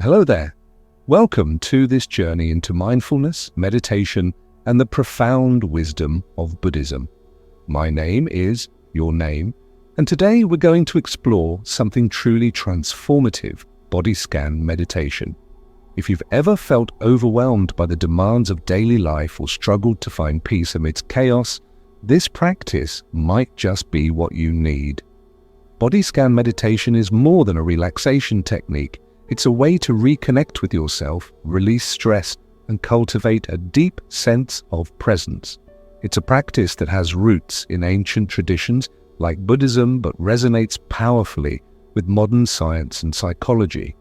Hello there. Welcome to this journey into mindfulness, meditation, and the profound wisdom of Buddhism. My name is your name, and today we're going to explore something truly transformative, body scan meditation. If you've ever felt overwhelmed by the demands of daily life or struggled to find peace amidst chaos, this practice might just be what you need. Body scan meditation is more than a relaxation technique. It's a way to reconnect with yourself, release stress, and cultivate a deep sense of presence. It's a practice that has roots in ancient traditions like Buddhism, but resonates powerfully with modern science and psychology.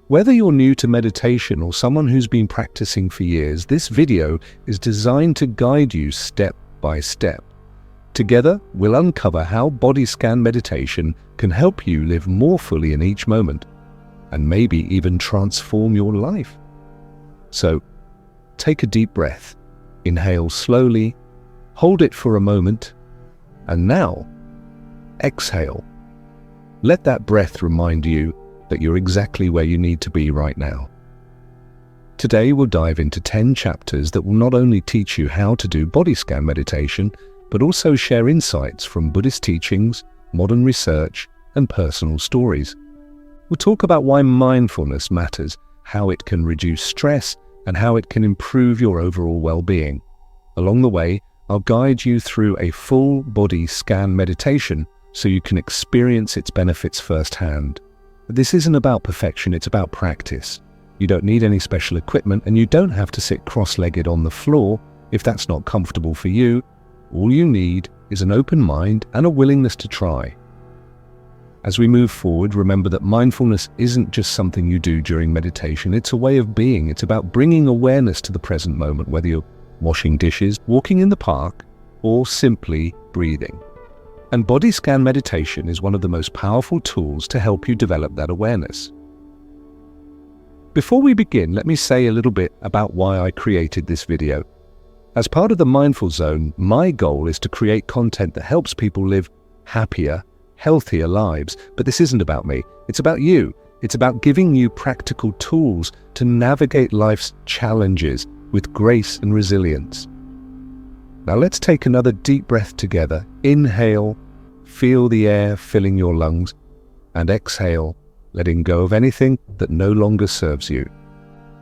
Whether you're new to meditation or someone who's been practicing for years, this video is designed to guide you step by step. Together, we'll uncover how body scan meditation can help you live more fully in each moment, and maybe even transform your life. So, take a deep breath, inhale slowly, hold it for a moment, and now, exhale. Let that breath remind you that you're exactly where you need to be right now. Today we'll dive into 10 chapters that will not only teach you how to do body scan meditation, but also share insights from Buddhist teachings, modern research, and personal stories. We'll talk about why mindfulness matters, how it can reduce stress, and how it can improve your overall well-being. Along the way, I'll guide you through a full body scan meditation so you can experience its benefits firsthand. This isn't about perfection, it's about practice. You don't need any special equipment, and you don't have to sit cross-legged on the floor if that's not comfortable for you. All you need is an open mind and a willingness to try. As we move forward, remember that mindfulness isn't just something you do during meditation, it's a way of being. It's about bringing awareness to the present moment, whether you're washing dishes, walking in the park, or simply breathing. And body scan meditation is one of the most powerful tools to help you develop that awareness. Before we begin, let me say a little bit about why I created this video. As part of the Mindful Zone, my goal is to create content that helps people live happier, healthier lives. But this isn't about me, it's about you. It's about giving you practical tools to navigate life's challenges with grace and resilience. Now let's take another deep breath together. Inhale, feel the air filling your lungs, and exhale, letting go of anything that no longer serves you.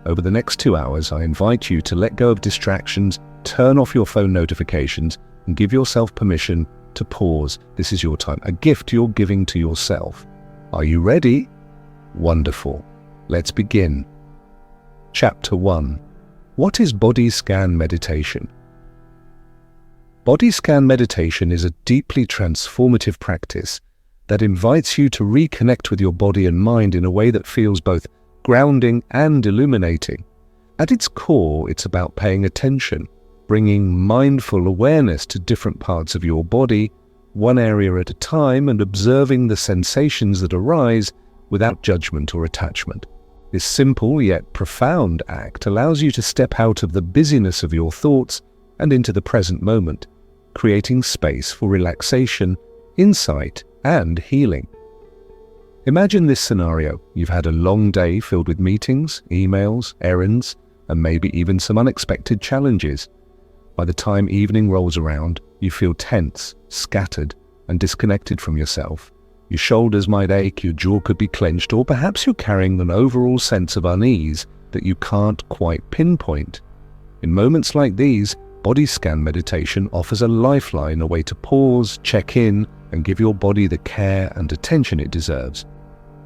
Over the next 2 hours, I invite you to let go of distractions, turn off your phone notifications, and give yourself permission to pause. This is your time, a gift you're giving to yourself. Are you ready? Wonderful. Let's begin. Chapter 1. What is body scan meditation? Body scan meditation is a deeply transformative practice that invites you to reconnect with your body and mind in a way that feels both grounding and illuminating. At its core, it's about paying attention, bringing mindful awareness to different parts of your body, one area at a time, and observing the sensations that arise without judgment or attachment. This simple yet profound act allows you to step out of the busyness of your thoughts and into the present moment, creating space for relaxation, insight, and healing. Imagine this scenario. You've had a long day filled with meetings, emails, errands, and maybe even some unexpected challenges. By the time evening rolls around, you feel tense, scattered, and disconnected from yourself. Your shoulders might ache, your jaw could be clenched, or perhaps you're carrying an overall sense of unease that you can't quite pinpoint. In moments like these, body scan meditation offers a lifeline, a way to pause, check in, and give your body the care and attention it deserves.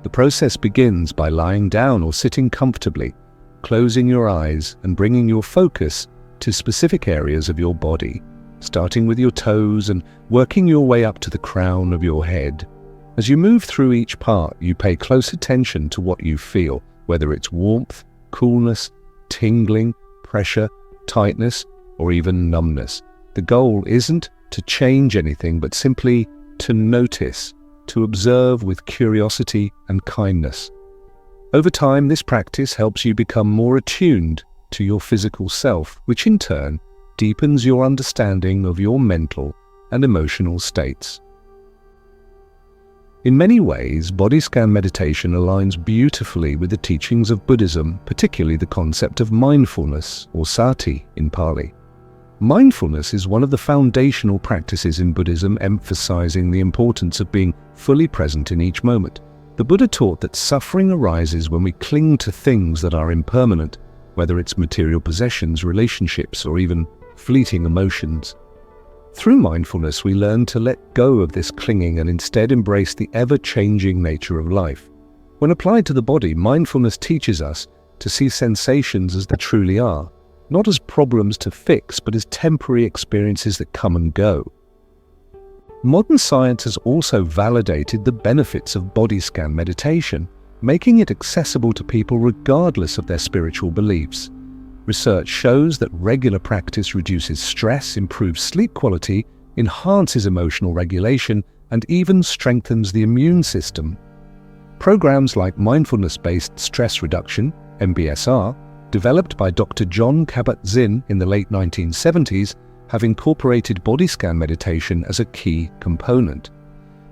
The process begins by lying down or sitting comfortably, closing your eyes and bringing your focus to specific areas of your body, starting with your toes and working your way up to the crown of your head. As you move through each part, you pay close attention to what you feel, whether it's warmth, coolness, tingling, pressure, tightness, or even numbness. The goal isn't to change anything, but simply to notice, to observe with curiosity and kindness. Over time, this practice helps you become more attuned to your physical self, which in turn deepens your understanding of your mental and emotional states. In many ways, body scan meditation aligns beautifully with the teachings of Buddhism, particularly the concept of mindfulness, or sati in Pali. Mindfulness is one of the foundational practices in Buddhism, emphasizing the importance of being fully present in each moment. The Buddha taught that suffering arises when we cling to things that are impermanent, whether it's material possessions, relationships, or even fleeting emotions. Through mindfulness, we learn to let go of this clinging and instead embrace the ever-changing nature of life. When applied to the body, mindfulness teaches us to see sensations as they truly are, not as problems to fix, but as temporary experiences that come and go. Modern science has also validated the benefits of body scan meditation, making it accessible to people regardless of their spiritual beliefs. Research shows that regular practice reduces stress, improves sleep quality, enhances emotional regulation, and even strengthens the immune system. Programs like mindfulness-based stress reduction, MBSR, developed by Dr. John Kabat-Zinn in the late 1970s, have incorporated body scan meditation as a key component.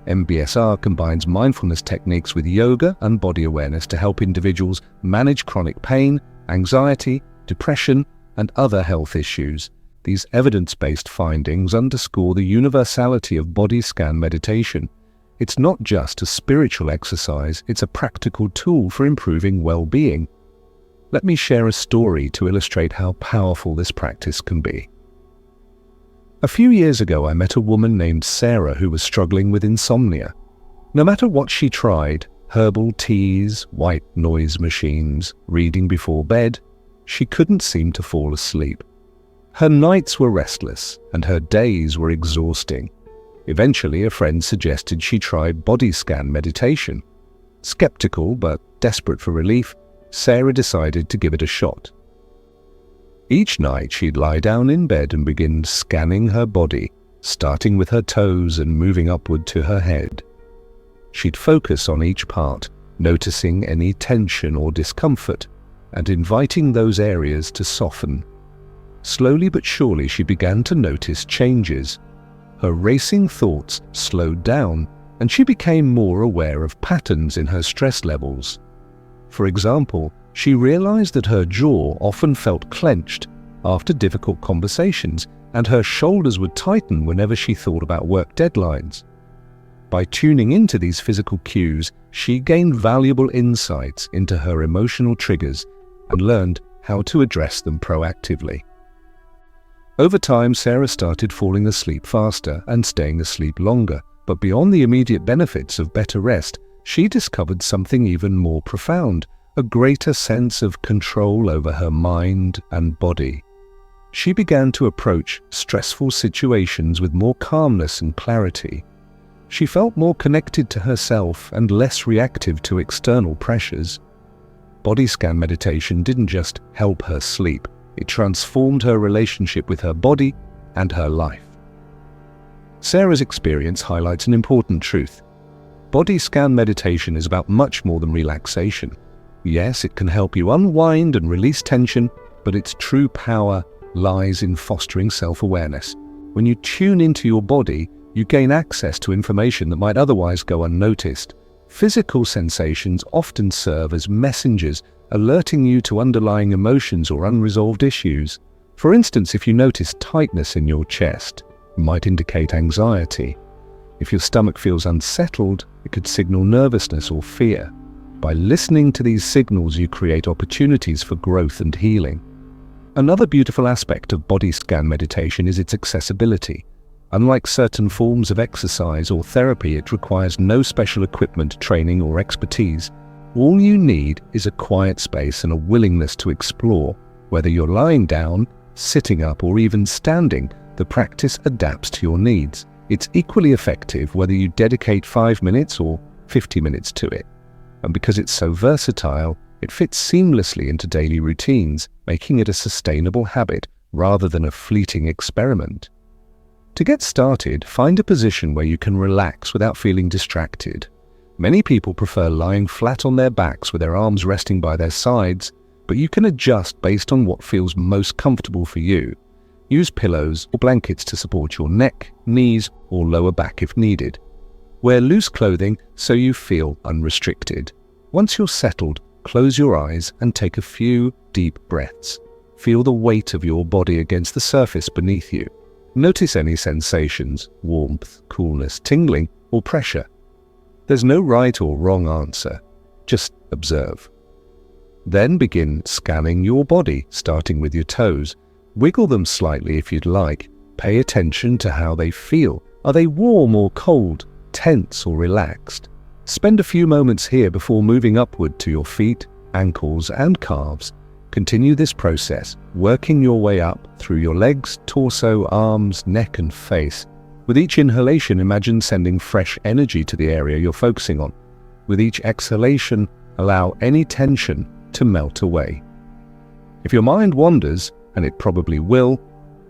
MBSR combines mindfulness techniques with yoga and body awareness to help individuals manage chronic pain, anxiety, depression, and other health issues. These evidence-based findings underscore the universality of body scan meditation. It's not just a spiritual exercise, it's a practical tool for improving well-being. Let me share a story to illustrate how powerful this practice can be. A few years ago, I met a woman named Sarah who was struggling with insomnia. No matter what she tried, herbal teas, white noise machines, reading before bed, she couldn't seem to fall asleep. Her nights were restless and her days were exhausting. Eventually, a friend suggested she try body scan meditation. Skeptical but desperate for relief, Sarah decided to give it a shot. Each night she'd lie down in bed and begin scanning her body, starting with her toes and moving upward to her head. She'd focus on each part, noticing any tension or discomfort, and inviting those areas to soften. Slowly but surely she began to notice changes. Her racing thoughts slowed down, and she became more aware of patterns in her stress levels. For example, she realized that her jaw often felt clenched after difficult conversations, and her shoulders would tighten whenever she thought about work deadlines. By tuning into these physical cues, she gained valuable insights into her emotional triggers and learned how to address them proactively. Over time, Sarah started falling asleep faster and staying asleep longer, but beyond the immediate benefits of better rest, she discovered something even more profound, a greater sense of control over her mind and body. She began to approach stressful situations with more calmness and clarity. She felt more connected to herself and less reactive to external pressures. Body scan meditation didn't just help her sleep, it transformed her relationship with her body and her life. Sarah's experience highlights an important truth. Body scan meditation is about much more than relaxation. Yes, it can help you unwind and release tension, but its true power lies in fostering self-awareness. When you tune into your body, you gain access to information that might otherwise go unnoticed. Physical sensations often serve as messengers, alerting you to underlying emotions or unresolved issues. For instance, if you notice tightness in your chest, it might indicate anxiety. If your stomach feels unsettled, it could signal nervousness or fear. By listening to these signals, you create opportunities for growth and healing. Another beautiful aspect of body scan meditation is its accessibility. Unlike certain forms of exercise or therapy, it requires no special equipment, training, or expertise. All you need is a quiet space and a willingness to explore. Whether you're lying down, sitting up, or even standing, the practice adapts to your needs. It's equally effective whether you dedicate 5 minutes or 50 minutes to it. And because it's so versatile, it fits seamlessly into daily routines, making it a sustainable habit rather than a fleeting experiment. To get started, find a position where you can relax without feeling distracted. Many people prefer lying flat on their backs with their arms resting by their sides, but you can adjust based on what feels most comfortable for you. Use pillows or blankets to support your neck, knees, or lower back if needed. Wear loose clothing so you feel unrestricted. Once you're settled, close your eyes and take a few deep breaths. Feel the weight of your body against the surface beneath you. Notice any sensations, warmth, coolness, tingling, or pressure. There's no right or wrong answer. Just observe. Then begin scanning your body, starting with your toes. Wiggle them slightly if you'd like. Pay attention to how they feel. Are they warm or cold, tense or relaxed? Spend a few moments here before moving upward to your feet, ankles, and calves. Continue this process, working your way up through your legs, torso, arms, neck, and face. With each inhalation, imagine sending fresh energy to the area you're focusing on. With each exhalation, allow any tension to melt away. If your mind wanders, and it probably will,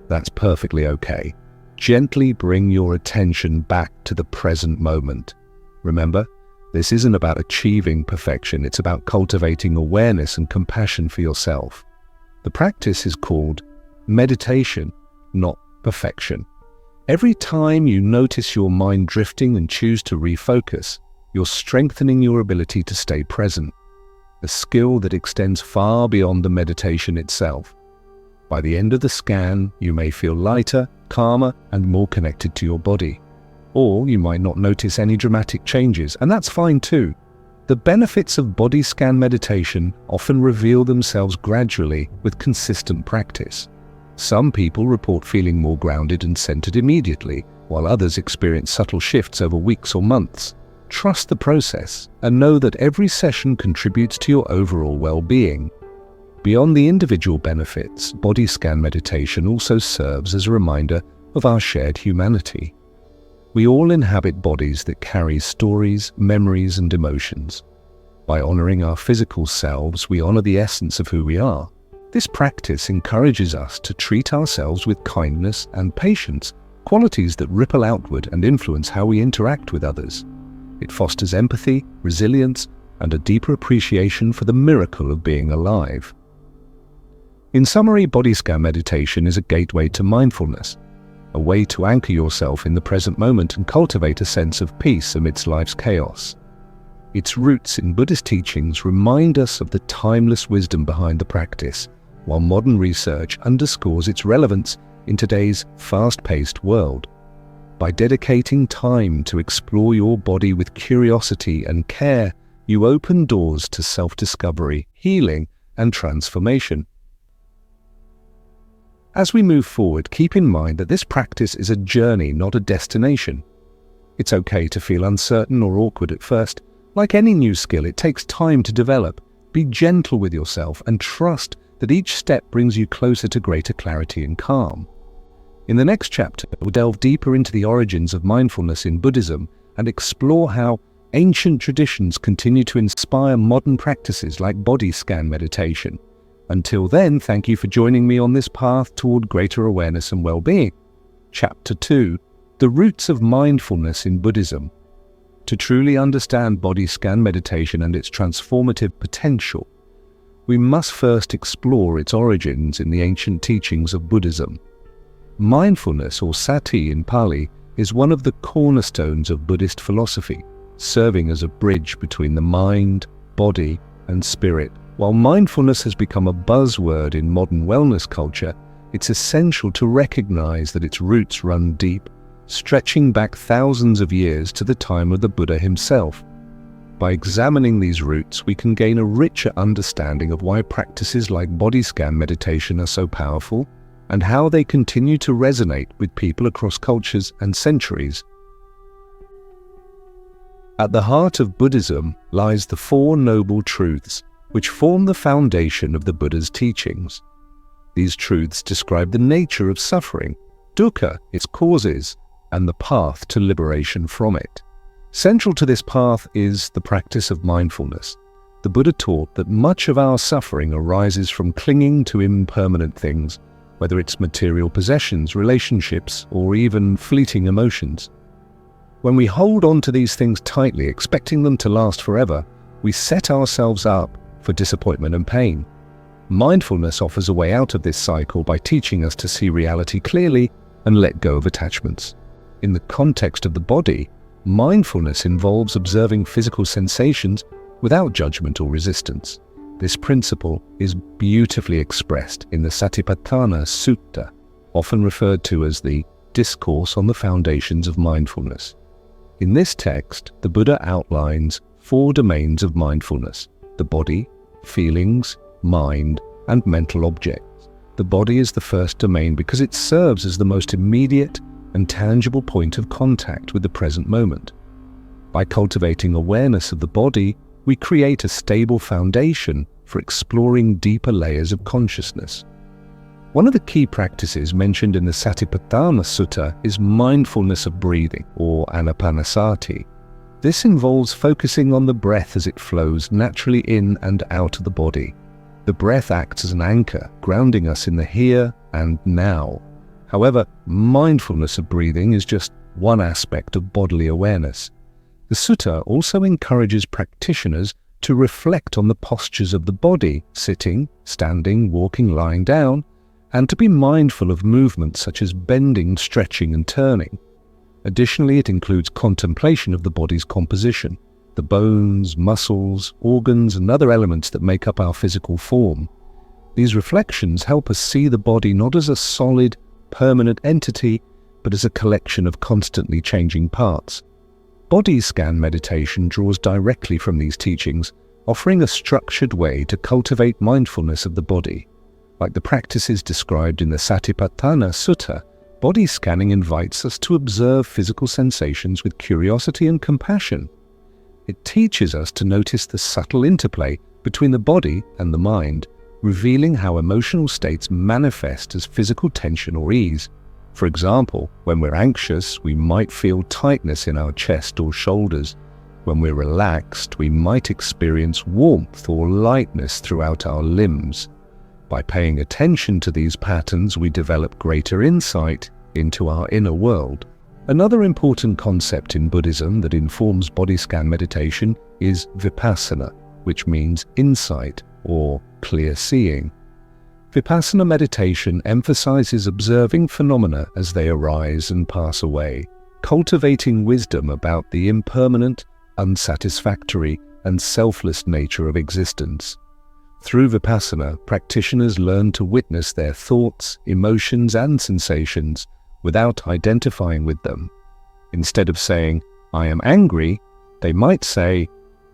that's perfectly okay. Gently bring your attention back to the present moment. Remember, this isn't about achieving perfection, it's about cultivating awareness and compassion for yourself. The practice is called meditation, not perfection. Every time you notice your mind drifting and choose to refocus, you're strengthening your ability to stay present, a skill that extends far beyond the meditation itself. By the end of the scan, you may feel lighter, calmer, and more connected to your body. Or you might not notice any dramatic changes, and that's fine too. The benefits of body scan meditation often reveal themselves gradually with consistent practice. Some people report feeling more grounded and centered immediately, while others experience subtle shifts over weeks or months. Trust the process and know that every session contributes to your overall well-being. Beyond the individual benefits, body scan meditation also serves as a reminder of our shared humanity. We all inhabit bodies that carry stories, memories, and emotions. By honoring our physical selves, we honor the essence of who we are. This practice encourages us to treat ourselves with kindness and patience, qualities that ripple outward and influence how we interact with others. It fosters empathy, resilience, and a deeper appreciation for the miracle of being alive. In summary, body scan meditation is a gateway to mindfulness, a way to anchor yourself in the present moment and cultivate a sense of peace amidst life's chaos. Its roots in Buddhist teachings remind us of the timeless wisdom behind the practice, while modern research underscores its relevance in today's fast-paced world. By dedicating time to explore your body with curiosity and care, you open doors to self-discovery, healing, and transformation. As we move forward, keep in mind that this practice is a journey, not a destination. It's okay to feel uncertain or awkward at first. Like any new skill, it takes time to develop. Be gentle with yourself and trust that each step brings you closer to greater clarity and calm. In the next chapter, we'll delve deeper into the origins of mindfulness in Buddhism and explore how ancient traditions continue to inspire modern practices like body scan meditation. Until then, thank you for joining me on this path toward greater awareness and well-being. Chapter 2: The Roots of Mindfulness in Buddhism. To truly understand body scan meditation and its transformative potential, we must first explore its origins in the ancient teachings of Buddhism. Mindfulness, or sati in Pali, is one of the cornerstones of Buddhist philosophy, serving as a bridge between the mind, body, and spirit. While mindfulness has become a buzzword in modern wellness culture, it's essential to recognize that its roots run deep, stretching back thousands of years to the time of the Buddha himself. By examining these roots, we can gain a richer understanding of why practices like body scan meditation are so powerful and how they continue to resonate with people across cultures and centuries. At the heart of Buddhism lies the Four Noble Truths, which form the foundation of the Buddha's teachings. These truths describe the nature of suffering, dukkha, its causes, and the path to liberation from it. Central to this path is the practice of mindfulness. The Buddha taught that much of our suffering arises from clinging to impermanent things, whether it's material possessions, relationships, or even fleeting emotions. When we hold on to these things tightly, expecting them to last forever, we set ourselves up for disappointment and pain. Mindfulness offers a way out of this cycle by teaching us to see reality clearly and let go of attachments. In the context of the body, Mindfulness involves observing physical sensations without judgment or resistance. This principle is beautifully expressed in the Satipatthana Sutta, often referred to as the Discourse on the Foundations of Mindfulness. In this text, the Buddha outlines 4 domains of mindfulness: the body, feelings, mind, and mental objects. The body is the first domain because it serves as the most immediate and tangible point of contact with the present moment. By cultivating awareness of the body, we create a stable foundation for exploring deeper layers of consciousness. One of the key practices mentioned in the Satipatthana Sutta is mindfulness of breathing, or anapanasati. This involves focusing on the breath as it flows naturally in and out of the body. The breath acts as an anchor, grounding us in the here and now. However, mindfulness of breathing is just one aspect of bodily awareness. The sutta also encourages practitioners to reflect on the postures of the body, sitting, standing, walking, lying down, and to be mindful of movements such as bending, stretching, and turning. Additionally, it includes contemplation of the body's composition, the bones, muscles, organs, and other elements that make up our physical form. These reflections help us see the body not as a solid, permanent entity, but as a collection of constantly changing parts. Body scan meditation draws directly from these teachings, offering a structured way to cultivate mindfulness of the body. Like the practices described in the Satipatthana Sutta, body scanning invites us to observe physical sensations with curiosity and compassion. It teaches us to notice the subtle interplay between the body and the mind, revealing how emotional states manifest as physical tension or ease. For example, when we're anxious, we might feel tightness in our chest or shoulders. When we're relaxed, we might experience warmth or lightness throughout our limbs. By paying attention to these patterns, we develop greater insight into our inner world. Another important concept in Buddhism that informs body scan meditation is vipassana, which means insight or clear seeing. Vipassana meditation emphasizes observing phenomena as they arise and pass away, cultivating wisdom about the impermanent, unsatisfactory, and selfless nature of existence. Through vipassana, practitioners learn to witness their thoughts, emotions, and sensations without identifying with them. Instead of saying, "I am angry," they might say,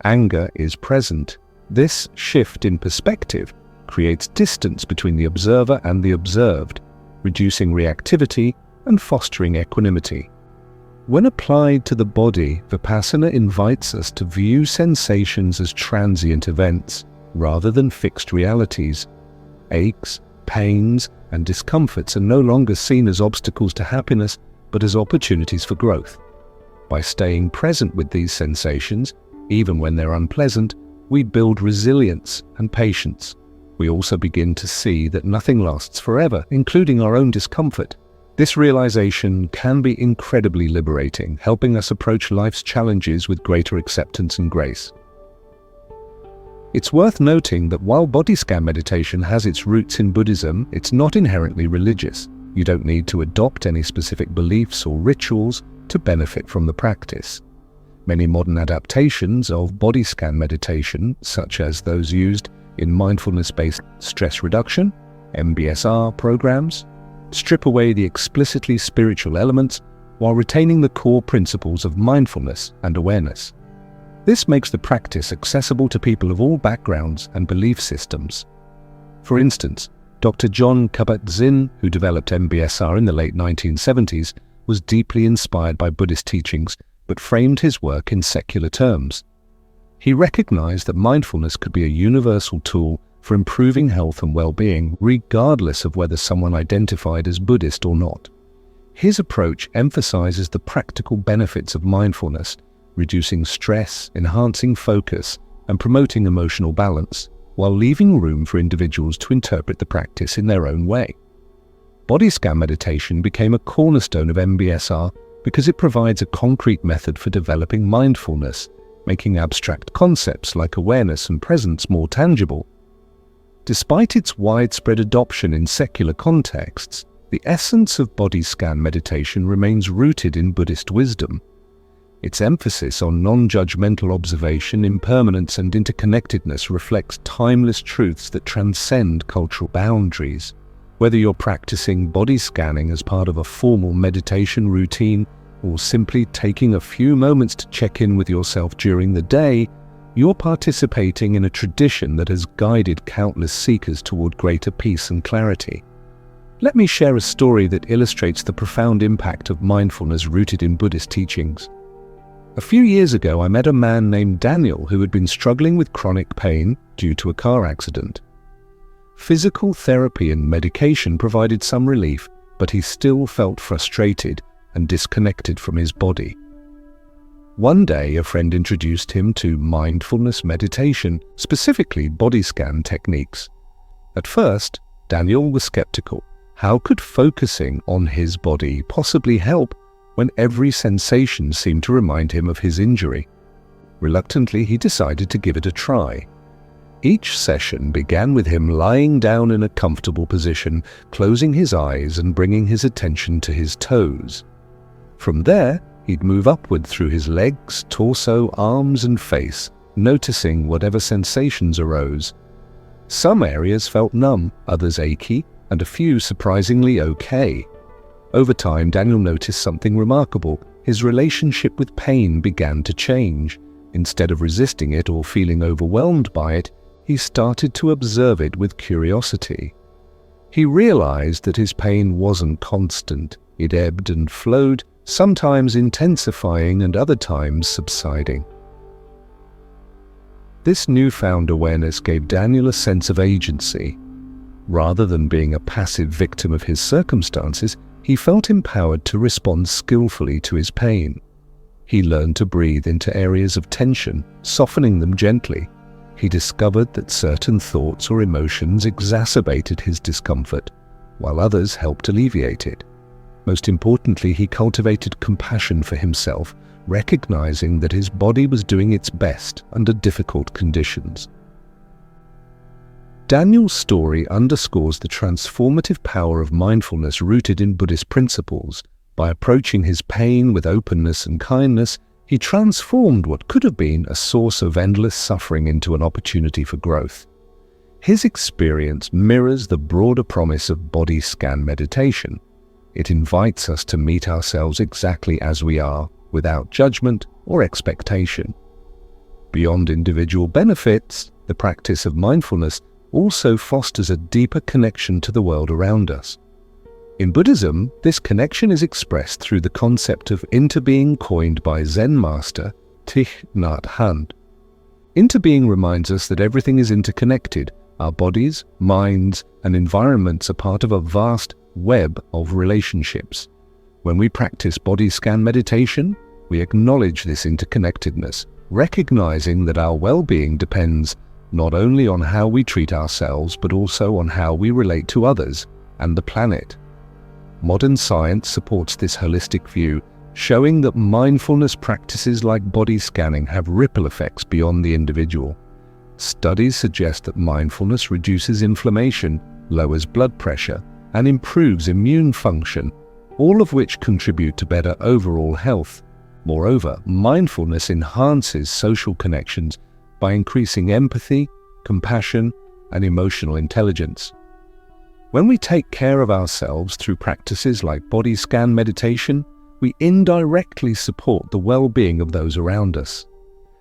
"Anger is present." This shift in perspective creates distance between the observer and the observed, reducing reactivity and fostering equanimity. When applied to the body, vipassana invites us to view sensations as transient events rather than fixed realities. Aches, pains, and discomforts are no longer seen as obstacles to happiness, but as opportunities for growth. By staying present with these sensations, even when they're unpleasant, we build resilience and patience. We also begin to see that nothing lasts forever, including our own discomfort. This realization can be incredibly liberating, helping us approach life's challenges with greater acceptance and grace. It's worth noting that while body scan meditation has its roots in Buddhism, it's not inherently religious. You don't need to adopt any specific beliefs or rituals to benefit from the practice. Many modern adaptations of body scan meditation, such as those used in mindfulness-based stress reduction, MBSR programs, strip away the explicitly spiritual elements while retaining the core principles of mindfulness and awareness. This makes the practice accessible to people of all backgrounds and belief systems. For instance, Dr. John Kabat-Zinn, who developed MBSR in the late 1970s, was deeply inspired by Buddhist teachings but framed his work in secular terms. He recognized that mindfulness could be a universal tool for improving health and well-being, regardless of whether someone identified as Buddhist or not. His approach emphasizes the practical benefits of mindfulness, reducing stress, enhancing focus, and promoting emotional balance, while leaving room for individuals to interpret the practice in their own way. Body scan meditation became a cornerstone of MBSR because it provides a concrete method for developing mindfulness, making abstract concepts like awareness and presence more tangible. Despite its widespread adoption in secular contexts, the essence of body scan meditation remains rooted in Buddhist wisdom. Its emphasis on non-judgmental observation, impermanence, and interconnectedness reflects timeless truths that transcend cultural boundaries. Whether you're practicing body scanning as part of a formal meditation routine or simply taking a few moments to check in with yourself during the day, you're participating in a tradition that has guided countless seekers toward greater peace and clarity. Let me share a story that illustrates the profound impact of mindfulness rooted in Buddhist teachings. A few years ago, I met a man named Daniel who had been struggling with chronic pain due to a car accident. Physical therapy and medication provided some relief, but he still felt frustrated and disconnected from his body. One day, a friend introduced him to mindfulness meditation, specifically body scan techniques. At first, Daniel was skeptical. How could focusing on his body possibly help when every sensation seemed to remind him of his injury? Reluctantly, he decided to give it a try. Each session began with him lying down in a comfortable position, closing his eyes and bringing his attention to his toes. From there, he'd move upward through his legs, torso, arms, and face, noticing whatever sensations arose. Some areas felt numb, others achy, and a few surprisingly okay. Over time, Daniel noticed something remarkable. His relationship with pain began to change. Instead of resisting it or feeling overwhelmed by it, he started to observe it with curiosity. He realized that his pain wasn't constant. It ebbed and flowed, sometimes intensifying and other times subsiding. This newfound awareness gave Daniel a sense of agency. Rather than being a passive victim of his circumstances, he felt empowered to respond skillfully to his pain. He learned to breathe into areas of tension, softening them gently. He discovered that certain thoughts or emotions exacerbated his discomfort, while others helped alleviate it. Most importantly, he cultivated compassion for himself, recognizing that his body was doing its best under difficult conditions. Daniel's story underscores the transformative power of mindfulness rooted in Buddhist principles. By approaching his pain with openness and kindness, he transformed what could have been a source of endless suffering into an opportunity for growth. His experience mirrors the broader promise of body scan meditation. It invites us to meet ourselves exactly as we are, without judgment or expectation. Beyond individual benefits, the practice of mindfulness also fosters a deeper connection to the world around us. In Buddhism, this connection is expressed through the concept of interbeing coined by Zen master Thich Nhat Hanh. Interbeing reminds us that everything is interconnected. Our bodies, minds, and environments are part of a vast web of relationships. When we practice body scan meditation, we acknowledge this interconnectedness, recognizing that our well-being depends not only on how we treat ourselves, but also on how we relate to others and the planet. Modern science supports this holistic view, showing that mindfulness practices like body scanning have ripple effects beyond the individual. Studies suggest that mindfulness reduces inflammation, lowers blood pressure, and improves immune function, all of which contribute to better overall health. Moreover, mindfulness enhances social connections by increasing empathy, compassion, and emotional intelligence. When we take care of ourselves through practices like body scan meditation, we indirectly support the well-being of those around us.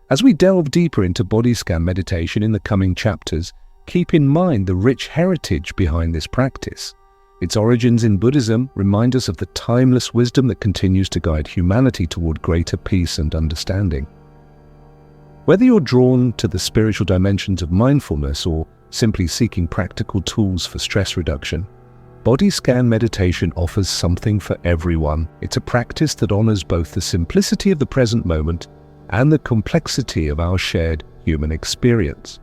As we delve deeper into body scan meditation in the coming chapters, keep in mind the rich heritage behind this practice. Its origins in Buddhism remind us of the timeless wisdom that continues to guide humanity toward greater peace and understanding. Whether you're drawn to the spiritual dimensions of mindfulness or simply seeking practical tools for stress reduction, body scan meditation offers something for everyone. It's a practice that honors both the simplicity of the present moment and the complexity of our shared human experience.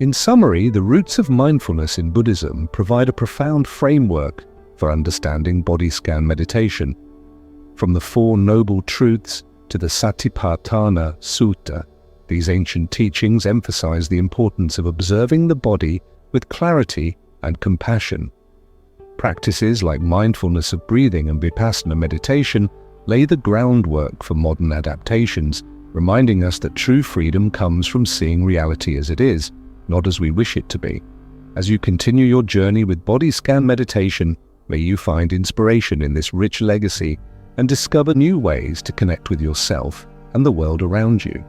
In summary, the roots of mindfulness in Buddhism provide a profound framework for understanding body scan meditation. From the Four Noble Truths to the Satipatthana Sutta, these ancient teachings emphasize the importance of observing the body with clarity and compassion. Practices like mindfulness of breathing and vipassana meditation lay the groundwork for modern adaptations, reminding us that true freedom comes from seeing reality as it is, not as we wish it to be. As you continue your journey with body scan meditation, may you find inspiration in this rich legacy and discover new ways to connect with yourself and the world around you.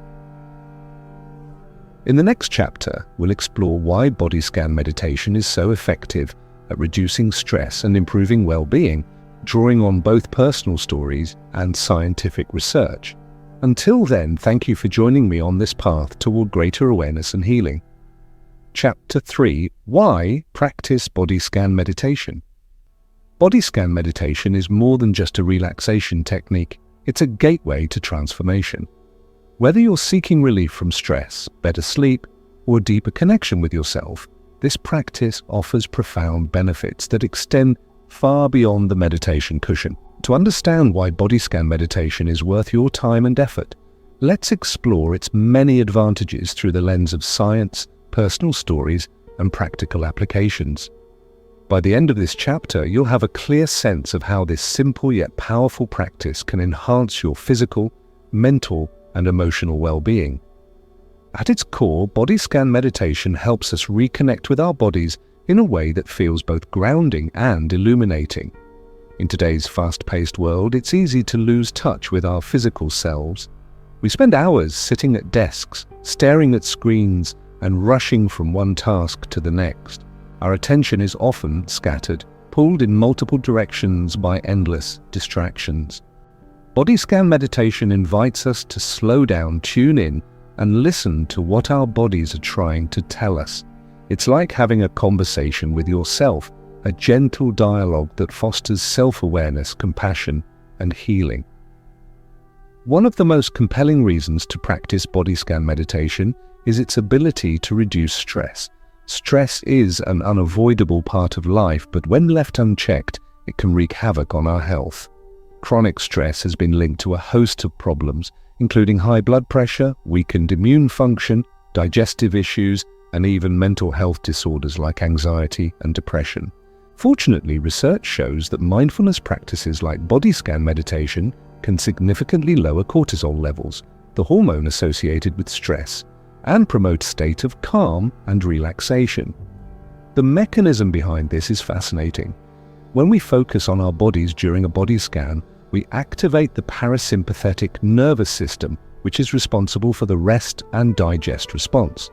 In the next chapter, we'll explore why body scan meditation is so effective at reducing stress and improving well-being, drawing on both personal stories and scientific research. Until then, thank you for joining me on this path toward greater awareness and healing. Chapter 3: Why Practice Body Scan Meditation? Body scan meditation is more than just a relaxation technique. It's a gateway to transformation. Whether you're seeking relief from stress, better sleep, or a deeper connection with yourself, this practice offers profound benefits that extend far beyond the meditation cushion. To understand why body scan meditation is worth your time and effort, let's explore its many advantages through the lens of science, personal stories, and practical applications. By the end of this chapter, you'll have a clear sense of how this simple yet powerful practice can enhance your physical, mental, and emotional well-being. At its core, body scan meditation helps us reconnect with our bodies in a way that feels both grounding and illuminating. In today's fast-paced world, it's easy to lose touch with our physical selves. We spend hours sitting at desks, staring at screens, and rushing from one task to the next. Our attention is often scattered, pulled in multiple directions by endless distractions. Body scan meditation invites us to slow down, tune in, and listen to what our bodies are trying to tell us. It's like having a conversation with yourself, a gentle dialogue that fosters self-awareness, compassion, and healing. One of the most compelling reasons to practice body scan meditation is its ability to reduce stress. Stress is an unavoidable part of life, but when left unchecked, it can wreak havoc on our health. Chronic stress has been linked to a host of problems, including high blood pressure, weakened immune function, digestive issues, and even mental health disorders like anxiety and depression. Fortunately, research shows that mindfulness practices like body scan meditation can significantly lower cortisol levels, the hormone associated with stress, and promote a state of calm and relaxation. The mechanism behind this is fascinating. When we focus on our bodies during a body scan, we activate the parasympathetic nervous system, which is responsible for the rest and digest response.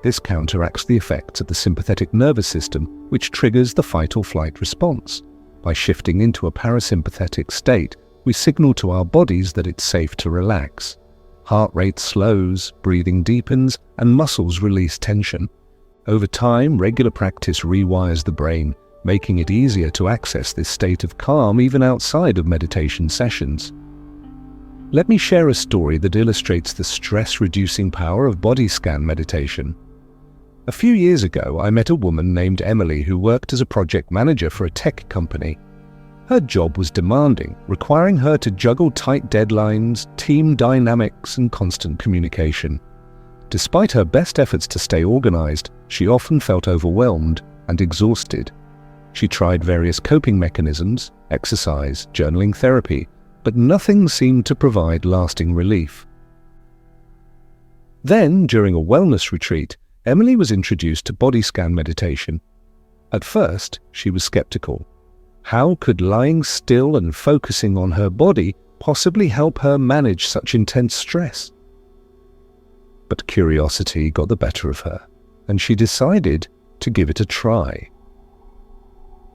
This counteracts the effects of the sympathetic nervous system, which triggers the fight or flight response. By shifting into a parasympathetic state, we signal to our bodies that it's safe to relax. Heart rate slows, breathing deepens, and muscles release tension. Over time, regular practice rewires the brain, making it easier to access this state of calm even outside of meditation sessions. Let me share a story that illustrates the stress-reducing power of body scan meditation. A few years ago, I met a woman named Emily who worked as a project manager for a tech company. Her job was demanding, requiring her to juggle tight deadlines, team dynamics, and constant communication. Despite her best efforts to stay organized, she often felt overwhelmed and exhausted. She tried various coping mechanisms, exercise, journaling, therapy, but nothing seemed to provide lasting relief. Then, during a wellness retreat, Emily was introduced to body scan meditation. At first, she was skeptical. How could lying still and focusing on her body possibly help her manage such intense stress? But curiosity got the better of her, and she decided to give it a try.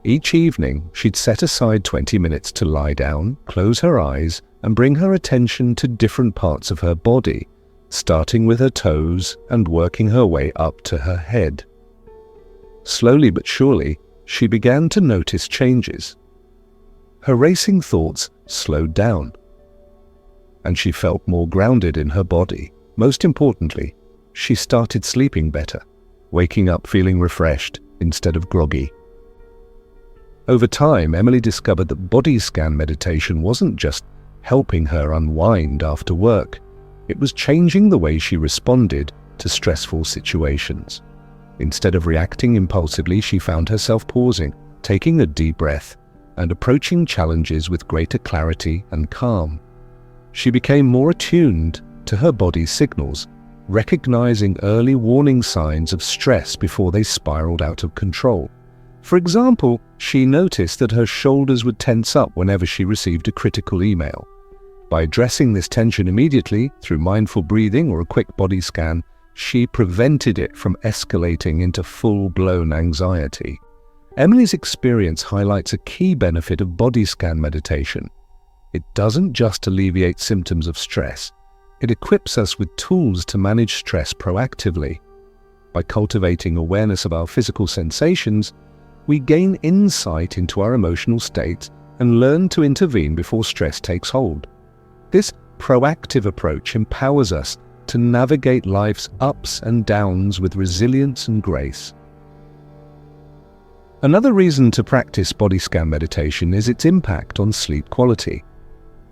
Each evening, she'd set aside 20 minutes to lie down, close her eyes, and bring her attention to different parts of her body, starting with her toes and working her way up to her head. Slowly but surely, she began to notice changes. Her racing thoughts slowed down, and she felt more grounded in her body. Most importantly, she started sleeping better, waking up feeling refreshed instead of groggy. Over time, Emily discovered that body scan meditation wasn't just helping her unwind after work. It was changing the way she responded to stressful situations. Instead of reacting impulsively, she found herself pausing, taking a deep breath, and approaching challenges with greater clarity and calm. She became more attuned to her body's signals, recognizing early warning signs of stress before they spiraled out of control. For example, she noticed that her shoulders would tense up whenever she received a critical email. By addressing this tension immediately through mindful breathing or a quick body scan, she prevented it from escalating into full-blown anxiety. Emily's experience highlights a key benefit of body scan meditation. It doesn't just alleviate symptoms of stress, it equips us with tools to manage stress proactively. By cultivating awareness of our physical sensations, we gain insight into our emotional states and learn to intervene before stress takes hold. This proactive approach empowers us to navigate life's ups and downs with resilience and grace. Another reason to practice body scan meditation is its impact on sleep quality.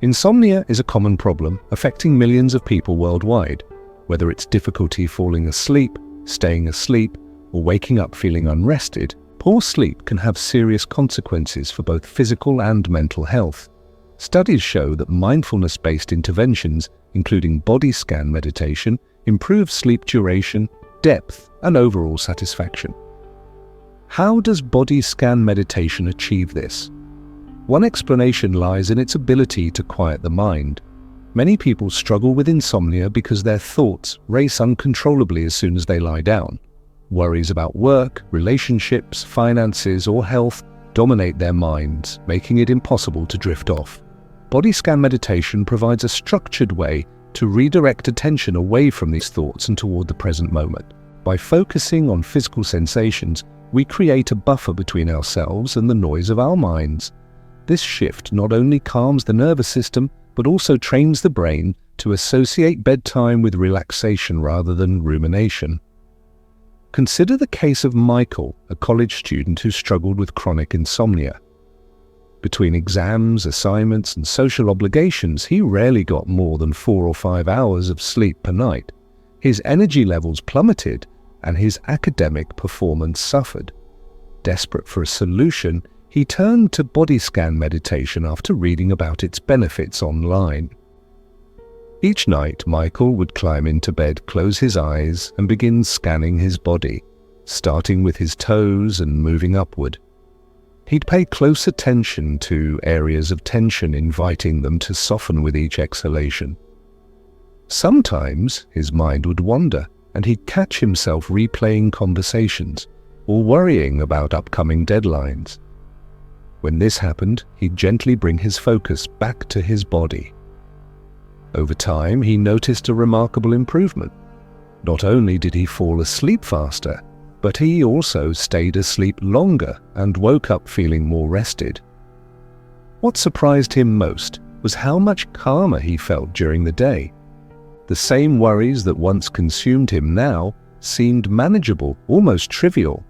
Insomnia is a common problem affecting millions of people worldwide. Whether it's difficulty falling asleep, staying asleep, or waking up feeling unrested, poor sleep can have serious consequences for both physical and mental health. Studies show that mindfulness-based interventions, including body scan meditation, improve sleep duration, depth, and overall satisfaction. How does body scan meditation achieve this? One explanation lies in its ability to quiet the mind. Many people struggle with insomnia because their thoughts race uncontrollably as soon as they lie down. Worries about work, relationships, finances, or health dominate their minds, making it impossible to drift off. Body scan meditation provides a structured way to redirect attention away from these thoughts and toward the present moment. By focusing on physical sensations, we create a buffer between ourselves and the noise of our minds. This shift not only calms the nervous system, but also trains the brain to associate bedtime with relaxation rather than rumination. Consider the case of Michael, a college student who struggled with chronic insomnia. Between exams, assignments, and social obligations, he rarely got more than 4 or 5 hours of sleep per night. His energy levels plummeted, and his academic performance suffered. Desperate for a solution, he turned to body scan meditation after reading about its benefits online. Each night, Michael would climb into bed, close his eyes, and begin scanning his body, starting with his toes and moving upward. He'd pay close attention to areas of tension, inviting them to soften with each exhalation. Sometimes his mind would wander, and he'd catch himself replaying conversations or worrying about upcoming deadlines. When this happened, he'd gently bring his focus back to his body. Over time, he noticed a remarkable improvement. Not only did he fall asleep faster, but he also stayed asleep longer and woke up feeling more rested. What surprised him most was how much calmer he felt during the day. The same worries that once consumed him now seemed manageable, almost trivial.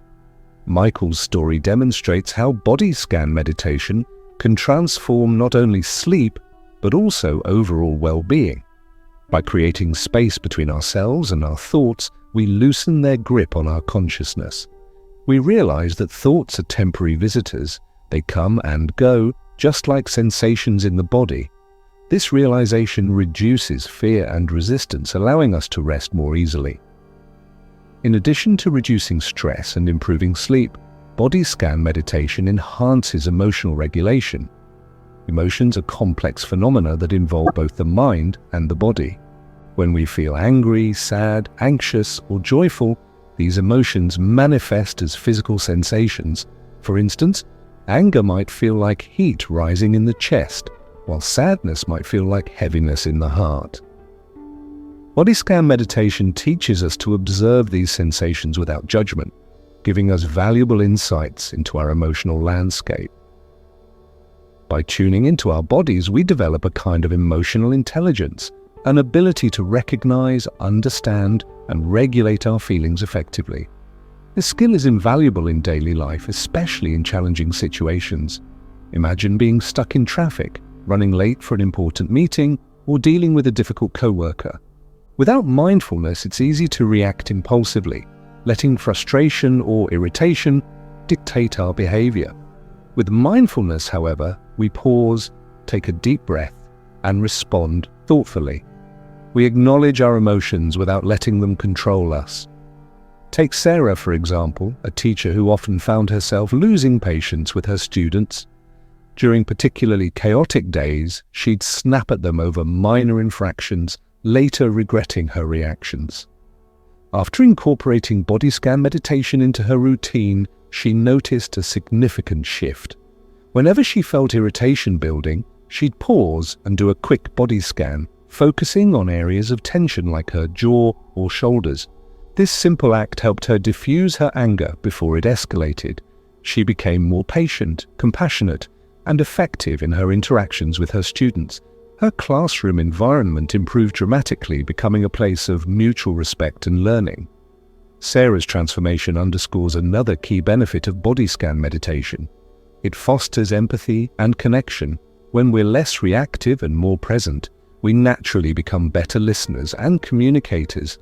Michael's story demonstrates how body scan meditation can transform not only sleep, but also overall well-being. By creating space between ourselves and our thoughts, we loosen their grip on our consciousness. We realize that thoughts are temporary visitors. They come and go, just like sensations in the body. This realization reduces fear and resistance, allowing us to rest more easily. In addition to reducing stress and improving sleep, body scan meditation enhances emotional regulation. Emotions are complex phenomena that involve both the mind and the body. When we feel angry, sad, anxious, or joyful, these emotions manifest as physical sensations. For instance, anger might feel like heat rising in the chest, while sadness might feel like heaviness in the heart. Body scan meditation teaches us to observe these sensations without judgment, giving us valuable insights into our emotional landscape. By tuning into our bodies, we develop a kind of emotional intelligence, an ability to recognize, understand, and regulate our feelings effectively. This skill is invaluable in daily life, especially in challenging situations. Imagine being stuck in traffic, running late for an important meeting, or dealing with a difficult coworker. Without mindfulness, it's easy to react impulsively, letting frustration or irritation dictate our behavior. With mindfulness, however, we pause, take a deep breath, and respond thoughtfully. We acknowledge our emotions without letting them control us. Take Sarah, for example, a teacher who often found herself losing patience with her students. During particularly chaotic days, she'd snap at them over minor infractions, later regretting her reactions. After incorporating body scan meditation into her routine, she noticed a significant shift. Whenever she felt irritation building, she'd pause and do a quick body scan, focusing on areas of tension like her jaw or shoulders. This simple act helped her diffuse her anger before it escalated. She became more patient, compassionate, and effective in her interactions with her students. Her classroom environment improved dramatically, becoming a place of mutual respect and learning. Sarah's transformation underscores another key benefit of body scan meditation. It fosters empathy and connection. When we're less reactive and more present, we naturally become better listeners and communicators.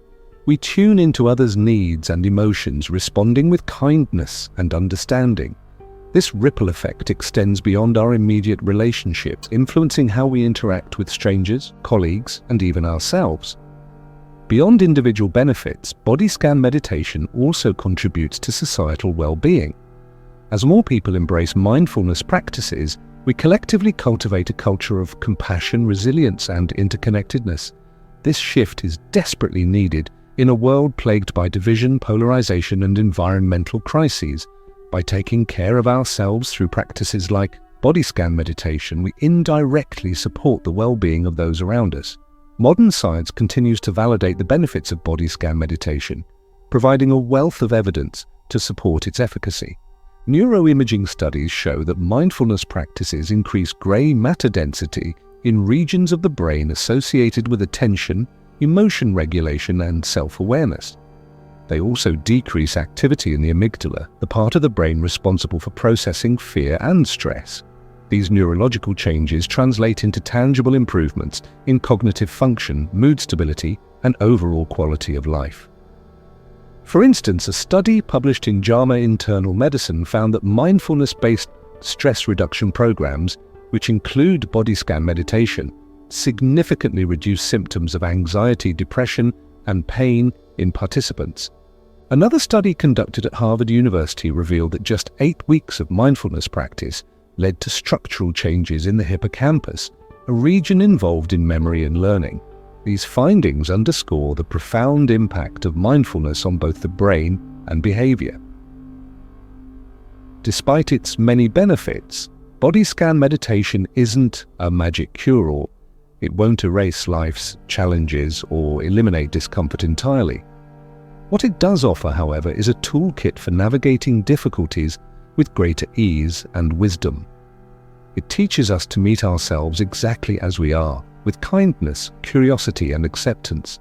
We tune into others' needs and emotions, responding with kindness and understanding. This ripple effect extends beyond our immediate relationships, influencing how we interact with strangers, colleagues, and even ourselves. Beyond individual benefits, body scan meditation also contributes to societal well-being. As more people embrace mindfulness practices, we collectively cultivate a culture of compassion, resilience, and interconnectedness. This shift is desperately needed in a world plagued by division, polarization, and environmental crises. By taking care of ourselves through practices like body scan meditation, we indirectly support the well-being of those around us. Modern science continues to validate the benefits of body scan meditation, providing a wealth of evidence to support its efficacy. Neuroimaging studies show that mindfulness practices increase gray matter density in regions of the brain associated with attention, emotion regulation, and self-awareness. They also decrease activity in the amygdala, the part of the brain responsible for processing fear and stress. These neurological changes translate into tangible improvements in cognitive function, mood stability, and overall quality of life. For instance, a study published in JAMA Internal Medicine found that mindfulness-based stress reduction programs, which include body scan meditation, significantly reduce symptoms of anxiety, depression, and pain in participants. Another study conducted at Harvard University revealed that just 8 weeks of mindfulness practice led to structural changes in the hippocampus, a region involved in memory and learning. These findings underscore the profound impact of mindfulness on both the brain and behavior. Despite its many benefits, body scan meditation isn't a magic cure-all. It won't erase life's challenges or eliminate discomfort entirely. What it does offer, however, is a toolkit for navigating difficulties with greater ease and wisdom. It teaches us to meet ourselves exactly as we are, with kindness, curiosity, and acceptance.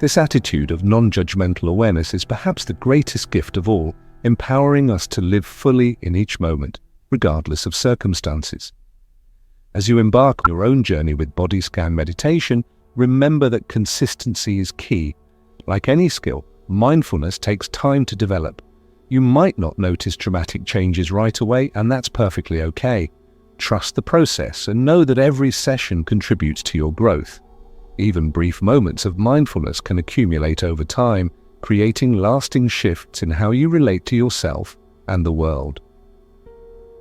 This attitude of non-judgmental awareness is perhaps the greatest gift of all, empowering us to live fully in each moment, regardless of circumstances. As you embark on your own journey with body scan meditation, remember that consistency is key. Like any skill, mindfulness takes time to develop. You might not notice dramatic changes right away, and that's perfectly okay. Trust the process and know that every session contributes to your growth. Even brief moments of mindfulness can accumulate over time, creating lasting shifts in how you relate to yourself and the world.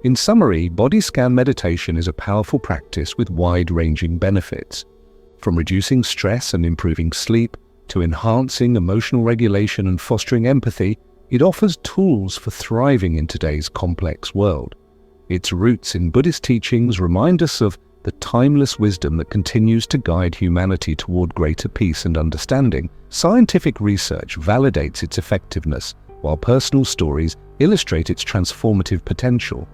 In summary, body scan meditation is a powerful practice with wide-ranging benefits. From reducing stress and improving sleep, to enhancing emotional regulation and fostering empathy, it offers tools for thriving in today's complex world. Its roots in Buddhist teachings remind us of the timeless wisdom that continues to guide humanity toward greater peace and understanding. Scientific research validates its effectiveness, while personal stories illustrate its transformative potential.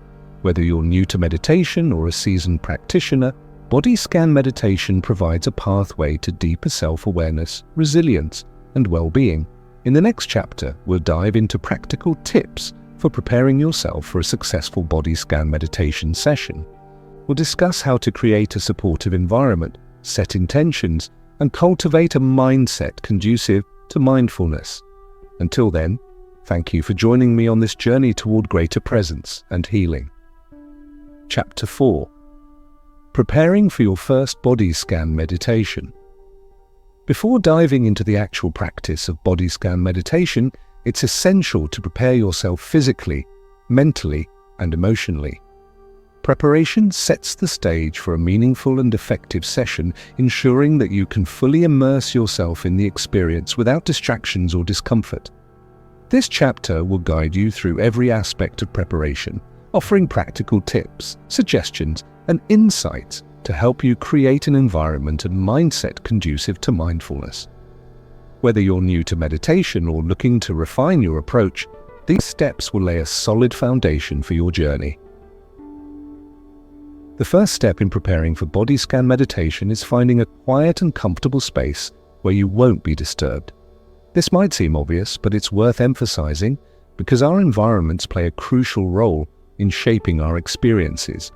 Whether you're new to meditation or a seasoned practitioner, body scan meditation provides a pathway to deeper self-awareness, resilience, and well-being. In the next chapter, we'll dive into practical tips for preparing yourself for a successful body scan meditation session. We'll discuss how to create a supportive environment, set intentions, and cultivate a mindset conducive to mindfulness. Until then, thank you for joining me on this journey toward greater presence and healing. Chapter 4. Preparing for your first body scan meditation. Before diving into the actual practice of body scan meditation, it's essential to prepare yourself physically, mentally, and emotionally. Preparation sets the stage for a meaningful and effective session, ensuring that you can fully immerse yourself in the experience without distractions or discomfort. This chapter will guide you through every aspect of preparation, offering practical tips, suggestions, and insights to help you create an environment and mindset conducive to mindfulness. Whether you're new to meditation or looking to refine your approach, these steps will lay a solid foundation for your journey. The first step in preparing for body scan meditation is finding a quiet and comfortable space where you won't be disturbed. This might seem obvious, but it's worth emphasizing because our environments play a crucial role in shaping our experiences.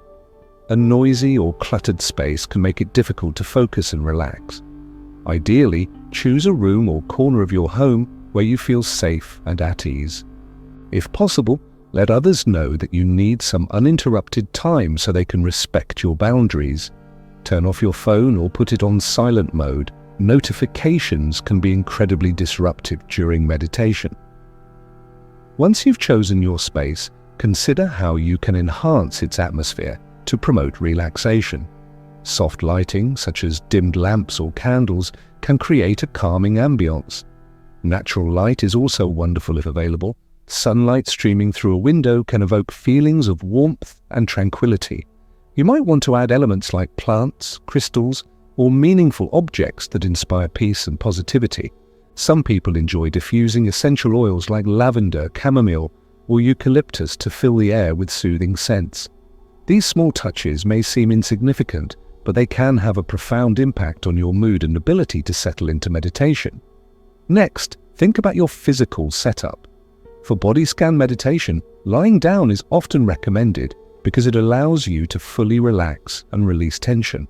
A noisy or cluttered space can make it difficult to focus and relax. Ideally, choose a room or corner of your home where you feel safe and at ease. If possible, let others know that you need some uninterrupted time so they can respect your boundaries. Turn off your phone or put it on silent mode. Notifications can be incredibly disruptive during meditation. Once you've chosen your space, consider how you can enhance its atmosphere to promote relaxation. Soft lighting, such as dimmed lamps or candles, can create a calming ambience. Natural light is also wonderful if available. Sunlight streaming through a window can evoke feelings of warmth and tranquility. You might want to add elements like plants, crystals, or meaningful objects that inspire peace and positivity. Some people enjoy diffusing essential oils like lavender, chamomile, or eucalyptus to fill the air with soothing scents. These small touches may seem insignificant, but they can have a profound impact on your mood and ability to settle into meditation. Next, think about your physical setup. For body scan meditation, lying down is often recommended because it allows you to fully relax and release tension.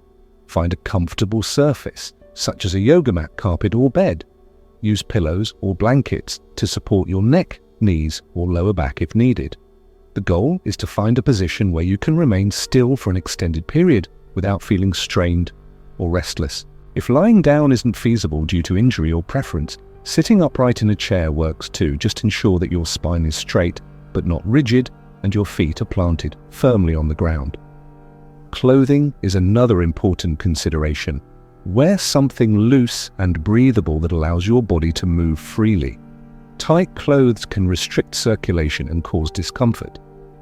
Find a comfortable surface, such as a yoga mat, carpet, or bed. Use pillows or blankets to support your neck, knees, or lower back if needed. The goal is to find a position where you can remain still for an extended period without feeling strained or restless. If lying down isn't feasible due to injury or preference, sitting upright in a chair works too. Just ensure that your spine is straight but not rigid and your feet are planted firmly on the ground. Clothing is another important consideration. Wear something loose and breathable that allows your body to move freely. Tight clothes can restrict circulation and cause discomfort,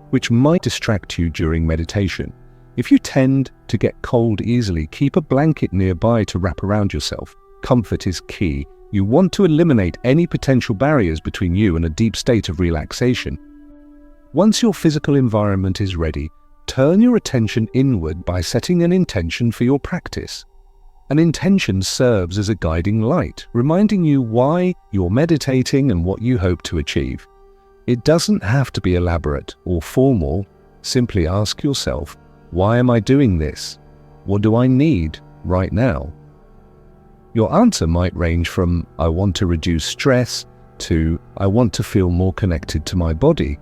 which might distract you during meditation. If you tend to get cold easily, keep a blanket nearby to wrap around yourself. Comfort is key. You want to eliminate any potential barriers between you and a deep state of relaxation. Once your physical environment is ready, turn your attention inward by setting an intention for your practice. An intention serves as a guiding light, reminding you why you're meditating and what you hope to achieve. It doesn't have to be elaborate or formal. Simply ask yourself, why am I doing this? What do I need right now? Your answer might range from, I want to reduce stress, to, I want to feel more connected to my body.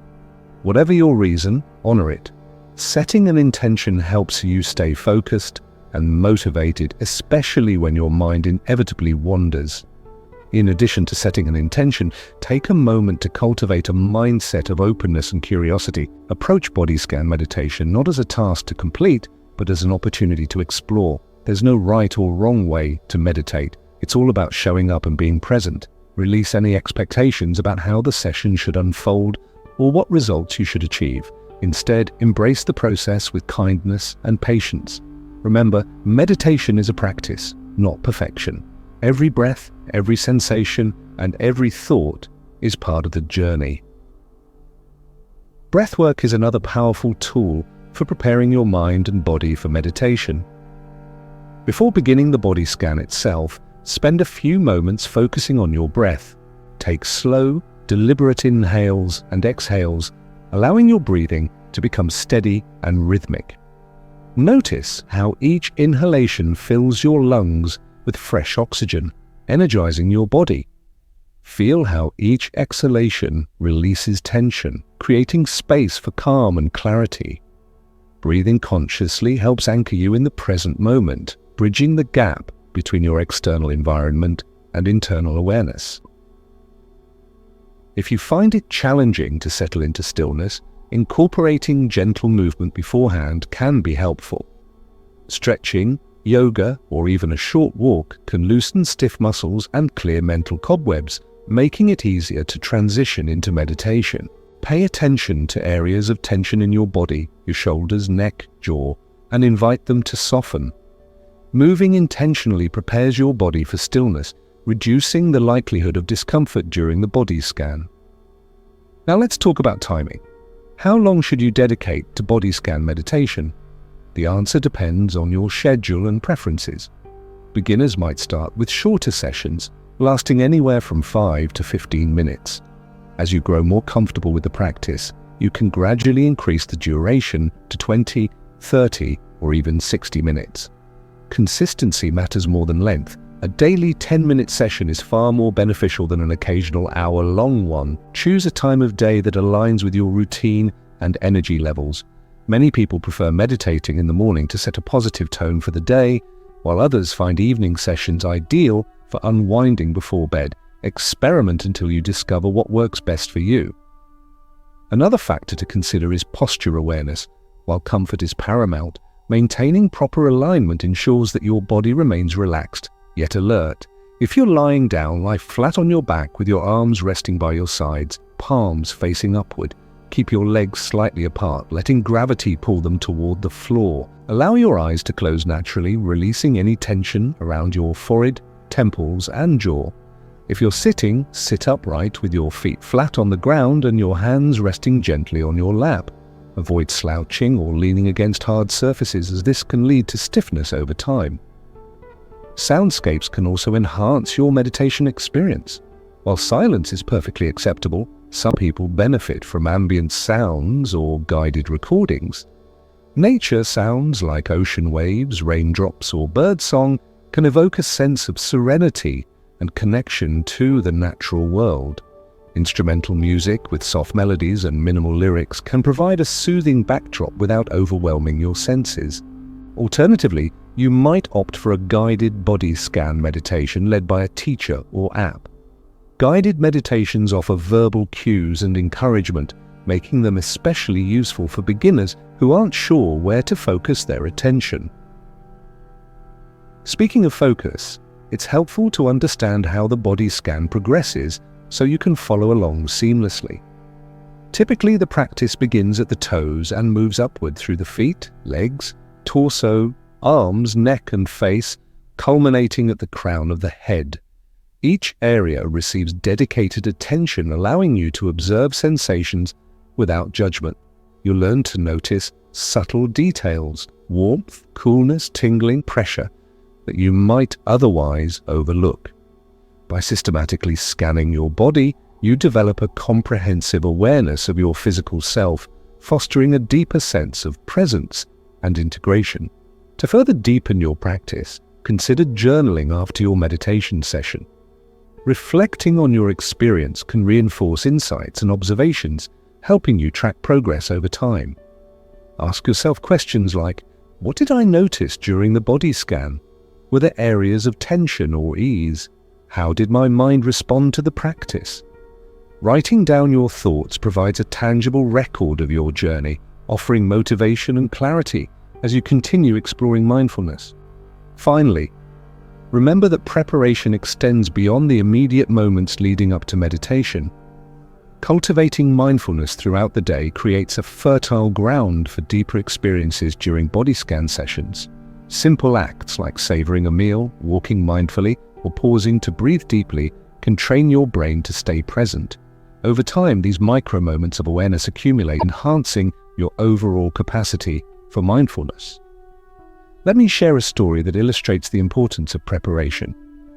Whatever your reason, honor it. Setting an intention helps you stay focused and motivated, especially when your mind inevitably wanders. In addition to setting an intention, take a moment to cultivate a mindset of openness and curiosity. Approach body scan meditation not as a task to complete, but as an opportunity to explore. There's no right or wrong way to meditate. It's all about showing up and being present. Release any expectations about how the session should unfold or what results you should achieve. Instead, embrace the process with kindness and patience. Remember, meditation is a practice, not perfection. Every breath, every sensation, and every thought is part of the journey. Breathwork is another powerful tool for preparing your mind and body for meditation. Before beginning the body scan itself, spend a few moments focusing on your breath. Take slow, deliberate inhales and exhales, allowing your breathing to become steady and rhythmic. Notice how each inhalation fills your lungs with fresh oxygen, energizing your body. Feel how each exhalation releases tension, creating space for calm and clarity. Breathing consciously helps anchor you in the present moment, bridging the gap between your external environment and internal awareness. If you find it challenging to settle into stillness, incorporating gentle movement beforehand can be helpful. Stretching, yoga, or even a short walk can loosen stiff muscles and clear mental cobwebs, making it easier to transition into meditation. Pay attention to areas of tension in your body, your shoulders, neck, jaw, and invite them to soften. Moving intentionally prepares your body for stillness, reducing the likelihood of discomfort during the body scan. Now let's talk about timing. How long should you dedicate to body scan meditation? The answer depends on your schedule and preferences. Beginners might start with shorter sessions, lasting anywhere from 5 to 15 minutes. As you grow more comfortable with the practice, you can gradually increase the duration to 20, 30, or even 60 minutes. Consistency matters more than length. A daily 10-minute session is far more beneficial than an occasional hour-long one. Choose a time of day that aligns with your routine and energy levels. Many people prefer meditating in the morning to set a positive tone for the day, while others find evening sessions ideal for unwinding before bed. Experiment until you discover what works best for you. Another factor to consider is posture awareness. While comfort is paramount, maintaining proper alignment ensures that your body remains relaxed, yet alert. If you're lying down, lie flat on your back with your arms resting by your sides, palms facing upward. Keep your legs slightly apart, letting gravity pull them toward the floor. Allow your eyes to close naturally, releasing any tension around your forehead, temples, and jaw. If you're sitting, sit upright with your feet flat on the ground and your hands resting gently on your lap. Avoid slouching or leaning against hard surfaces, as this can lead to stiffness over time. Soundscapes can also enhance your meditation experience. While silence is perfectly acceptable, some people benefit from ambient sounds or guided recordings. Nature sounds like ocean waves, raindrops, or birdsong can evoke a sense of serenity and connection to the natural world. Instrumental music with soft melodies and minimal lyrics can provide a soothing backdrop without overwhelming your senses. Alternatively, you might opt for a guided body scan meditation led by a teacher or app. Guided meditations offer verbal cues and encouragement, making them especially useful for beginners who aren't sure where to focus their attention. Speaking of focus, it's helpful to understand how the body scan progresses so you can follow along seamlessly. Typically, the practice begins at the toes and moves upward through the feet, legs, torso, arms, neck, and face, culminating at the crown of the head. Each area receives dedicated attention, allowing you to observe sensations without judgment. You'll learn to notice subtle details, warmth, coolness, tingling, pressure, that you might otherwise overlook. By systematically scanning your body, you develop a comprehensive awareness of your physical self, fostering a deeper sense of presence and integration. To further deepen your practice, consider journaling after your meditation session. Reflecting on your experience can reinforce insights and observations, helping you track progress over time. Ask yourself questions like, what did I notice during the body scan? Were there areas of tension or ease? How did my mind respond to the practice? Writing down your thoughts provides a tangible record of your journey, offering motivation and clarity as you continue exploring mindfulness. Finally, remember that preparation extends beyond the immediate moments leading up to meditation. Cultivating mindfulness throughout the day creates a fertile ground for deeper experiences during body scan sessions. Simple acts like savoring a meal, walking mindfully, or pausing to breathe deeply can train your brain to stay present. Over time, these micro moments of awareness accumulate, enhancing your overall capacity for mindfulness. Let me share a story that illustrates the importance of preparation.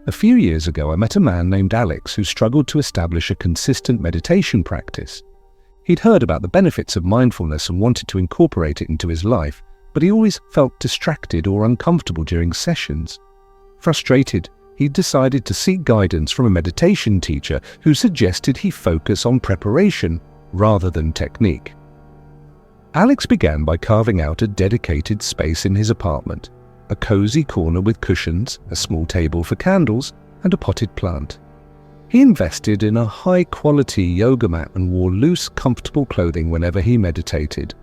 A few years ago, I met a man named Alex who struggled to establish a consistent meditation practice. He'd heard about the benefits of mindfulness and wanted to incorporate it into his life, but he always felt distracted or uncomfortable during sessions. Frustrated, he decided to seek guidance from a meditation teacher who suggested he focus on preparation rather than technique. Alex began by carving out a dedicated space in his apartment, a cozy corner with cushions, a small table for candles, and a potted plant. He invested in a high-quality yoga mat and wore loose, comfortable clothing whenever he meditated.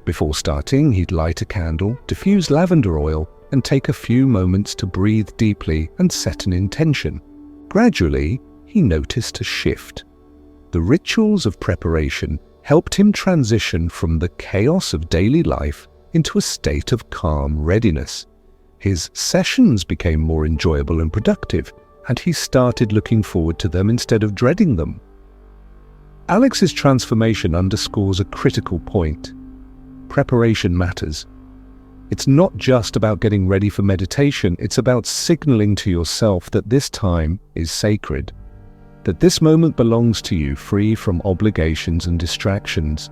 Before starting, he'd light a candle, diffuse lavender oil, and take a few moments to breathe deeply and set an intention. Gradually, he noticed a shift. The rituals of preparation helped him transition from the chaos of daily life into a state of calm readiness. His sessions became more enjoyable and productive, and he started looking forward to them instead of dreading them. Alex's transformation underscores a critical point. Preparation matters. It's not just about getting ready for meditation, it's about signaling to yourself that this time is sacred, that this moment belongs to you, free from obligations and distractions.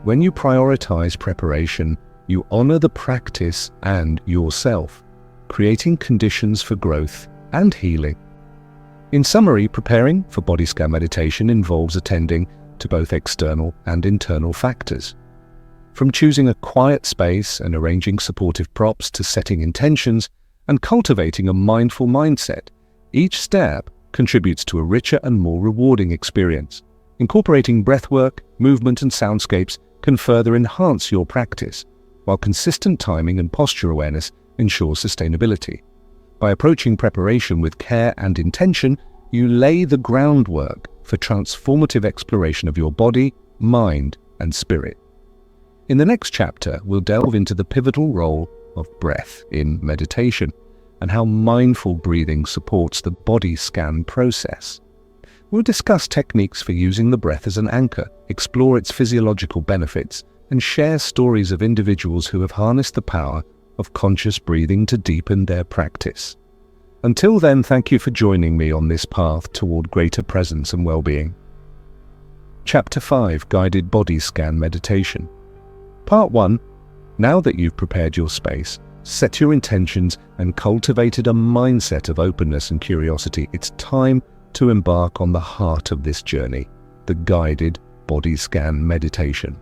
When you prioritize preparation, you honor the practice and yourself, creating conditions for growth and healing. In summary, preparing for body scan meditation involves attending to both external and internal factors. From choosing a quiet space and arranging supportive props to setting intentions and cultivating a mindful mindset, each step contributes to a richer and more rewarding experience. Incorporating breathwork, movement, and soundscapes can further enhance your practice, while consistent timing and posture awareness ensure sustainability. By approaching preparation with care and intention, you lay the groundwork for transformative exploration of your body, mind, and spirit. In the next chapter, we'll delve into the pivotal role of breath in meditation and how mindful breathing supports the body scan process. We'll discuss techniques for using the breath as an anchor, explore its physiological benefits, and share stories of individuals who have harnessed the power of conscious breathing to deepen their practice. Until then, thank you for joining me on this path toward greater presence and well-being. Chapter 5, Guided Body Scan Meditation. Part 1. Now that you've prepared your space, set your intentions, and cultivated a mindset of openness and curiosity, it's time to embark on the heart of this journey, the guided body scan meditation.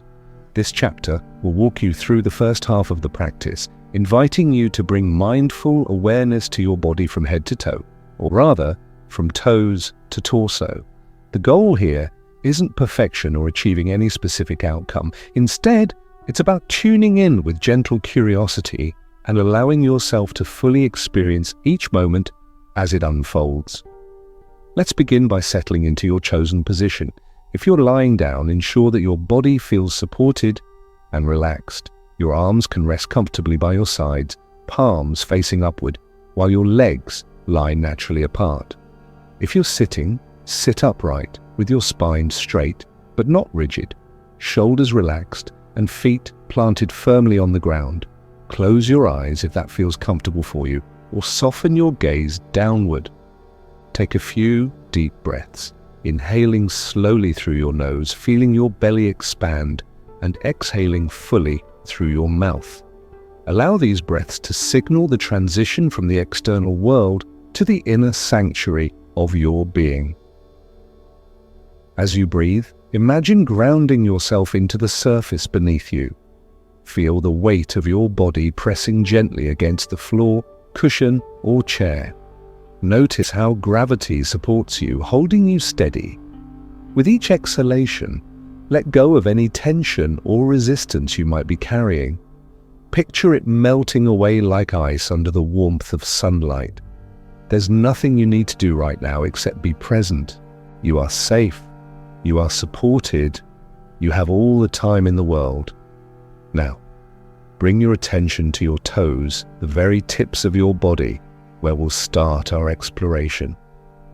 This chapter will walk you through the first half of the practice, inviting you to bring mindful awareness to your body from head to toe, or rather, from toes to torso. The goal here isn't perfection or achieving any specific outcome. Instead, it's about tuning in with gentle curiosity and allowing yourself to fully experience each moment as it unfolds. Let's begin by settling into your chosen position. If you're lying down, ensure that your body feels supported and relaxed. Your arms can rest comfortably by your sides, palms facing upward, while your legs lie naturally apart. If you're sitting, sit upright with your spine straight but not rigid, shoulders relaxed, and feet planted firmly on the ground. Close your eyes if that feels comfortable for you, or soften your gaze downward. Take a few deep breaths, inhaling slowly through your nose, feeling your belly expand, and exhaling fully through your mouth. Allow these breaths to signal the transition from the external world to the inner sanctuary of your being. As you breathe, imagine grounding yourself into the surface beneath you. Feel the weight of your body pressing gently against the floor, cushion, or chair. Notice how gravity supports you, holding you steady. With each exhalation, let go of any tension or resistance you might be carrying. Picture it melting away like ice under the warmth of sunlight. There's nothing you need to do right now except be present. You are safe. You are supported. You have all the time in the world. Now, bring your attention to your toes, the very tips of your body, where we'll start our exploration.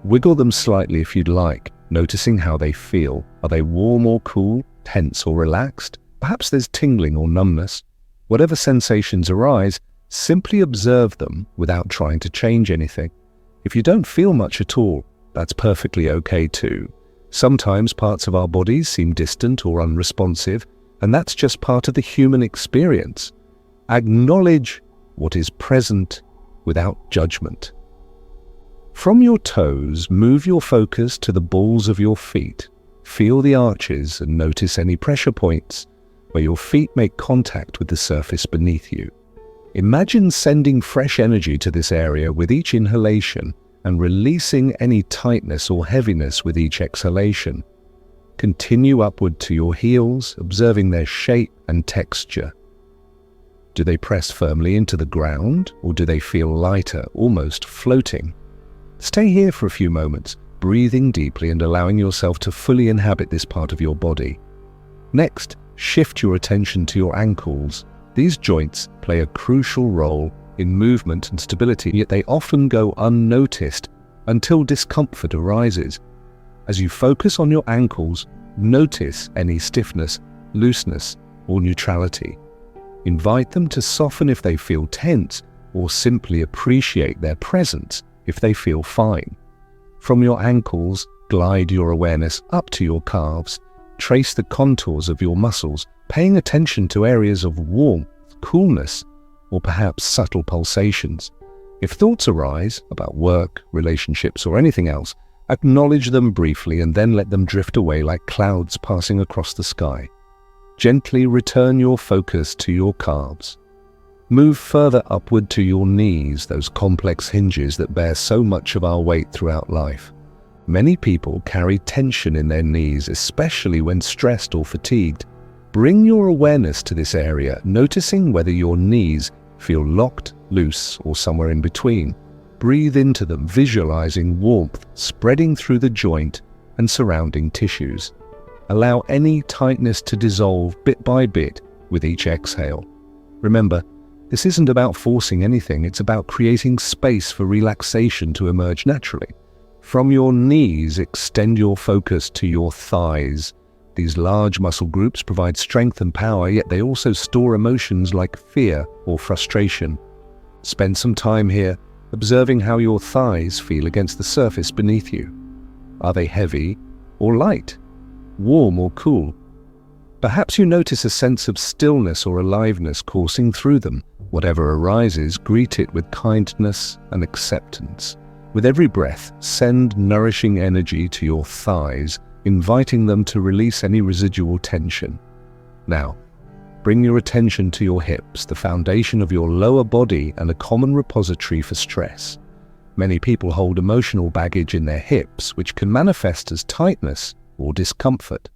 Wiggle them slightly if you'd like, noticing how they feel. Are they warm or cool, tense or relaxed? Perhaps there's tingling or numbness. Whatever sensations arise, simply observe them without trying to change anything. If you don't feel much at all, that's perfectly okay too. Sometimes parts of our bodies seem distant or unresponsive, and that's just part of the human experience. Acknowledge what is present without judgment. From your toes, move your focus to the balls of your feet. Feel the arches and notice any pressure points. where your feet make contact with the surface beneath you. Imagine sending fresh energy to this area with each inhalation and releasing any tightness or heaviness with each exhalation. Continue upward to your heels, observing their shape and texture. Do they press firmly into the ground, or do they feel lighter, almost floating? Stay here for a few moments, breathing deeply and allowing yourself to fully inhabit this part of your body. Next, shift your attention to your ankles. These joints play a crucial role in movement and stability, yet they often go unnoticed until discomfort arises. As you focus on your ankles, notice any stiffness, looseness, or neutrality. Invite them to soften if they feel tense, or simply appreciate their presence if they feel fine. From your ankles, glide your awareness up to your calves. Trace the contours of your muscles, paying attention to areas of warmth, coolness, or perhaps subtle pulsations. If thoughts arise about work, relationships, or anything else, acknowledge them briefly and then let them drift away like clouds passing across the sky. Gently return your focus to your calves. Move further upward to your knees, those complex hinges that bear so much of our weight throughout life. Many people carry tension in their knees, especially when stressed or fatigued. Bring your awareness to this area, noticing whether your knees feel locked, loose, or somewhere in between. Breathe into them, visualizing warmth spreading through the joint and surrounding tissues. Allow any tightness to dissolve bit by bit with each exhale. Remember, this isn't about forcing anything, it's about creating space for relaxation to emerge naturally. From your knees, extend your focus to your thighs. These large muscle groups provide strength and power, yet they also store emotions like fear or frustration. Spend some time here, observing how your thighs feel against the surface beneath you. Are they heavy or light? Warm or cool? Perhaps you notice a sense of stillness or aliveness coursing through them. Whatever arises, greet it with kindness and acceptance. With every breath, send nourishing energy to your thighs, inviting them to release any residual tension. Now, bring your attention to your hips, the foundation of your lower body and a common repository for stress. Many people hold emotional baggage in their hips, which can manifest as tightness or discomfort.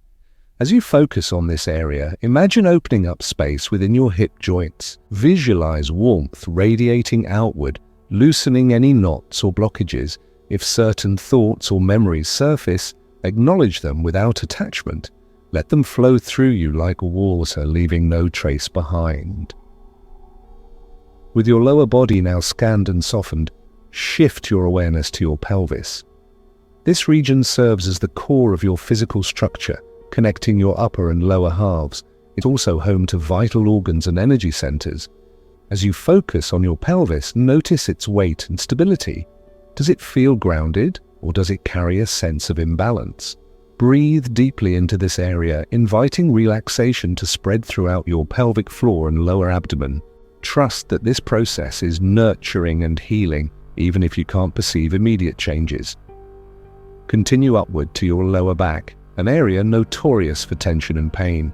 As you focus on this area, imagine opening up space within your hip joints. Visualize warmth radiating outward, loosening any knots or blockages. If certain thoughts or memories surface, acknowledge them without attachment. Let them flow through you like water, leaving no trace behind. With your lower body now scanned and softened, shift your awareness to your pelvis. This region serves as the core of your physical structure, connecting your upper and lower halves. It's also home to vital organs and energy centers. As you focus on your pelvis, notice its weight and stability. Does it feel grounded, or does it carry a sense of imbalance? Breathe deeply into this area, inviting relaxation to spread throughout your pelvic floor and lower abdomen. Trust that this process is nurturing and healing, even if you can't perceive immediate changes. Continue upward to your lower back, an area notorious for tension and pain.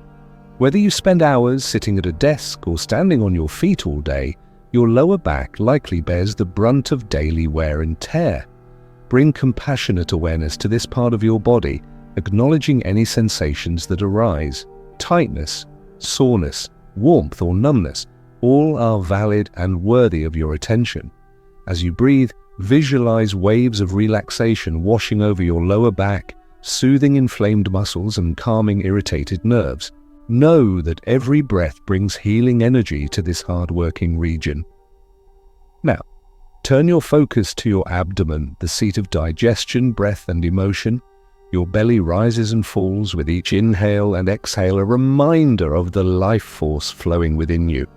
Whether you spend hours sitting at a desk or standing on your feet all day, your lower back likely bears the brunt of daily wear and tear. Bring compassionate awareness to this part of your body, acknowledging any sensations that arise. Tightness, soreness, warmth or numbness, all are valid and worthy of your attention. As you breathe, visualize waves of relaxation washing over your lower back, soothing inflamed muscles and calming irritated nerves. Know that every breath brings healing energy to this hard-working region. Now, turn your focus to your abdomen, the seat of digestion, breath, and emotion. Your belly rises and falls with each inhale and exhale, a reminder of the life force flowing within you.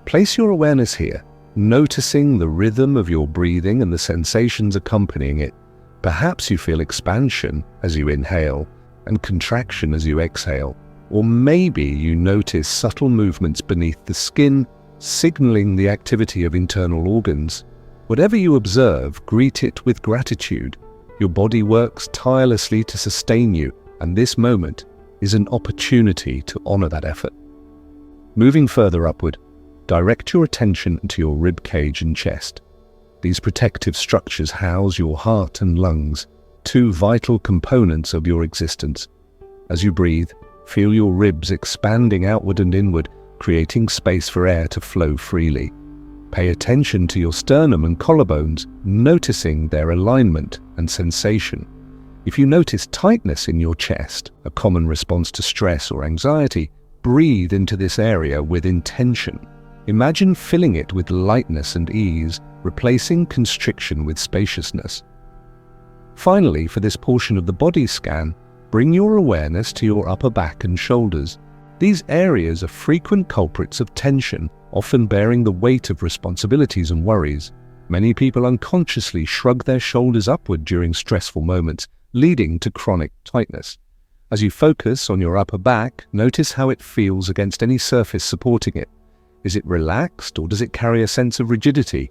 Place your awareness here, noticing the rhythm of your breathing and the sensations accompanying it. Perhaps you feel expansion as you inhale and contraction as you exhale. Or maybe you notice subtle movements beneath the skin, signaling the activity of internal organs. Whatever you observe, greet it with gratitude. Your body works tirelessly to sustain you, and this moment is an opportunity to honor that effort. Moving further upward, direct your attention to your rib cage and chest. These protective structures house your heart and lungs, two vital components of your existence. As you breathe, feel your ribs expanding outward and inward, creating space for air to flow freely. Pay attention to your sternum and collarbones, noticing their alignment and sensation. If you notice tightness in your chest, a common response to stress or anxiety, breathe into this area with intention. Imagine filling it with lightness and ease, replacing constriction with spaciousness. Finally, for this portion of the body scan, bring your awareness to your upper back and shoulders. These areas are frequent culprits of tension, often bearing the weight of responsibilities and worries. Many people unconsciously shrug their shoulders upward during stressful moments, leading to chronic tightness. As you focus on your upper back, notice how it feels against any surface supporting it. Is it relaxed, or does it carry a sense of rigidity?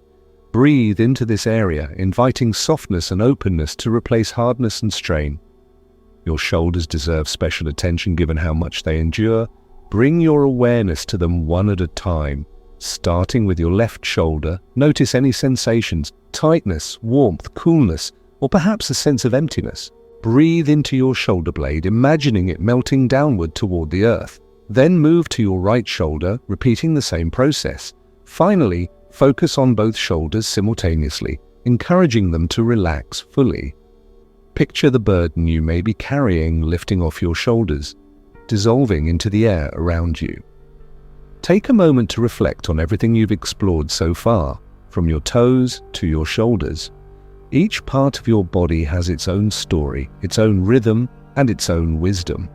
Breathe into this area, inviting softness and openness to replace hardness and strain. Your shoulders deserve special attention given how much they endure. Bring your awareness to them one at a time. Starting with your left shoulder, notice any sensations, tightness, warmth, coolness, or perhaps a sense of emptiness. Breathe into your shoulder blade, imagining it melting downward toward the earth. Then move to your right shoulder, repeating the same process. Finally, focus on both shoulders simultaneously, encouraging them to relax fully. Picture the burden you may be carrying lifting off your shoulders, dissolving into the air around you. Take a moment to reflect on everything you've explored so far, from your toes to your shoulders. Each part of your body has its own story, its own rhythm, and its own wisdom.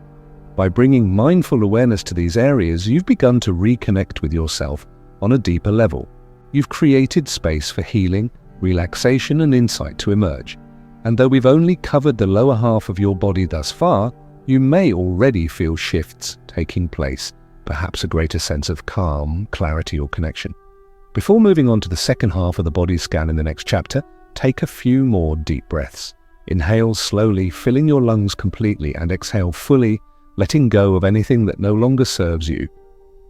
By bringing mindful awareness to these areas, you've begun to reconnect with yourself on a deeper level. You've created space for healing, relaxation, and insight to emerge. And though we've only covered the lower half of your body thus far, you may already feel shifts taking place, perhaps a greater sense of calm, clarity, or connection. Before moving on to the second half of the body scan in the next chapter, take a few more deep breaths. Inhale slowly, filling your lungs completely, and exhale fully, letting go of anything that no longer serves you.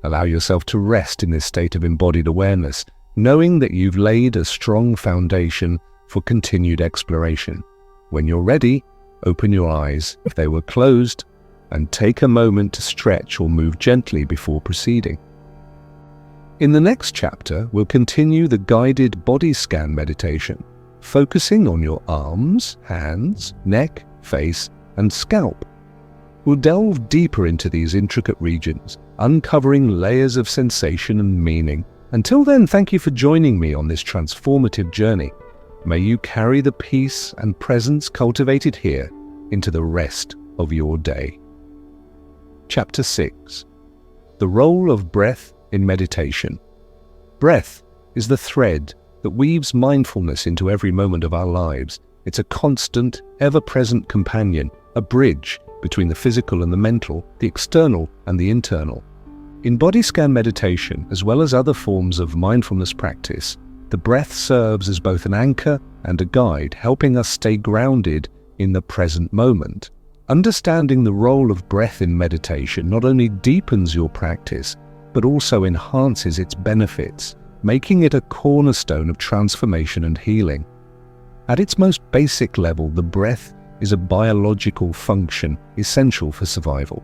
Allow yourself to rest in this state of embodied awareness, knowing that you've laid a strong foundation for continued exploration. When you're ready, open your eyes if they were closed, and take a moment to stretch or move gently before proceeding. In the next chapter, we'll continue the guided body scan meditation, focusing on your arms, hands, neck, face, and scalp. We'll delve deeper into these intricate regions, uncovering layers of sensation and meaning. Until then, thank you for joining me on this transformative journey. May you carry the peace and presence cultivated here into the rest of your day. Chapter 6. The Role of Breath in Meditation. Breath is the thread that weaves mindfulness into every moment of our lives. It's a constant, ever-present companion, a bridge between the physical and the mental, the external and the internal. In body scan meditation, as well as other forms of mindfulness practice, the breath serves as both an anchor and a guide, helping us stay grounded in the present moment. Understanding the role of breath in meditation not only deepens your practice, but also enhances its benefits, making it a cornerstone of transformation and healing. At its most basic level, the breath is a biological function essential for survival.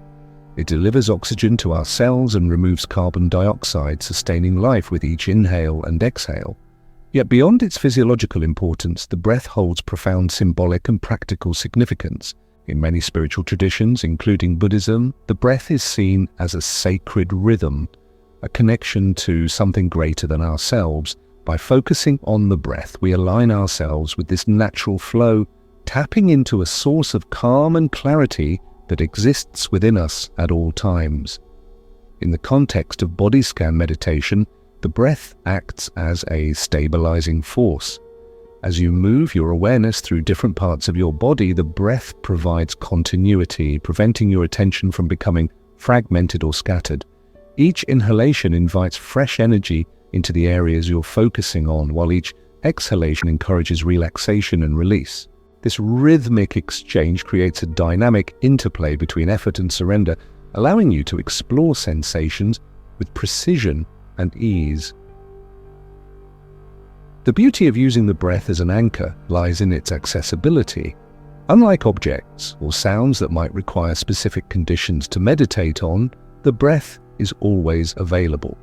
It delivers oxygen to our cells and removes carbon dioxide, sustaining life with each inhale and exhale. Yet beyond its physiological importance, the breath holds profound symbolic and practical significance. In many spiritual traditions, including Buddhism, the breath is seen as a sacred rhythm, a connection to something greater than ourselves. By focusing on the breath, we align ourselves with this natural flow, tapping into a source of calm and clarity that exists within us at all times. In the context of body scan meditation, the breath acts as a stabilizing force. As you move your awareness through different parts of your body, the breath provides continuity, preventing your attention from becoming fragmented or scattered. Each inhalation invites fresh energy into the areas you're focusing on, while each exhalation encourages relaxation and release. This rhythmic exchange creates a dynamic interplay between effort and surrender, allowing you to explore sensations with precision and ease. The beauty of using the breath as an anchor lies in its accessibility. Unlike objects or sounds that might require specific conditions to meditate on, the breath is always available.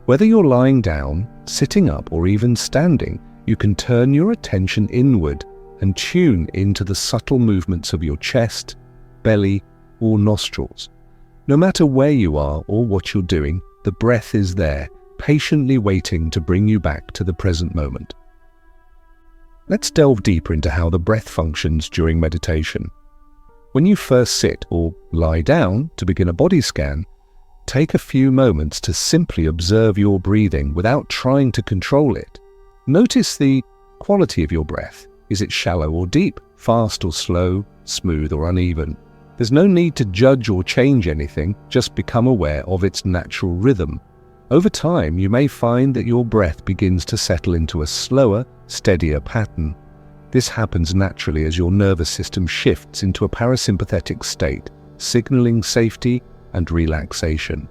Whether you're lying down, sitting up, or even standing, you can turn your attention inward and tune into the subtle movements of your chest, belly, or nostrils. No matter where you are or what you're doing, the breath is there, patiently waiting to bring you back to the present moment. Let's delve deeper into how the breath functions during meditation. When you first sit or lie down to begin a body scan, take a few moments to simply observe your breathing without trying to control it. Notice the quality of your breath. Is it shallow or deep, fast or slow, smooth or uneven? There's no need to judge or change anything, just become aware of its natural rhythm. Over time, you may find that your breath begins to settle into a slower, steadier pattern. This happens naturally as your nervous system shifts into a parasympathetic state, signaling safety and relaxation.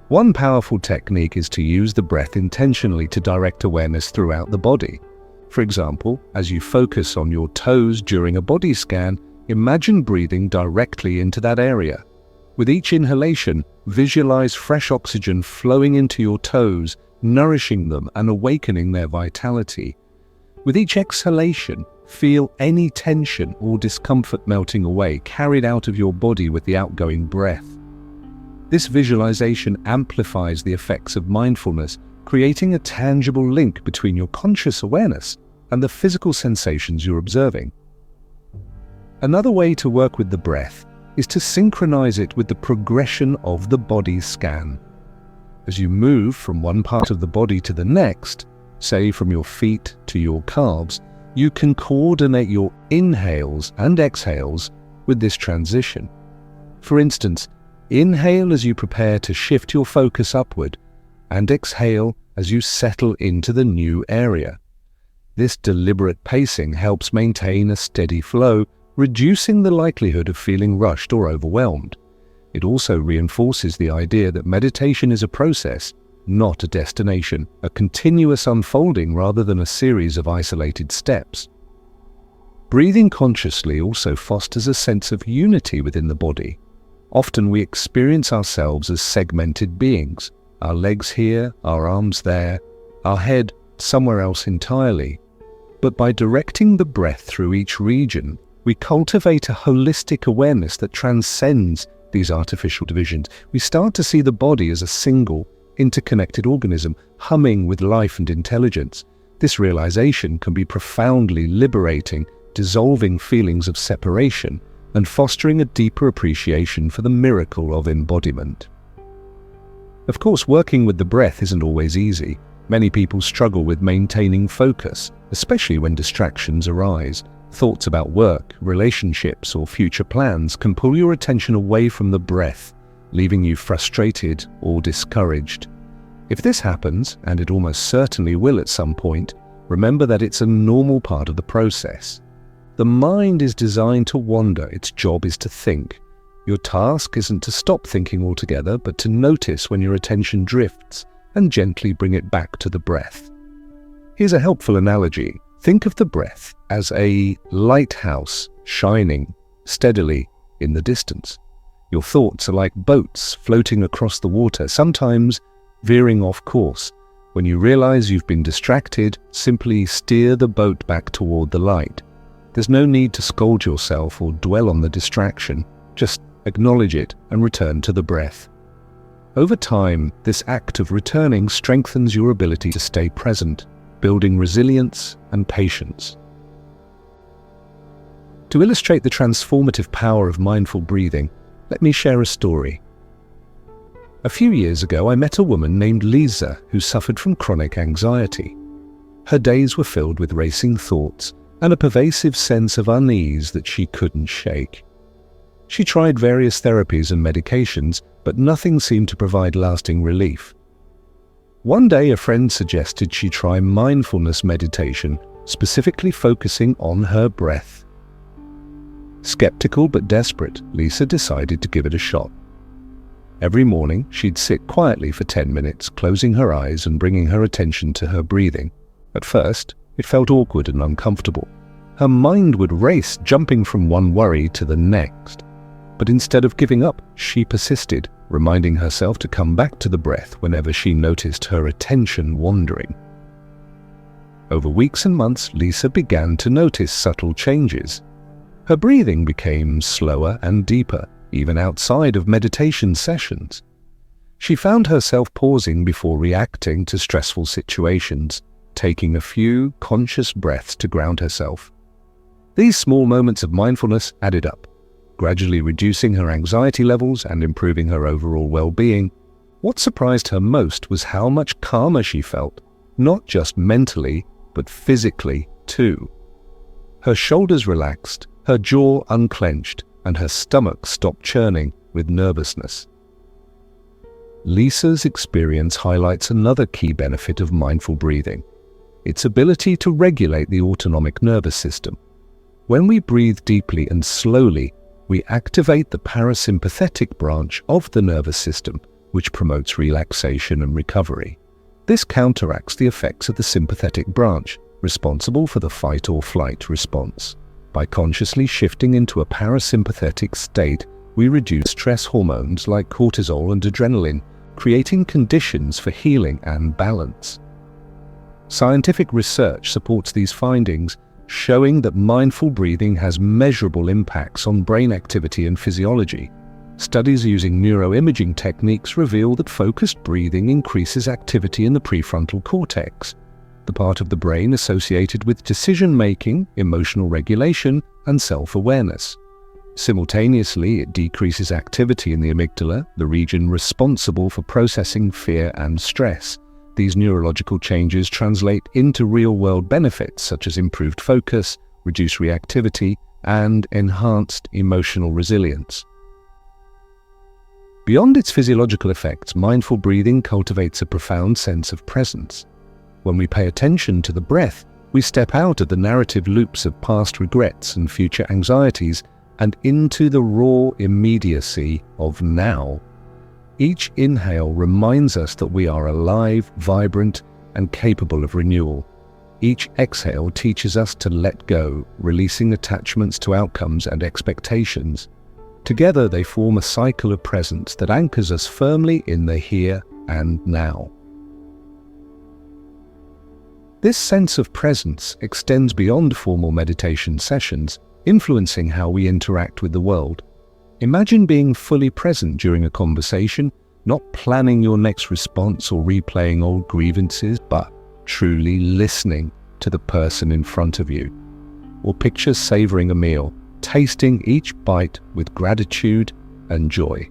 One powerful technique is to use the breath intentionally to direct awareness throughout the body. For example, as you focus on your toes during a body scan, imagine breathing directly into that area. With each inhalation, visualize fresh oxygen flowing into your toes, nourishing them and awakening their vitality. With each exhalation, feel any tension or discomfort melting away, carried out of your body with the outgoing breath. This visualization amplifies the effects of mindfulness, creating a tangible link between your conscious awareness and the physical sensations you're observing. Another way to work with the breath is to synchronize it with the progression of the body scan. As you move from one part of the body to the next, say from your feet to your calves, you can coordinate your inhales and exhales with this transition. For instance, inhale as you prepare to shift your focus upward, and exhale as you settle into the new area. This deliberate pacing helps maintain a steady flow, reducing the likelihood of feeling rushed or overwhelmed. It also reinforces the idea that meditation is a process, not a destination, a continuous unfolding rather than a series of isolated steps. Breathing consciously also fosters a sense of unity within the body. Often we experience ourselves as segmented beings, our legs here, our arms there, our head somewhere else entirely. But by directing the breath through each region, we cultivate a holistic awareness that transcends these artificial divisions. We start to see the body as a single, interconnected organism, humming with life and intelligence. This realization can be profoundly liberating, dissolving feelings of separation and fostering a deeper appreciation for the miracle of embodiment. Of course, working with the breath isn't always easy. Many people struggle with maintaining focus, especially when distractions arise. Thoughts about work, relationships, or future plans can pull your attention away from the breath, leaving you frustrated or discouraged. If this happens, and it almost certainly will at some point, remember that it's a normal part of the process. The mind is designed to wander, its job is to think. Your task isn't to stop thinking altogether, but to notice when your attention drifts and gently bring it back to the breath. Here's a helpful analogy. Think of the breath as a lighthouse shining steadily in the distance. Your thoughts are like boats floating across the water, sometimes veering off course. When you realize you've been distracted, simply steer the boat back toward the light. There's no need to scold yourself or dwell on the distraction. Just acknowledge it and return to the breath. Over time, this act of returning strengthens your ability to stay present, building resilience and patience. To illustrate the transformative power of mindful breathing, let me share a story. A few years ago, I met a woman named Lisa who suffered from chronic anxiety. Her days were filled with racing thoughts and a pervasive sense of unease that she couldn't shake. She tried various therapies and medications, but nothing seemed to provide lasting relief. One day, a friend suggested she try mindfulness meditation, specifically focusing on her breath. Skeptical but desperate, Lisa decided to give it a shot. Every morning, she'd sit quietly for 10 minutes, closing her eyes and bringing her attention to her breathing. At first, it felt awkward and uncomfortable. Her mind would race, jumping from one worry to the next. But instead of giving up, she persisted, reminding herself to come back to the breath whenever she noticed her attention wandering. Over weeks and months, Lisa began to notice subtle changes. Her breathing became slower and deeper, even outside of meditation sessions. She found herself pausing before reacting to stressful situations, taking a few conscious breaths to ground herself. These small moments of mindfulness added up, gradually reducing her anxiety levels and improving her overall well-being. What surprised her most was how much calmer she felt, not just mentally, but physically too. Her shoulders relaxed, her jaw unclenched, and her stomach stopped churning with nervousness. Lisa's experience highlights another key benefit of mindful breathing: its ability to regulate the autonomic nervous system. When we breathe deeply and slowly, we activate the parasympathetic branch of the nervous system, which promotes relaxation and recovery. This counteracts the effects of the sympathetic branch, responsible for the fight or flight response. By consciously shifting into a parasympathetic state, we reduce stress hormones like cortisol and adrenaline, creating conditions for healing and balance. Scientific research supports these findings, showing that mindful breathing has measurable impacts on brain activity and physiology. Studies using neuroimaging techniques reveal that focused breathing increases activity in the prefrontal cortex, the part of the brain associated with decision-making, emotional regulation, and self-awareness. Simultaneously, it decreases activity in the amygdala, the region responsible for processing fear and stress. These neurological changes translate into real-world benefits such as improved focus, reduced reactivity, and enhanced emotional resilience. Beyond its physiological effects, mindful breathing cultivates a profound sense of presence. When we pay attention to the breath, we step out of the narrative loops of past regrets and future anxieties and into the raw immediacy of now. Each inhale reminds us that we are alive, vibrant, and capable of renewal. Each exhale teaches us to let go, releasing attachments to outcomes and expectations. Together, they form a cycle of presence that anchors us firmly in the here and now. This sense of presence extends beyond formal meditation sessions, influencing how we interact with the world. Imagine being fully present during a conversation, not planning your next response or replaying old grievances, but truly listening to the person in front of you. Or picture savoring a meal, tasting each bite with gratitude and joy.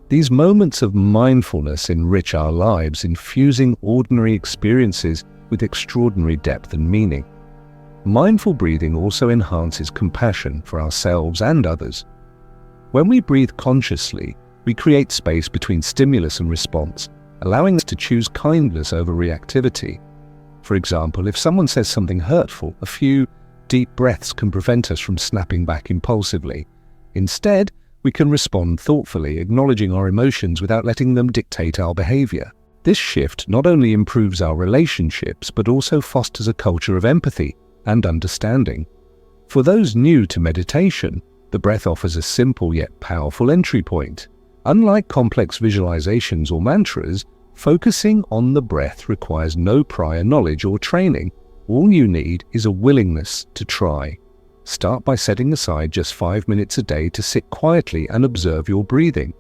These moments of mindfulness enrich our lives, infusing ordinary experiences with extraordinary depth and meaning. Mindful breathing also enhances compassion for ourselves and others. When we breathe consciously, we create space between stimulus and response, allowing us to choose kindness over reactivity. For example, if someone says something hurtful, a few deep breaths can prevent us from snapping back impulsively. Instead, we can respond thoughtfully, acknowledging our emotions without letting them dictate our behavior. This shift not only improves our relationships, but also fosters a culture of empathy and understanding. For those new to meditation, the breath offers a simple yet powerful entry point. Unlike complex visualizations or mantras, focusing on the breath requires no prior knowledge or training. All you need is a willingness to try. Start by setting aside just 5 minutes a day to sit quietly and observe your breathing.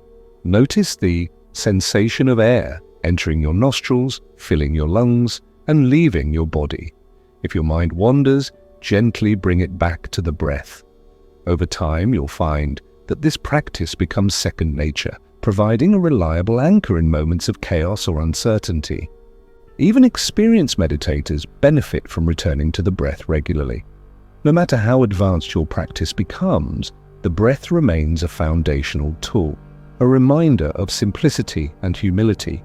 Notice the sensation of air entering your nostrils, filling your lungs, and leaving your body. If your mind wanders, gently bring it back to the breath. Over time, you'll find that this practice becomes second nature, providing a reliable anchor in moments of chaos or uncertainty. Even experienced meditators benefit from returning to the breath regularly. No matter how advanced your practice becomes, the breath remains a foundational tool, a reminder of simplicity and humility.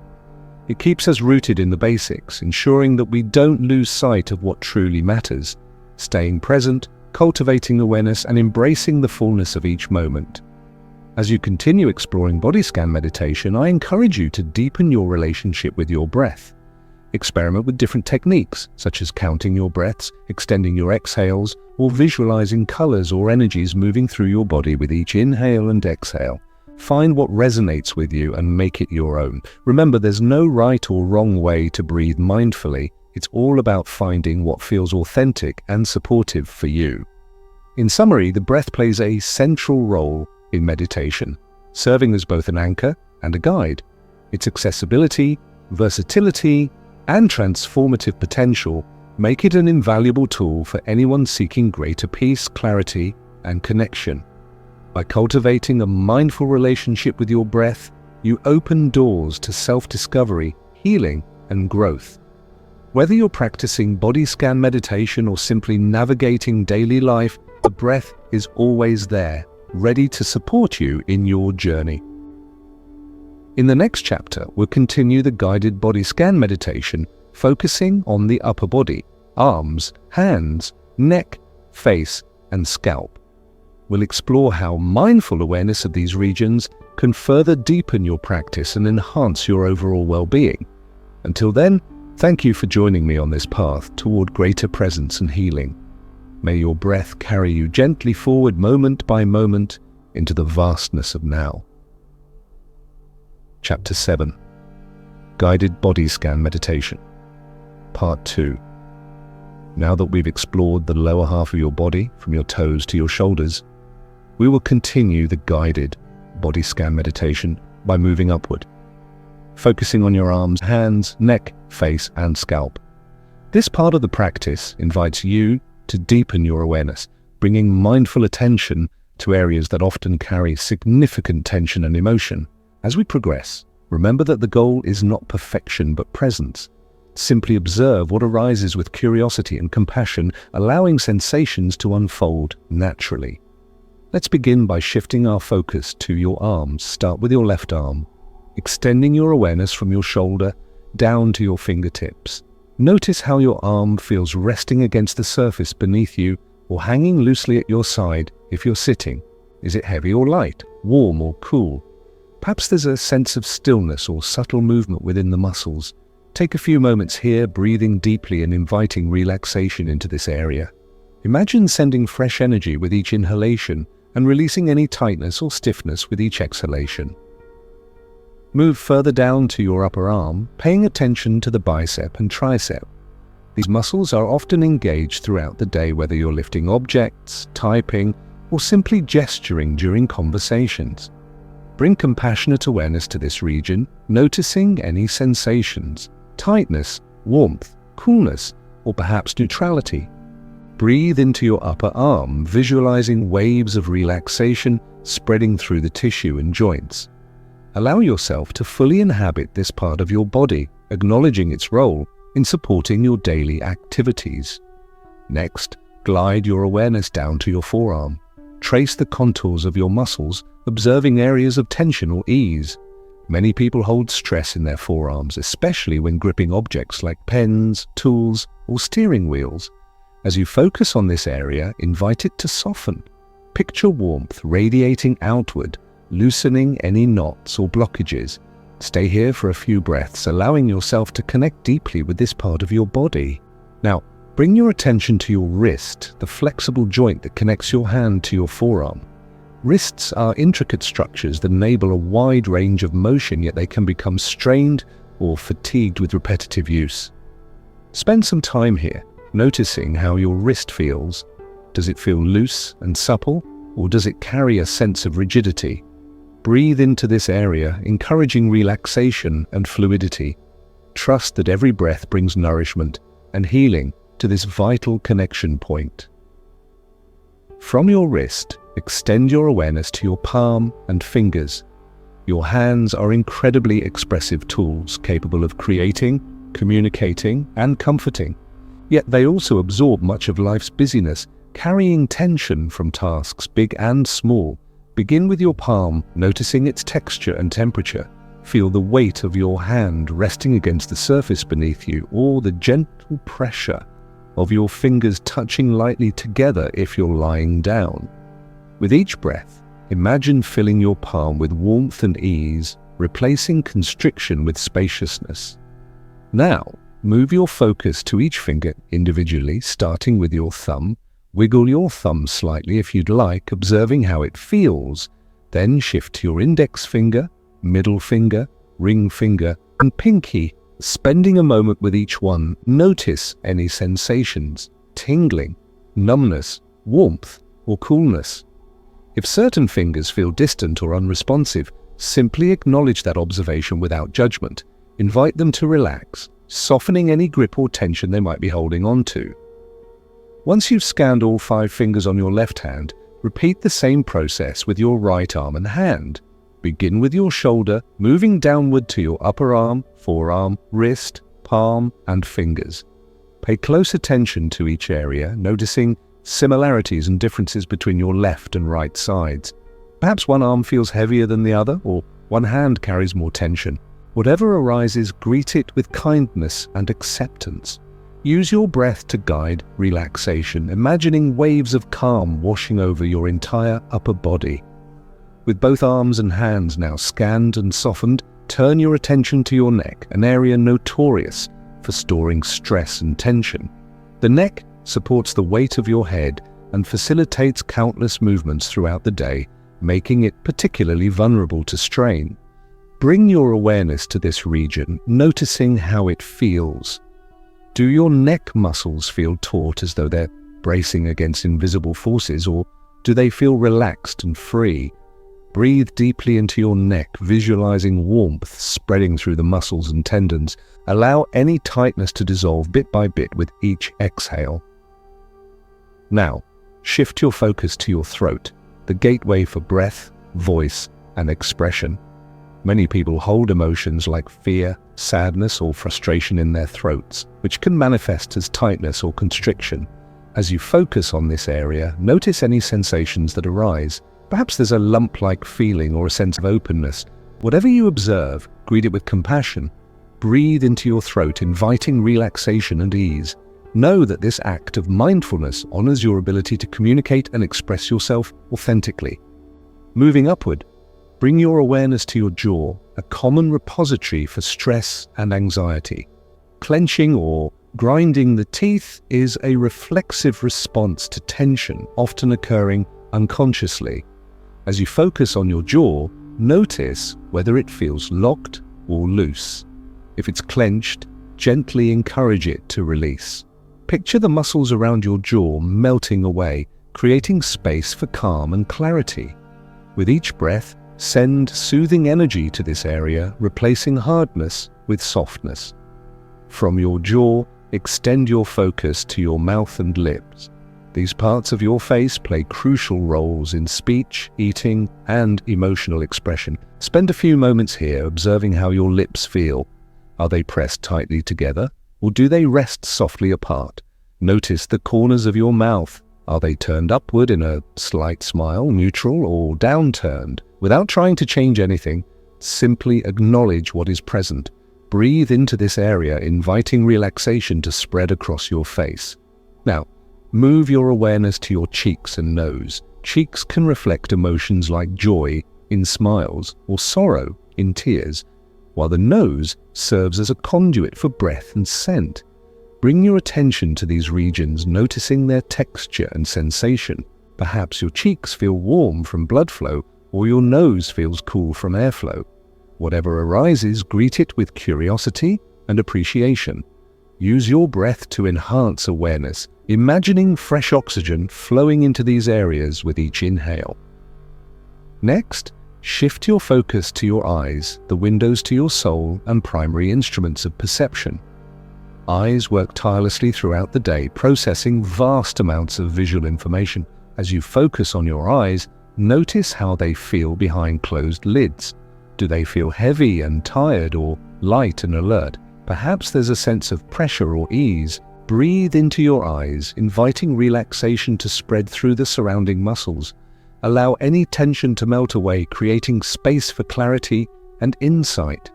It keeps us rooted in the basics, ensuring that we don't lose sight of what truly matters, staying present, cultivating awareness, and embracing the fullness of each moment. As you continue exploring body scan meditation, I encourage you to deepen your relationship with your breath. Experiment with different techniques, such as counting your breaths, extending your exhales, or visualizing colors or energies moving through your body with each inhale and exhale. Find what resonates with you and make it your own. Remember, there's no right or wrong way to breathe mindfully. It's all about finding what feels authentic and supportive for you. In summary, the breath plays a central role in meditation, serving as both an anchor and a guide. Its accessibility, versatility, and transformative potential make it an invaluable tool for anyone seeking greater peace, clarity, and connection. By cultivating a mindful relationship with your breath, you open doors to self-discovery, healing, and growth. Whether you're practicing body scan meditation or simply navigating daily life, the breath is always there, ready to support you in your journey. In the next chapter, we'll continue the guided body scan meditation, focusing on the upper body, arms, hands, neck, face, and scalp. We'll explore how mindful awareness of these regions can further deepen your practice and enhance your overall well-being. Until then, thank you for joining me on this path toward greater presence and healing. May your breath carry you gently forward moment by moment into the vastness of now. Chapter 7. Guided Body Scan Meditation. Part 2. Now that we've explored the lower half of your body, from your toes to your shoulders, we will continue the guided body scan meditation by moving upward, focusing on your arms, hands, neck, face, and scalp. This part of the practice invites you to deepen your awareness, bringing mindful attention to areas that often carry significant tension and emotion. As we progress, remember that the goal is not perfection but presence. Simply observe what arises with curiosity and compassion, allowing sensations to unfold naturally. Let's begin by shifting our focus to your arms. Start with your left arm, extending your awareness from your shoulder down to your fingertips. Notice how your arm feels resting against the surface beneath you or hanging loosely at your side if you're sitting. Is it heavy or light, warm or cool? Perhaps there's a sense of stillness or subtle movement within the muscles. Take a few moments here, breathing deeply and inviting relaxation into this area. Imagine sending fresh energy with each inhalation and releasing any tightness or stiffness with each exhalation. Move further down to your upper arm, paying attention to the bicep and tricep. These muscles are often engaged throughout the day, whether you're lifting objects, typing, or simply gesturing during conversations. Bring compassionate awareness to this region, noticing any sensations, tightness, warmth, coolness, or perhaps neutrality. Breathe into your upper arm, visualizing waves of relaxation spreading through the tissue and joints. Allow yourself to fully inhabit this part of your body, acknowledging its role in supporting your daily activities. Next, glide your awareness down to your forearm. Trace the contours of your muscles, observing areas of tension or ease. Many people hold stress in their forearms, especially when gripping objects like pens, tools, or steering wheels. As you focus on this area, invite it to soften. Picture warmth radiating outward, loosening any knots or blockages. Stay here for a few breaths, allowing yourself to connect deeply with this part of your body. Now, bring your attention to your wrist, the flexible joint that connects your hand to your forearm. Wrists are intricate structures that enable a wide range of motion, yet they can become strained or fatigued with repetitive use. Spend some time here, noticing how your wrist feels. Does it feel loose and supple, or does it carry a sense of rigidity? Breathe into this area, encouraging relaxation and fluidity. Trust that every breath brings nourishment and healing to this vital connection point. From your wrist, extend your awareness to your palm and fingers. Your hands are incredibly expressive tools, capable of creating, communicating, and comforting. Yet they also absorb much of life's busyness, carrying tension from tasks big and small. Begin with your palm, noticing its texture and temperature. Feel the weight of your hand resting against the surface beneath you, or the gentle pressure of your fingers touching lightly together if you're lying down. With each breath, Imagine filling your palm with warmth and ease, replacing constriction with spaciousness. Now, move your focus to each finger individually, starting with your thumb. Wiggle your thumb slightly if you'd like, observing how it feels. Then shift to your index finger, middle finger, ring finger, and pinky. Spending a moment with each one, notice any sensations, tingling, numbness, warmth, or coolness. If certain fingers feel distant or unresponsive, simply acknowledge that observation without judgment. Invite them to relax, softening any grip or tension they might be holding on to. Once you've scanned all 5 fingers on your left hand, repeat the same process with your right arm and hand. Begin with your shoulder, moving downward to your upper arm, forearm, wrist, palm, and fingers. Pay close attention to each area, noticing similarities and differences between your left and right sides. Perhaps one arm feels heavier than the other, or one hand carries more tension. Whatever arises, greet it with kindness and acceptance. Use your breath to guide relaxation, imagining waves of calm washing over your entire upper body. With both arms and hands now scanned and softened, turn your attention to your neck, an area notorious for storing stress and tension. The neck supports the weight of your head and facilitates countless movements throughout the day, making it particularly vulnerable to strain. Bring your awareness to this region, noticing how it feels. Do your neck muscles feel taut as though they're bracing against invisible forces, or do they feel relaxed and free? Breathe deeply into your neck, visualizing warmth spreading through the muscles and tendons. Allow any tightness to dissolve bit by bit with each exhale. Now, shift your focus to your throat, the gateway for breath, voice, and expression. Many people hold emotions like fear, sadness, or frustration in their throats, which can manifest as tightness or constriction. As you focus on this area, notice any sensations that arise. Perhaps there's a lump-like feeling or a sense of openness. Whatever you observe, greet it with compassion. Breathe into your throat, inviting relaxation and ease. Know that this act of mindfulness honors your ability to communicate and express yourself authentically. Moving upward, bring your awareness to your jaw, a common repository for stress and anxiety. Clenching or grinding the teeth is a reflexive response to tension, often occurring unconsciously. As you focus on your jaw, notice whether it feels locked or loose. If it's clenched, gently encourage it to release. Picture the muscles around your jaw melting away, creating space for calm and clarity. With each breath, send soothing energy to this area, replacing hardness with softness. From your jaw, extend your focus to your mouth and lips. These parts of your face play crucial roles in speech, eating, and emotional expression. Spend a few moments here observing how your lips feel. Are they pressed tightly together, or do they rest softly apart? Notice the corners of your mouth. Are they turned upward in a slight smile, neutral, or downturned? Without trying to change anything, simply acknowledge what is present. Breathe into this area, inviting relaxation to spread across your face. Now, move your awareness to your cheeks and nose. Cheeks can reflect emotions like joy in smiles or sorrow in tears, while the nose serves as a conduit for breath and scent. Bring your attention to these regions, noticing their texture and sensation. Perhaps your cheeks feel warm from blood flow, or your nose feels cool from airflow. Whatever arises, greet it with curiosity and appreciation. Use your breath to enhance awareness, imagining fresh oxygen flowing into these areas with each inhale. Next, shift your focus to your eyes, the windows to your soul and primary instruments of perception. Eyes work tirelessly throughout the day, processing vast amounts of visual information. As you focus on your eyes, notice how they feel behind closed lids. Do they feel heavy and tired, or light and alert? Perhaps there's a sense of pressure or ease. Breathe into your eyes, inviting relaxation to spread through the surrounding muscles. Allow any tension to melt away, creating space for clarity and insight.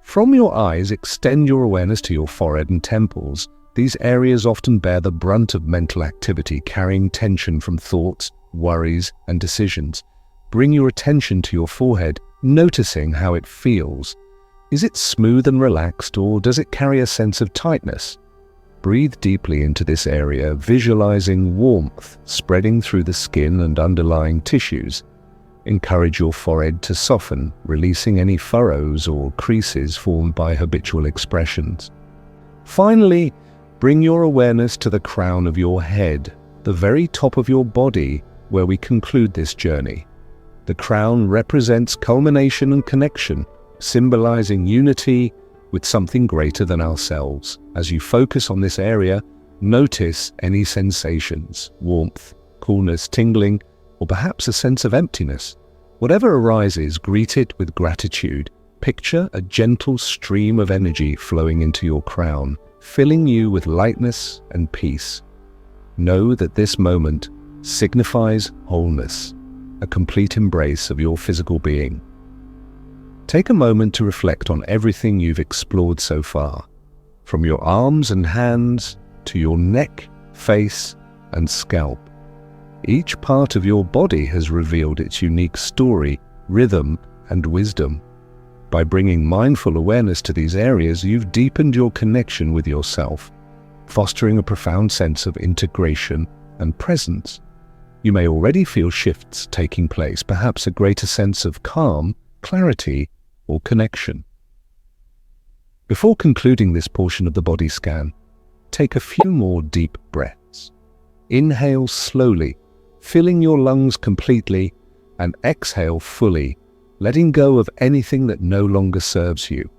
From your eyes, extend your awareness to your forehead and temples. These areas often bear the brunt of mental activity, carrying tension from thoughts, worries, and decisions. Bring your attention to your forehead, noticing how it feels. Is it smooth and relaxed, or does it carry a sense of tightness? Breathe deeply into this area, visualizing warmth spreading through the skin and underlying tissues. Encourage your forehead to soften, releasing any furrows or creases formed by habitual expressions. Finally, bring your awareness to the crown of your head, the very top of your body, where we conclude this journey. The crown represents culmination and connection, symbolizing unity with something greater than ourselves. As you focus on this area, notice any sensations, warmth, coolness, tingling, or perhaps a sense of emptiness. Whatever arises, greet it with gratitude. Picture a gentle stream of energy flowing into your crown, filling you with lightness and peace. Know that this moment signifies wholeness, a complete embrace of your physical being. Take a moment to reflect on everything you've explored so far, from your arms and hands to your neck, face, and scalp. Each part of your body has revealed its unique story, rhythm, and wisdom. By bringing mindful awareness to these areas, you've deepened your connection with yourself, fostering a profound sense of integration and presence. You may already feel shifts taking place, perhaps a greater sense of calm, clarity, or connection. Before concluding this portion of the body scan, take a few more deep breaths. Inhale slowly, filling your lungs completely, and exhale fully, letting go of anything that no longer serves you.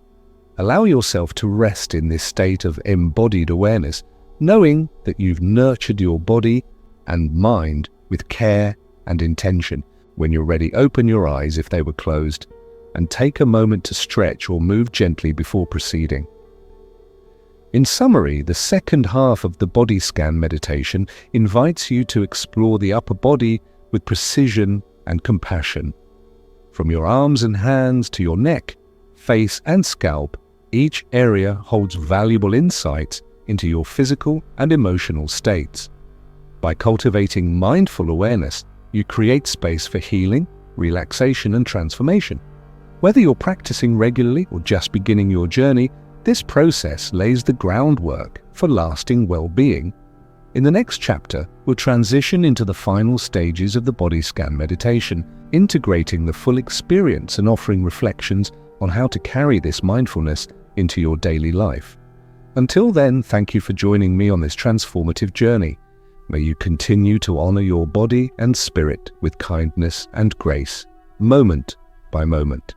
Allow yourself to rest in this state of embodied awareness, knowing that you've nurtured your body and mind with care and intention. When you're ready, open your eyes if they were closed, and take a moment to stretch or move gently before proceeding. In summary, the second half of the body scan meditation invites you to explore the upper body with precision and compassion. From your arms and hands to your neck, face, and scalp, each area holds valuable insights into your physical and emotional states. By cultivating mindful awareness, you create space for healing, relaxation, and transformation. Whether you're practicing regularly or just beginning your journey, this process lays the groundwork for lasting well-being. In the next chapter, we'll transition into the final stages of the body scan meditation, integrating the full experience and offering reflections on how to carry this mindfulness into your daily life. Until then, thank you for joining me on this transformative journey. May you continue to honor your body and spirit with kindness and grace, moment by moment.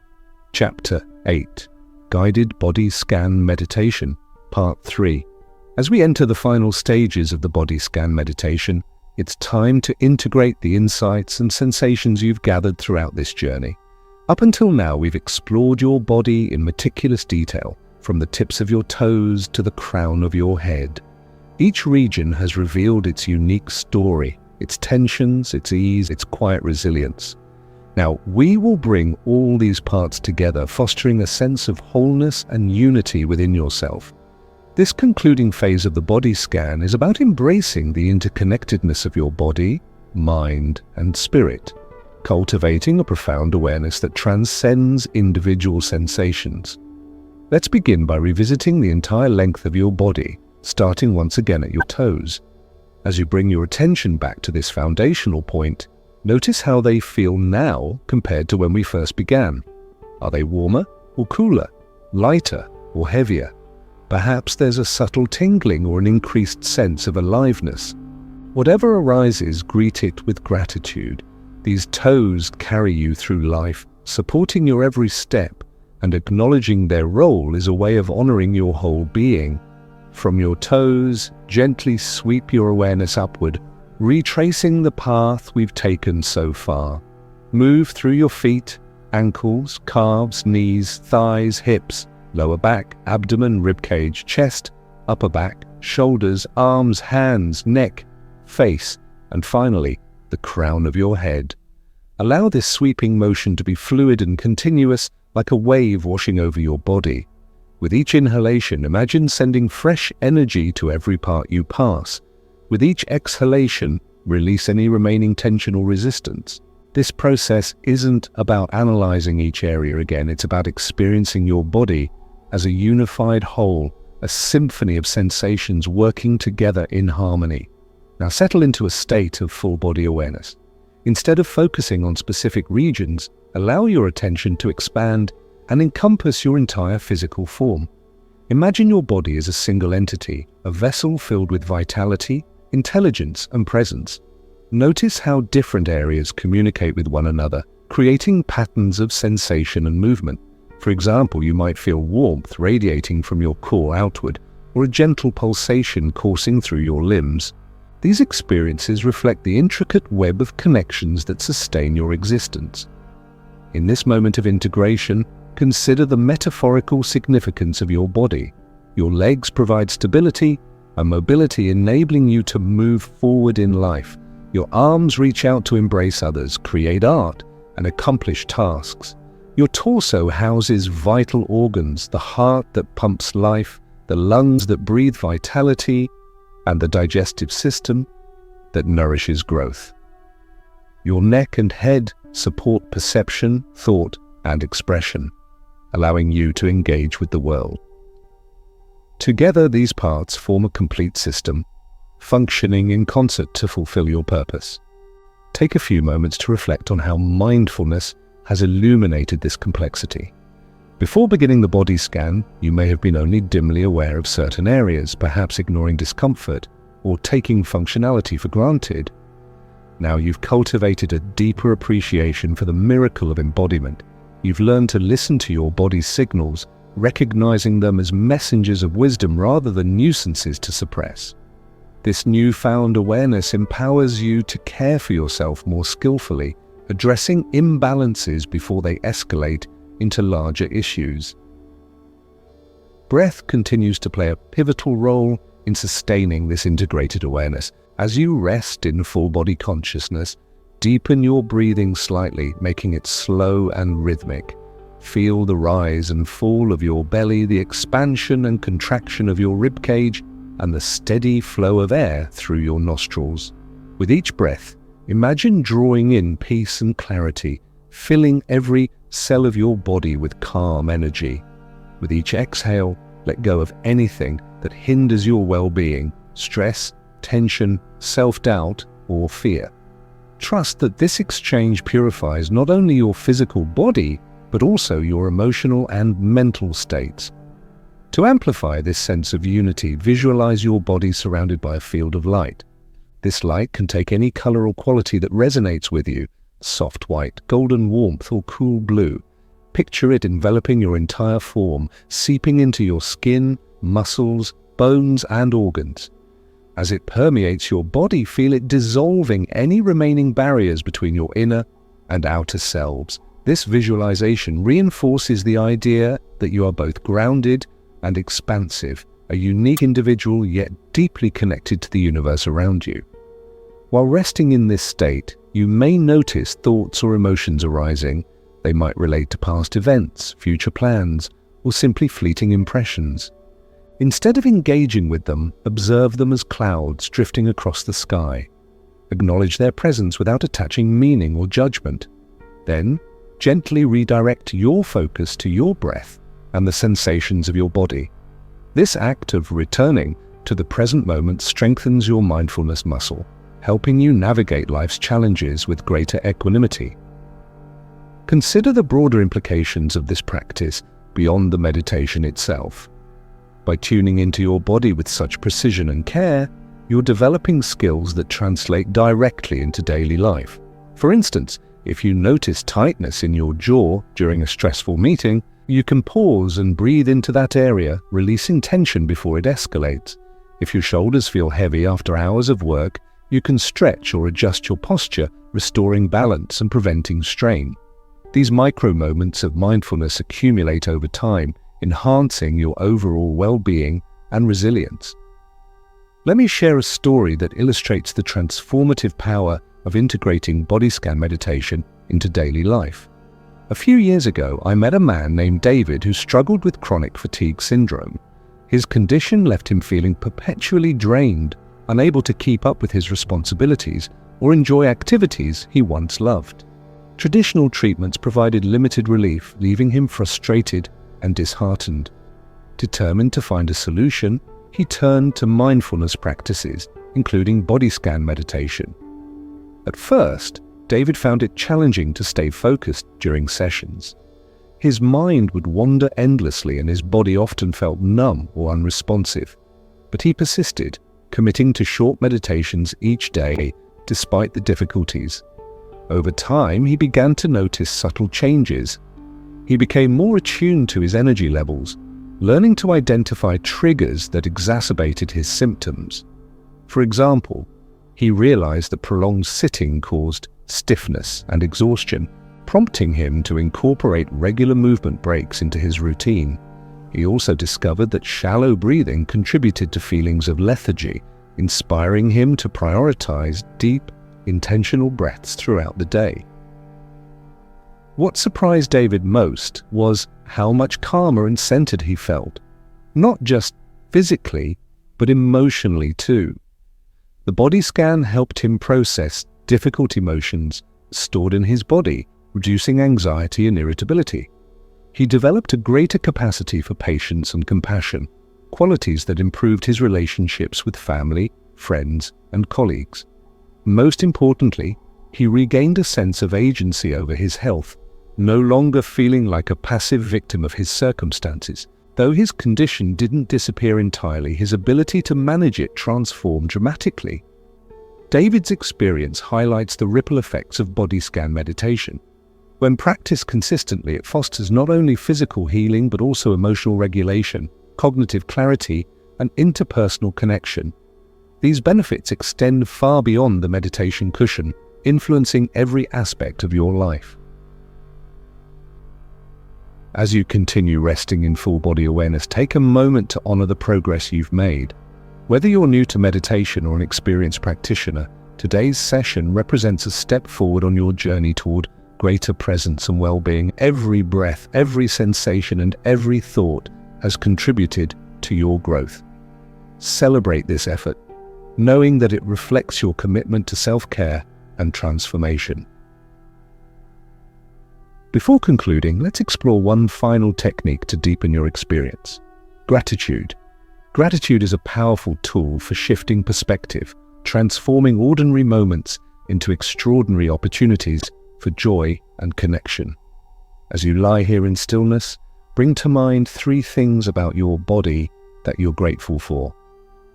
Chapter 8. Guided Body Scan Meditation, Part 3. As we enter the final stages of the body scan meditation, it's time to integrate the insights and sensations you've gathered throughout this journey. Up until now, we've explored your body in meticulous detail, from the tips of your toes to the crown of your head. Each region has revealed its unique story, its tensions, its ease, its quiet resilience. Now, we will bring all these parts together, fostering a sense of wholeness and unity within yourself. This concluding phase of the body scan is about embracing the interconnectedness of your body, mind, and spirit, cultivating a profound awareness that transcends individual sensations. Let's begin by revisiting the entire length of your body, starting once again at your toes. As you bring your attention back to this foundational point, notice how they feel now compared to when we first began. Are they warmer or cooler, lighter or heavier? Perhaps there's a subtle tingling or an increased sense of aliveness. Whatever arises, greet it with gratitude. These toes carry you through life, supporting your every step, and acknowledging their role is a way of honoring your whole being. From your toes, gently sweep your awareness upward, retracing the path we've taken so far. Move through your feet, ankles, calves, knees, thighs, hips, lower back, abdomen, ribcage, chest, upper back, shoulders, arms, hands, neck, face, and finally, the crown of your head. Allow this sweeping motion to be fluid and continuous, like a wave washing over your body. With each inhalation, imagine sending fresh energy to every part you pass. With each exhalation, release any remaining tension or resistance. This process isn't about analyzing each area again, it's about experiencing your body as a unified whole, a symphony of sensations working together in harmony. Now settle into a state of full body awareness. Instead of focusing on specific regions, allow your attention to expand and encompass your entire physical form. Imagine your body as a single entity, a vessel filled with vitality, intelligence, and presence. Notice how different areas communicate with one another, creating patterns of sensation and movement. For example, you might feel warmth radiating from your core outward, or a gentle pulsation coursing through your limbs. These experiences reflect the intricate web of connections that sustain your existence. In this moment of integration, consider the metaphorical significance of your body. Your legs provide stability and mobility, enabling you to move forward in life. Your arms reach out to embrace others, create art, and accomplish tasks. Your torso houses vital organs, the heart that pumps life, the lungs that breathe vitality, and the digestive system that nourishes growth. Your neck and head support perception, thought, and expression, allowing you to engage with the world. Together, these parts form a complete system, functioning in concert to fulfill your purpose. Take a few moments to reflect on how mindfulness has illuminated this complexity. Before beginning the body scan, you may have been only dimly aware of certain areas, perhaps ignoring discomfort or taking functionality for granted. Now you've cultivated a deeper appreciation for the miracle of embodiment. You've learned to listen to your body's signals, recognizing them as messengers of wisdom rather than nuisances to suppress. This newfound awareness empowers you to care for yourself more skillfully, addressing imbalances before they escalate into larger issues. Breath continues to play a pivotal role in sustaining this integrated awareness. As you rest in full body consciousness, deepen your breathing slightly, making it slow and rhythmic. Feel the rise and fall of your belly, the expansion and contraction of your ribcage, and the steady flow of air through your nostrils. With each breath, imagine drawing in peace and clarity, filling every cell of your body with calm energy. With each exhale, let go of anything that hinders your well-being, stress, tension, self-doubt, or fear. Trust that this exchange purifies not only your physical body, but also your emotional and mental states. To amplify this sense of unity, visualize your body surrounded by a field of light. This light can take any color or quality that resonates with you: soft white, golden warmth, or cool blue. Picture it enveloping your entire form, seeping into your skin, muscles, bones, and organs. As it permeates your body, feel it dissolving any remaining barriers between your inner and outer selves. This visualization reinforces the idea that you are both grounded and expansive, a unique individual yet deeply connected to the universe around you. While resting in this state, you may notice thoughts or emotions arising. They might relate to past events, future plans, or simply fleeting impressions. Instead of engaging with them, observe them as clouds drifting across the sky. Acknowledge their presence without attaching meaning or judgment. Then, gently redirect your focus to your breath and the sensations of your body. This act of returning to the present moment strengthens your mindfulness muscle, helping you navigate life's challenges with greater equanimity. Consider the broader implications of this practice beyond the meditation itself. By tuning into your body with such precision and care, you're developing skills that translate directly into daily life. For instance, if you notice tightness in your jaw during a stressful meeting, you can pause and breathe into that area, releasing tension before it escalates. If your shoulders feel heavy after hours of work, you can stretch or adjust your posture, restoring balance and preventing strain. These micro moments of mindfulness accumulate over time, enhancing your overall well-being and resilience. Let me share a story that illustrates the transformative power of integrating body scan meditation into daily life. A few years ago, I met a man named David who struggled with chronic fatigue syndrome. His condition left him feeling perpetually drained, unable to keep up with his responsibilities or enjoy activities he once loved. Traditional treatments provided limited relief, leaving him frustrated and disheartened. Determined to find a solution, he turned to mindfulness practices, including body scan meditation. At first, David found it challenging to stay focused during sessions. His mind would wander endlessly and his body often felt numb or unresponsive. But he persisted, committing to short meditations each day despite the difficulties. Over time, he began to notice subtle changes. He became more attuned to his energy levels, learning to identify triggers that exacerbated his symptoms. For example, he realized that prolonged sitting caused stiffness and exhaustion, prompting him to incorporate regular movement breaks into his routine. He also discovered that shallow breathing contributed to feelings of lethargy, inspiring him to prioritize deep, intentional breaths throughout the day. What surprised David most was how much calmer and centered he felt, not just physically, but emotionally too. The body scan helped him process difficult emotions stored in his body, reducing anxiety and irritability. He developed a greater capacity for patience and compassion, qualities that improved his relationships with family, friends, and colleagues. Most importantly, he regained a sense of agency over his health, no longer feeling like a passive victim of his circumstances. Though his condition didn't disappear entirely, his ability to manage it transformed dramatically. David's experience highlights the ripple effects of body scan meditation. When practiced consistently, it fosters not only physical healing but also emotional regulation, cognitive clarity, and interpersonal connection. These benefits extend far beyond the meditation cushion, influencing every aspect of your life. As you continue resting in full body awareness, take a moment to honor the progress you've made. Whether you're new to meditation or an experienced practitioner, today's session represents a step forward on your journey toward greater presence and well-being. Every breath, every sensation, and every thought has contributed to your growth. Celebrate this effort, knowing that it reflects your commitment to self-care and transformation. Before concluding, let's explore one final technique to deepen your experience: gratitude. Gratitude is a powerful tool for shifting perspective, transforming ordinary moments into extraordinary opportunities for joy and connection. As you lie here in stillness, bring to mind 3 things about your body that you're grateful for.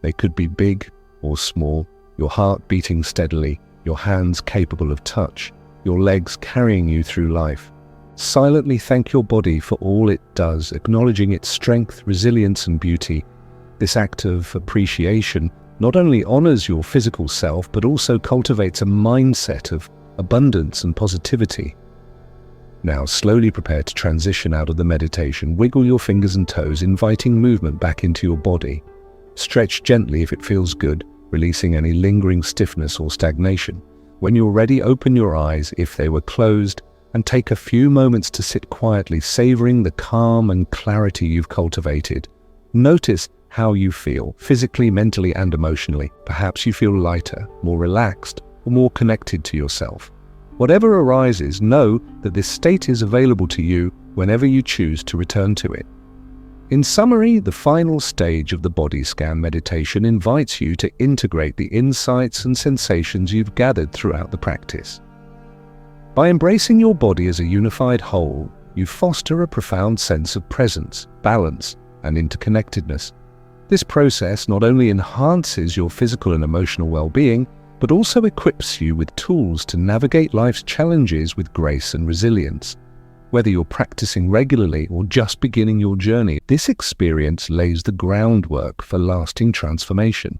They could be big or small: your heart beating steadily, your hands capable of touch, your legs carrying you through life. Silently thank your body for all it does, acknowledging its strength, resilience, and beauty. This act of appreciation not only honors your physical self, but also cultivates a mindset of abundance and positivity. Now slowly prepare to transition out of the meditation. Wiggle your fingers and toes, inviting movement back into your body. Stretch gently if it feels good, releasing any lingering stiffness or stagnation. When you're ready, open your eyes if they were closed, and take a few moments to sit quietly, savoring the calm and clarity you've cultivated. Notice how you feel, physically, mentally, and emotionally. Perhaps you feel lighter, more relaxed, or more connected to yourself. Whatever arises, know that this state is available to you whenever you choose to return to it. In summary, the final stage of the body scan meditation invites you to integrate the insights and sensations you've gathered throughout the practice. By embracing your body as a unified whole, you foster a profound sense of presence, balance, and interconnectedness. This process not only enhances your physical and emotional well-being, but also equips you with tools to navigate life's challenges with grace and resilience. Whether you're practicing regularly or just beginning your journey, this experience lays the groundwork for lasting transformation.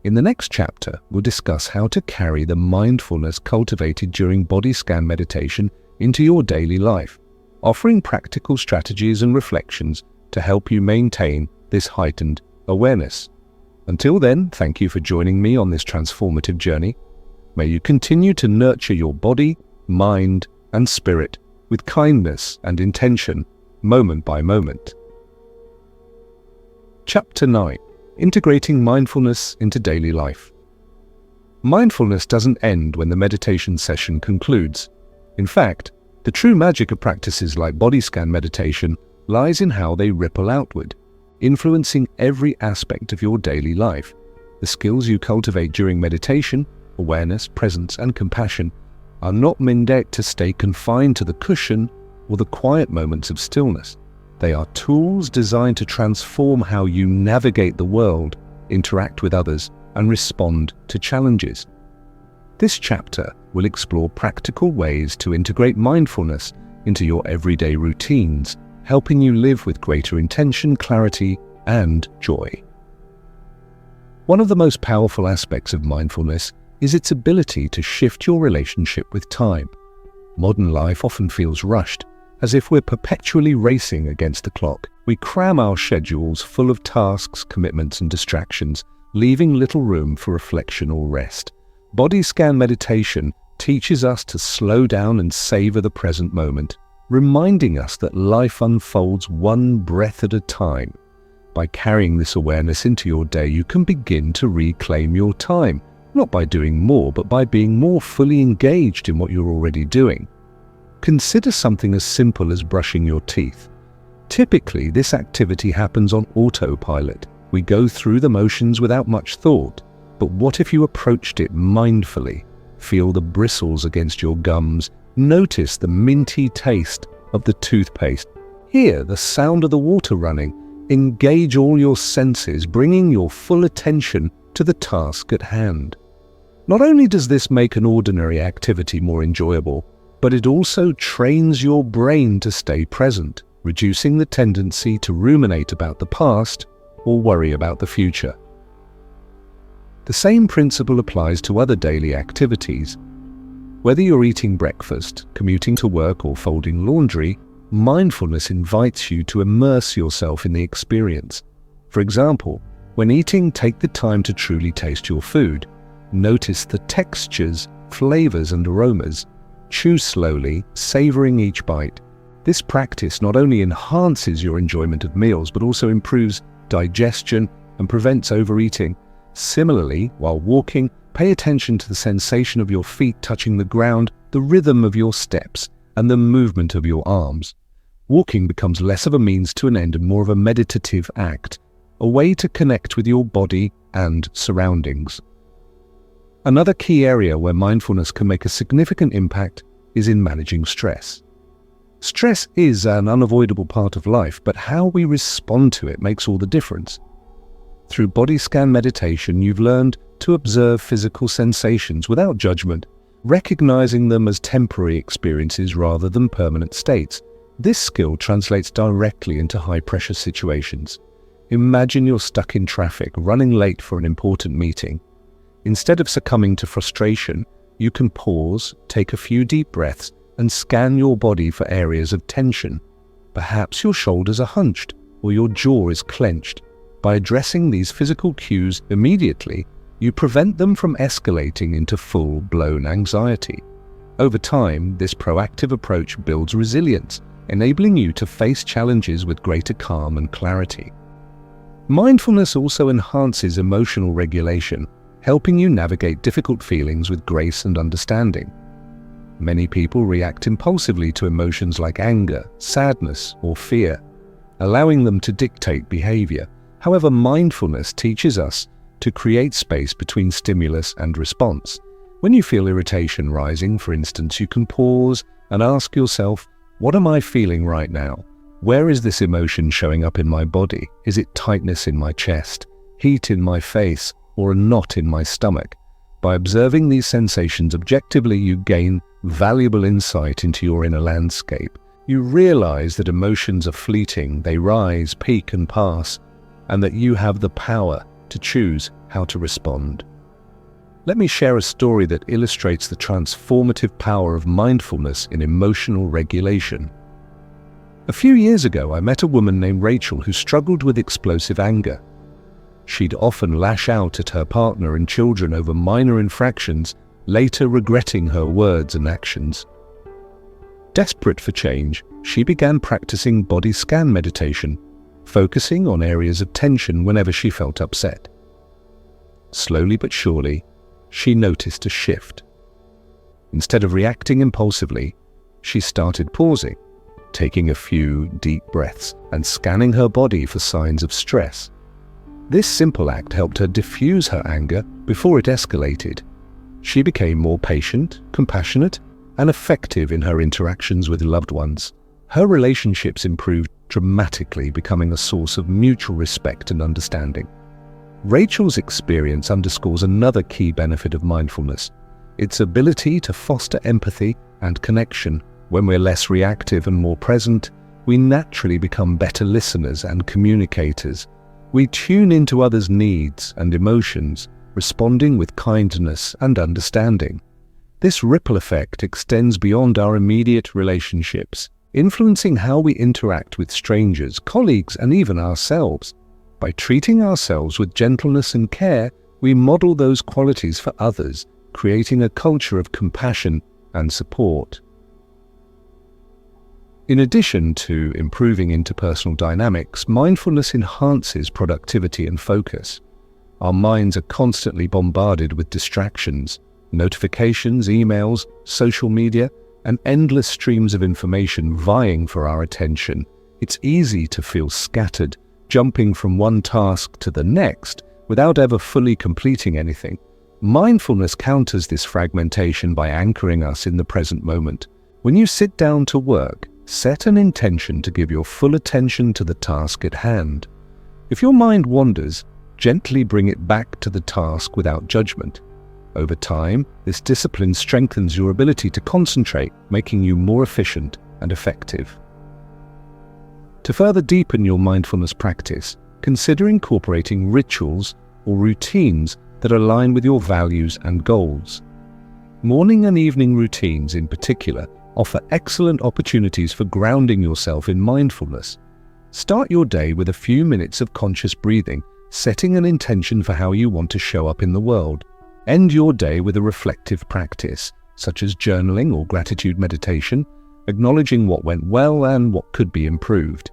In the next chapter, we'll discuss how to carry the mindfulness cultivated during body scan meditation into your daily life, offering practical strategies and reflections to help you maintain this heightened awareness. Until then, thank you for joining me on this transformative journey. May you continue to nurture your body, mind, and spirit with kindness and intention, moment by moment. Chapter 9. integrating mindfulness into daily life. Mindfulness doesn't end when the meditation session concludes. In fact, the true magic of practices like body scan meditation lies in how they ripple outward, influencing every aspect of your daily life. The skills you cultivate during meditation, awareness, presence, and compassion, are not meant to stay confined to the cushion or the quiet moments of stillness. They are tools designed to transform how you navigate the world, interact with others, and respond to challenges. This chapter will explore practical ways to integrate mindfulness into your everyday routines, helping you live with greater intention, clarity, and joy. One of the most powerful aspects of mindfulness is its ability to shift your relationship with time. Modern life often feels rushed, as if we're perpetually racing against the clock. We cram our schedules full of tasks, commitments, and distractions, leaving little room for reflection or rest. Body scan meditation teaches us to slow down and savor the present moment, reminding us that life unfolds one breath at a time. By carrying this awareness into your day, you can begin to reclaim your time, not by doing more, but by being more fully engaged in what you're already doing. Consider something as simple as brushing your teeth. Typically, this activity happens on autopilot. We go through the motions without much thought. But what if you approached it mindfully? Feel the bristles against your gums. Notice the minty taste of the toothpaste. Hear the sound of the water running. Engage all your senses, bringing your full attention to the task at hand. Not only does this make an ordinary activity more enjoyable, but it also trains your brain to stay present, reducing the tendency to ruminate about the past or worry about the future. The same principle applies to other daily activities. Whether you're eating breakfast, commuting to work, or folding laundry, mindfulness invites you to immerse yourself in the experience. For example, when eating, take the time to truly taste your food. Notice the textures, flavors, and aromas. Chew slowly, savoring each bite. This practice not only enhances your enjoyment of meals, but also improves digestion and prevents overeating. Similarly, while walking, pay attention to the sensation of your feet touching the ground, the rhythm of your steps, and the movement of your arms. Walking becomes less of a means to an end and more of a meditative act, a way to connect with your body and surroundings. Another key area where mindfulness can make a significant impact is in managing stress. Stress is an unavoidable part of life, but how we respond to it makes all the difference. Through body scan meditation, you've learned to observe physical sensations without judgment, recognizing them as temporary experiences rather than permanent states. This skill translates directly into high-pressure situations. Imagine you're stuck in traffic, running late for an important meeting. Instead of succumbing to frustration, you can pause, take a few deep breaths, and scan your body for areas of tension. Perhaps your shoulders are hunched or your jaw is clenched. By addressing these physical cues immediately, you prevent them from escalating into full-blown anxiety. Over time, this proactive approach builds resilience, enabling you to face challenges with greater calm and clarity. Mindfulness also enhances emotional regulation, helping you navigate difficult feelings with grace and understanding. Many people react impulsively to emotions like anger, sadness, or fear, allowing them to dictate behavior. However, mindfulness teaches us to create space between stimulus and response. When you feel irritation rising, for instance, you can pause and ask yourself, what am I feeling right now? Where is this emotion showing up in my body? Is it tightness in my chest, heat in my face, or a knot in my stomach? By observing these sensations objectively, you gain valuable insight into your inner landscape. You realize that emotions are fleeting, they rise, peak, and pass, and that you have the power to choose how to respond. Let me share a story that illustrates the transformative power of mindfulness in emotional regulation. A few years ago, I met a woman named Rachel who struggled with explosive anger. She'd often lash out at her partner and children over minor infractions, later regretting her words and actions. Desperate for change, she began practicing body scan meditation, focusing on areas of tension whenever she felt upset. Slowly but surely, she noticed a shift. Instead of reacting impulsively, she started pausing, taking a few deep breaths and scanning her body for signs of stress. This simple act helped her diffuse her anger before it escalated. She became more patient, compassionate, and effective in her interactions with loved ones. Her relationships improved dramatically, becoming a source of mutual respect and understanding. Rachel's experience underscores another key benefit of mindfulness: its ability to foster empathy and connection. When we're less reactive and more present, we naturally become better listeners and communicators. We tune into others' needs and emotions, responding with kindness and understanding. This ripple effect extends beyond our immediate relationships, influencing how we interact with strangers, colleagues, and even ourselves. By treating ourselves with gentleness and care, we model those qualities for others, creating a culture of compassion and support. In addition to improving interpersonal dynamics, mindfulness enhances productivity and focus. Our minds are constantly bombarded with distractions, notifications, emails, social media, and endless streams of information vying for our attention. It's easy to feel scattered, jumping from one task to the next without ever fully completing anything. Mindfulness counters this fragmentation by anchoring us in the present moment. When you sit down to work, set an intention to give your full attention to the task at hand. If your mind wanders, gently bring it back to the task without judgment. Over time, this discipline strengthens your ability to concentrate, making you more efficient and effective. To further deepen your mindfulness practice, consider incorporating rituals or routines that align with your values and goals. Morning and evening routines, in particular, offer excellent opportunities for grounding yourself in mindfulness. Start your day with a few minutes of conscious breathing, setting an intention for how you want to show up in the world. End your day with a reflective practice, such as journaling or gratitude meditation, acknowledging what went well and what could be improved.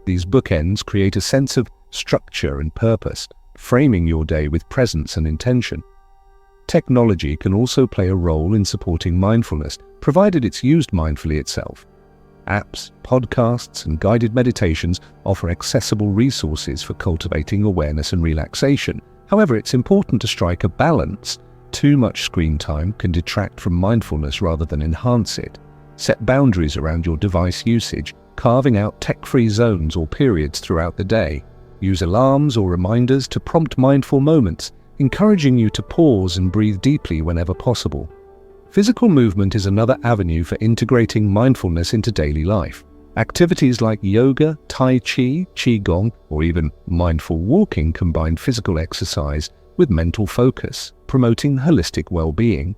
These bookends create a sense of structure and purpose, framing your day with presence and intention. Technology can also play a role in supporting mindfulness, provided it's used mindfully itself. Apps, podcasts, and guided meditations offer accessible resources for cultivating awareness and relaxation. However, it's important to strike a balance. Too much screen time can detract from mindfulness rather than enhance it. Set boundaries around your device usage, carving out tech-free zones or periods throughout the day. Use alarms or reminders to prompt mindful moments, encouraging you to pause and breathe deeply whenever possible. Physical movement is another avenue for integrating mindfulness into daily life. Activities like yoga, tai chi, qigong, or even mindful walking combine physical exercise with mental focus, promoting holistic well-being.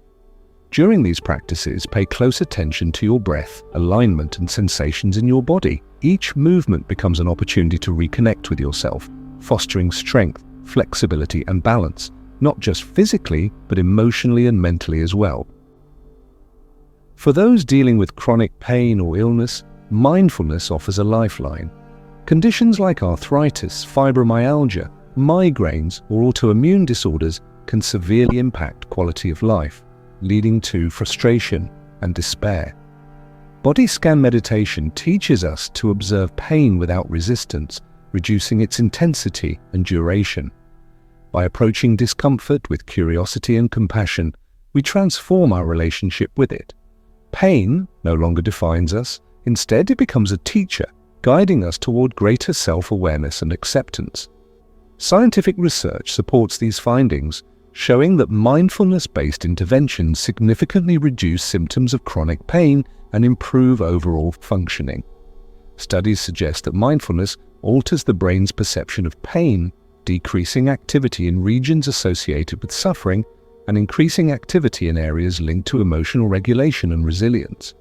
During these practices, pay close attention to your breath, alignment, and sensations in your body. Each movement becomes an opportunity to reconnect with yourself, fostering strength, flexibility, and balance, not just physically, but emotionally and mentally as well. For those dealing with chronic pain or illness, mindfulness offers a lifeline. Conditions like arthritis, fibromyalgia, migraines, or autoimmune disorders can severely impact quality of life, leading to frustration and despair. Body scan meditation teaches us to observe pain without resistance, reducing its intensity and duration. By approaching discomfort with curiosity and compassion, we transform our relationship with it. Pain no longer defines us. Instead, it becomes a teacher, guiding us toward greater self-awareness and acceptance. Scientific research supports these findings, showing that mindfulness-based interventions significantly reduce symptoms of chronic pain and improve overall functioning. Studies suggest that mindfulness alters the brain's perception of pain, decreasing activity in regions associated with suffering and increasing activity in areas linked to emotional regulation and resilience.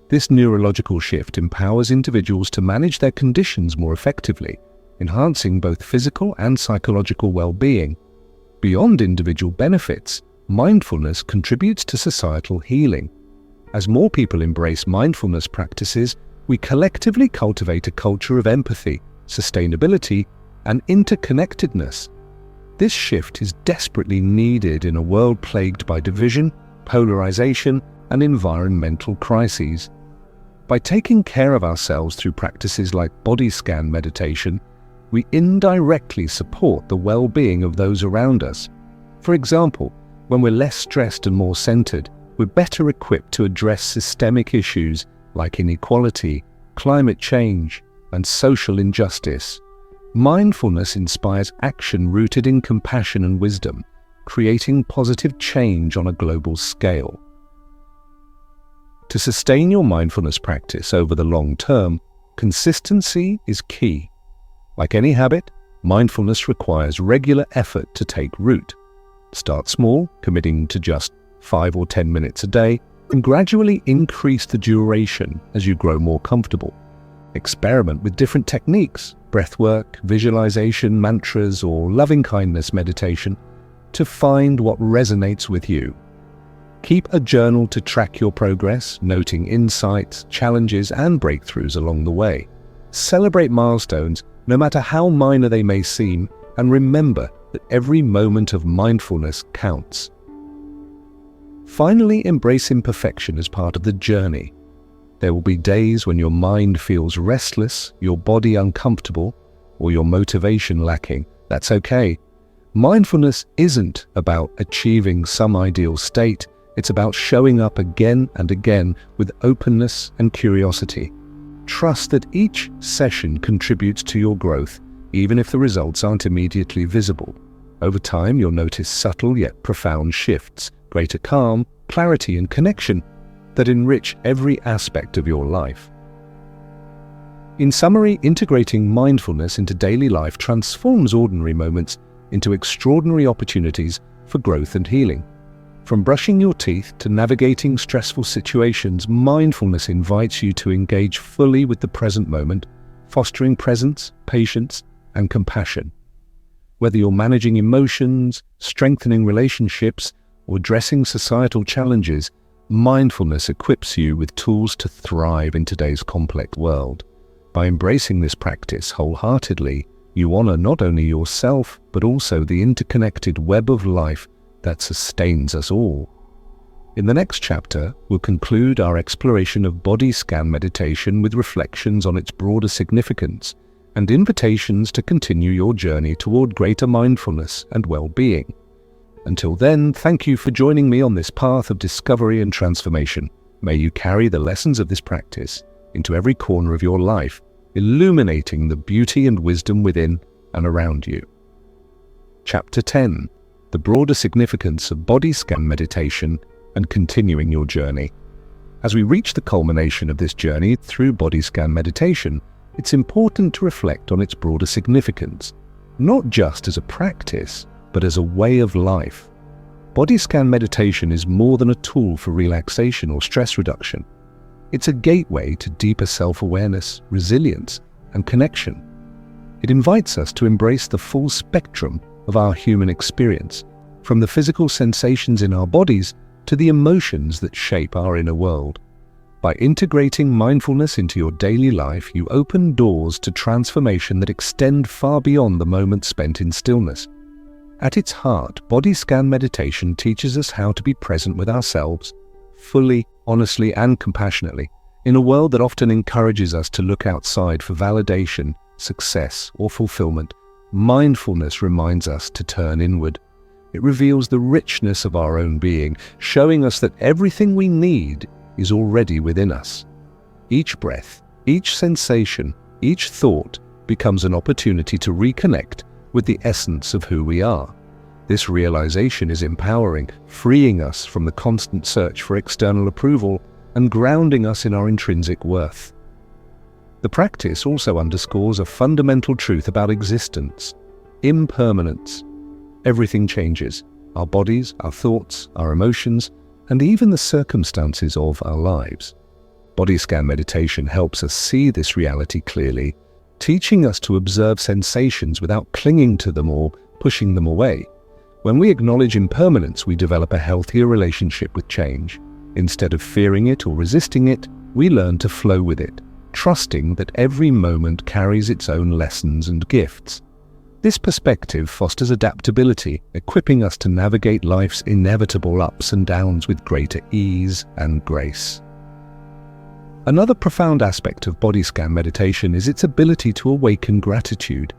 This neurological shift empowers individuals to manage their conditions more effectively, enhancing both physical and psychological well-being. Beyond individual benefits, mindfulness contributes to societal healing. As more people embrace mindfulness practices, we collectively cultivate a culture of empathy, sustainability, and interconnectedness. This shift is desperately needed in a world plagued by division, polarization, and environmental crises. By taking care of ourselves through practices like body scan meditation, we indirectly support the well-being of those around us. For example, when we're less stressed and more centered, we're better equipped to address systemic issues like inequality, climate change, and social injustice. Mindfulness inspires action rooted in compassion and wisdom, creating positive change on a global scale. To sustain your mindfulness practice over the long term, consistency is key. Like any habit, mindfulness requires regular effort to take root. Start small, committing to just 5 or 10 minutes a day, and gradually increase the duration as you grow more comfortable. Experiment with different techniques, breathwork, visualization, mantras, or loving-kindness meditation, to find what resonates with you. Keep a journal to track your progress, noting insights, challenges, and breakthroughs along the way. Celebrate milestones, no matter how minor they may seem, and remember that every moment of mindfulness counts. Finally, embrace imperfection as part of the journey. There will be days when your mind feels restless, your body uncomfortable, or your motivation lacking. That's okay. Mindfulness isn't about achieving some ideal state. It's about showing up again and again with openness and curiosity. Trust that each session contributes to your growth, even if the results aren't immediately visible. Over time, you'll notice subtle yet profound shifts, greater calm, clarity, and connection that enrich every aspect of your life. In summary, integrating mindfulness into daily life transforms ordinary moments into extraordinary opportunities for growth and healing. From brushing your teeth to navigating stressful situations, mindfulness invites you to engage fully with the present moment, fostering presence, patience, and compassion. Whether you're managing emotions, strengthening relationships, or addressing societal challenges, mindfulness equips you with tools to thrive in today's complex world. By embracing this practice wholeheartedly, you honor not only yourself, but also the interconnected web of life that sustains us all. In the next chapter, we'll conclude our exploration of body scan meditation with reflections on its broader significance and invitations to continue your journey toward greater mindfulness and well-being. Until then, thank you for joining me on this path of discovery and transformation. May you carry the lessons of this practice into every corner of your life, illuminating the beauty and wisdom within and around you. Chapter 10. The broader significance of body scan meditation and continuing your journey. As we reach the culmination of this journey through body scan meditation, it's important to reflect on its broader significance, not just as a practice, but as a way of life. Body scan meditation is more than a tool for relaxation or stress reduction. It's a gateway to deeper self-awareness, resilience, and connection. It invites us to embrace the full spectrum of our human experience, from the physical sensations in our bodies to the emotions that shape our inner world. By integrating mindfulness into your daily life, you open doors to transformation that extend far beyond the moments spent in stillness. At its heart, body scan meditation teaches us how to be present with ourselves, fully, honestly, and compassionately, in a world that often encourages us to look outside for validation, success, or fulfillment. Mindfulness reminds us to turn inward. It reveals the richness of our own being, showing us that everything we need is already within us. Each breath, each sensation, each thought becomes an opportunity to reconnect with the essence of who we are. This realization is empowering, freeing us from the constant search for external approval and grounding us in our intrinsic worth. The practice also underscores a fundamental truth about existence: impermanence. Everything changes: our bodies, our thoughts, our emotions, and even the circumstances of our lives. Body scan meditation helps us see this reality clearly, teaching us to observe sensations without clinging to them or pushing them away. When we acknowledge impermanence, we develop a healthier relationship with change. Instead of fearing it or resisting it, we learn to flow with it, trusting that every moment carries its own lessons and gifts. This perspective fosters adaptability, equipping us to navigate life's inevitable ups and downs with greater ease and grace. Another profound aspect of body scan meditation is its ability to awaken gratitude.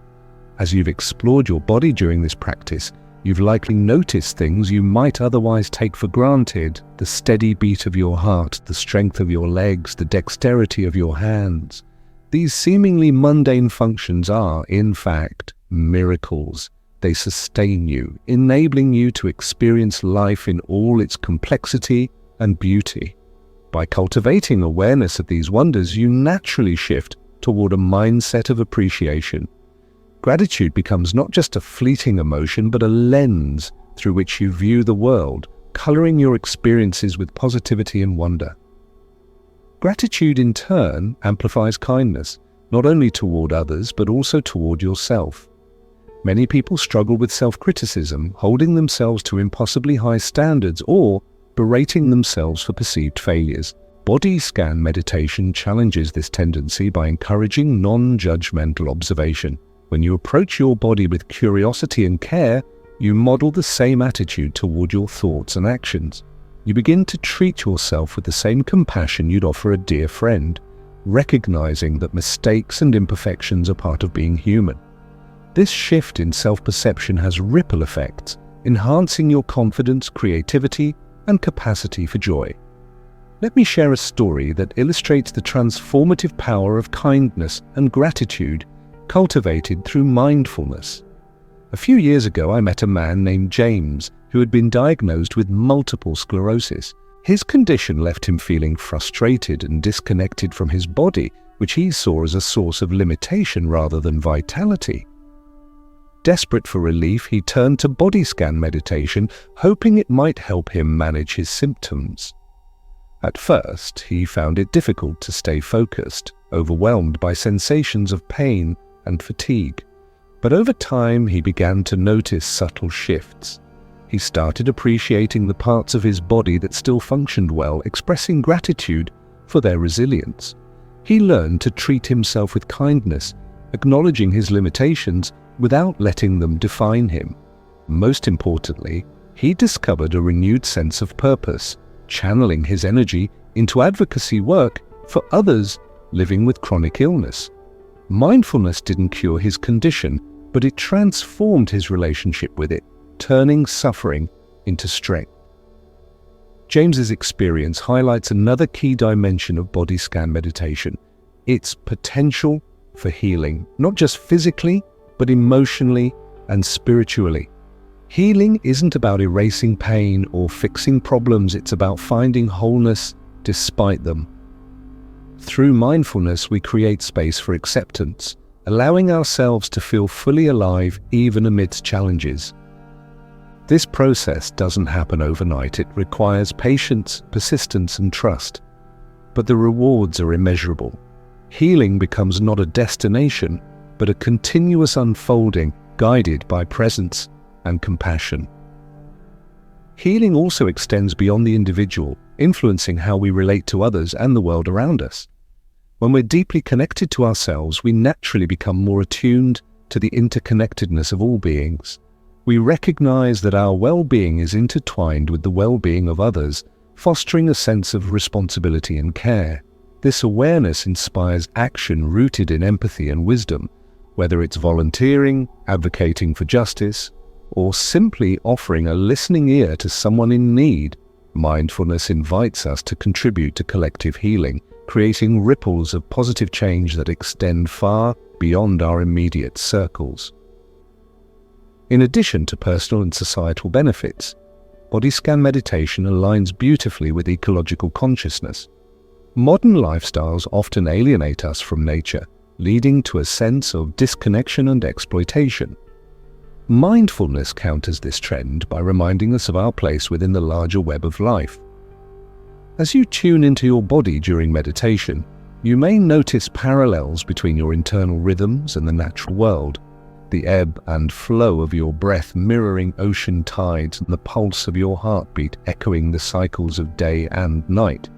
As you've explored your body during this practice, you've likely noticed things you might otherwise take for granted: the steady beat of your heart, the strength of your legs, the dexterity of your hands. These seemingly mundane functions are, in fact, miracles. They sustain you, enabling you to experience life in all its complexity and beauty. By cultivating awareness of these wonders, you naturally shift toward a mindset of appreciation. Gratitude becomes not just a fleeting emotion, but a lens through which you view the world, coloring your experiences with positivity and wonder. Gratitude, in turn, amplifies kindness, not only toward others, but also toward yourself. Many people struggle with self-criticism, holding themselves to impossibly high standards or berating themselves for perceived failures. Body scan meditation challenges this tendency by encouraging non-judgmental observation. When you approach your body with curiosity and care, you model the same attitude toward your thoughts and actions. You begin to treat yourself with the same compassion you'd offer a dear friend, recognizing that mistakes and imperfections are part of being human. This shift in self-perception has ripple effects, enhancing your confidence, creativity, and capacity for joy. Let me share a story that illustrates the transformative power of kindness and gratitude cultivated through mindfulness. A few years ago, I met a man named James who had been diagnosed with multiple sclerosis. His condition left him feeling frustrated and disconnected from his body, which he saw as a source of limitation rather than vitality. Desperate for relief, he turned to body scan meditation, hoping it might help him manage his symptoms. At first, he found it difficult to stay focused, overwhelmed by sensations of pain and fatigue. But over time, he began to notice subtle shifts. He started appreciating the parts of his body that still functioned well, expressing gratitude for their resilience. He learned to treat himself with kindness, acknowledging his limitations without letting them define him. Most importantly, he discovered a renewed sense of purpose, channeling his energy into advocacy work for others living with chronic illness. Mindfulness didn't cure his condition, but it transformed his relationship with it, turning suffering into strength. James's experience highlights another key dimension of body scan meditation: its potential for healing, not just physically, but emotionally and spiritually. Healing isn't about erasing pain or fixing problems, it's about finding wholeness despite them. Through mindfulness, we create space for acceptance, allowing ourselves to feel fully alive even amidst challenges. This process doesn't happen overnight. It requires patience, persistence, and trust. But the rewards are immeasurable. Healing becomes not a destination, but a continuous unfolding guided by presence and compassion. Healing also extends beyond the individual, influencing how we relate to others and the world around us. When we're deeply connected to ourselves, we naturally become more attuned to the interconnectedness of all beings. We recognize that our well-being is intertwined with the well-being of others, fostering a sense of responsibility and care. This awareness inspires action rooted in empathy and wisdom, whether it's volunteering, advocating for justice, or simply offering a listening ear to someone in need. Mindfulness invites us to contribute to collective healing, creating ripples of positive change that extend far beyond our immediate circles. In addition to personal and societal benefits, body scan meditation aligns beautifully with ecological consciousness. Modern lifestyles often alienate us from nature, leading to a sense of disconnection and exploitation. Mindfulness counters this trend by reminding us of our place within the larger web of life. As you tune into your body during meditation, you may notice parallels between your internal rhythms and the natural world, the ebb and flow of your breath mirroring ocean tides and the pulse of your heartbeat echoing the cycles of day and night.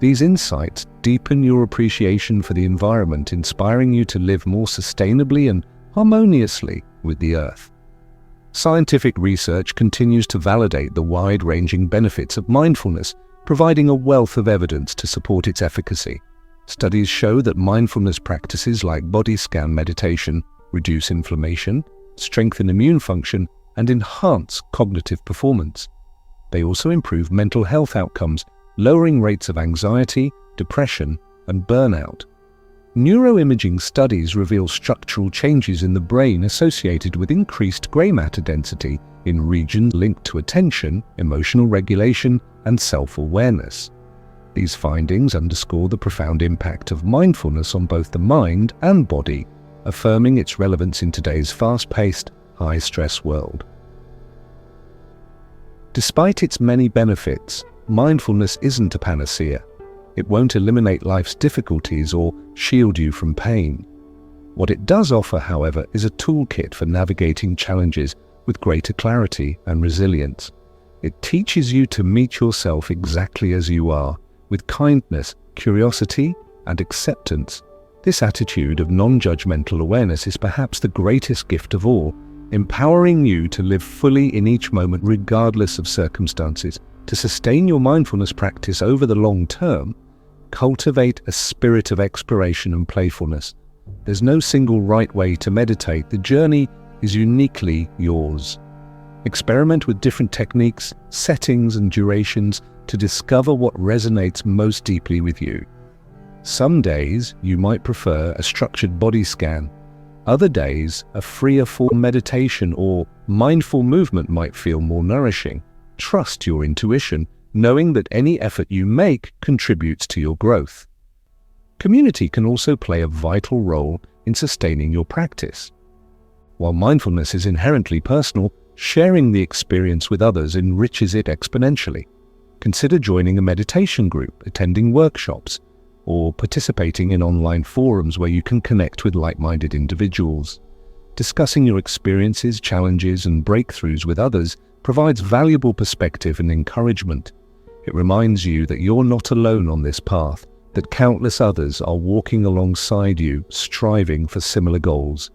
These insights deepen your appreciation for the environment, inspiring you to live more sustainably and harmoniously with the earth. Scientific research continues to validate the wide-ranging benefits of mindfulness, providing a wealth of evidence to support its efficacy. Studies show that mindfulness practices like body scan meditation reduce inflammation, strengthen immune function, and enhance cognitive performance. They also improve mental health outcomes, lowering rates of anxiety, depression, and burnout. Neuroimaging studies reveal structural changes in the brain associated with increased grey matter density in regions linked to attention, emotional regulation, and self-awareness. These findings underscore the profound impact of mindfulness on both the mind and body, affirming its relevance in today's fast-paced, high-stress world. Despite its many benefits, mindfulness isn't a panacea. It won't eliminate life's difficulties or shield you from pain. What it does offer, however, is a toolkit for navigating challenges with greater clarity and resilience. It teaches you to meet yourself exactly as you are, with kindness, curiosity, and acceptance. This attitude of non-judgmental awareness is perhaps the greatest gift of all, empowering you to live fully in each moment regardless of circumstances. To sustain your mindfulness practice over the long term, cultivate a spirit of exploration and playfulness. There's no single right way to meditate. The journey is uniquely yours. Experiment with different techniques, settings, and durations to discover what resonates most deeply with you. Some days you might prefer a structured body scan. Other days, a freer form meditation or mindful movement might feel more nourishing. Trust your intuition, knowing that any effort you make contributes to your growth. Community can also play a vital role in sustaining your practice. While mindfulness is inherently personal, sharing the experience with others enriches it exponentially. Consider joining a meditation group, attending workshops, or participating in online forums where you can connect with like-minded individuals. Discussing your experiences, challenges, and breakthroughs with others provides valuable perspective and encouragement. It reminds you that you're not alone on this path, that countless others are walking alongside you, striving for similar goals.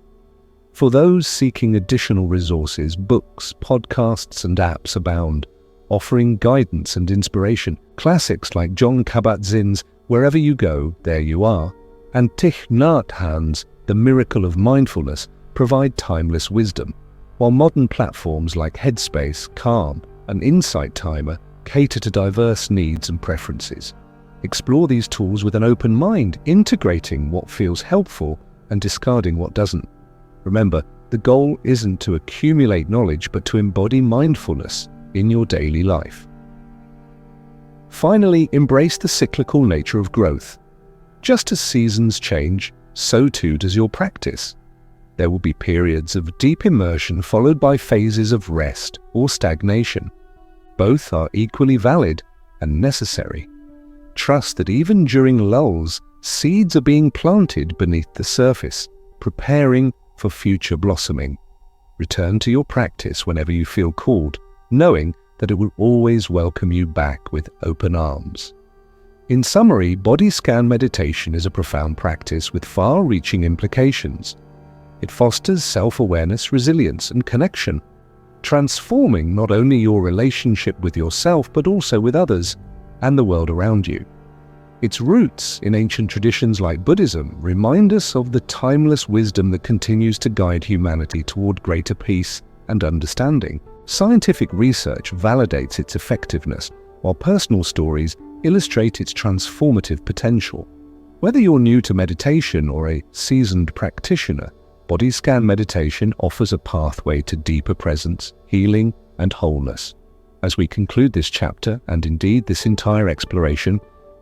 For those seeking additional resources, books, podcasts, and apps abound, offering guidance and inspiration. Classics like Jon Kabat-Zinn's Wherever You Go, There You Are, and Thich Nhat Hanh's The Miracle of Mindfulness provide timeless wisdom, while modern platforms like Headspace, Calm, and Insight Timer cater to diverse needs and preferences. Explore these tools with an open mind, integrating what feels helpful and discarding what doesn't. Remember, the goal isn't to accumulate knowledge, but to embody mindfulness in your daily life. Finally, embrace the cyclical nature of growth. Just as seasons change, so too does your practice. There will be periods of deep immersion followed by phases of rest or stagnation. Both are equally valid and necessary. Trust that even during lulls, seeds are being planted beneath the surface, preparing for future blossoming. Return to your practice whenever you feel called, knowing that it will always welcome you back with open arms. In summary, body scan meditation is a profound practice with far-reaching implications. It fosters self-awareness, resilience, and connection, transforming not only your relationship with yourself but also with others and the world around you. Its roots in ancient traditions like Buddhism remind us of the timeless wisdom that continues to guide humanity toward greater peace and understanding. Scientific research validates its effectiveness, while personal stories illustrate its transformative potential. Whether you're new to meditation or a seasoned practitioner, body scan meditation offers a pathway to deeper presence, healing, and wholeness. As we conclude this chapter, and indeed this entire exploration,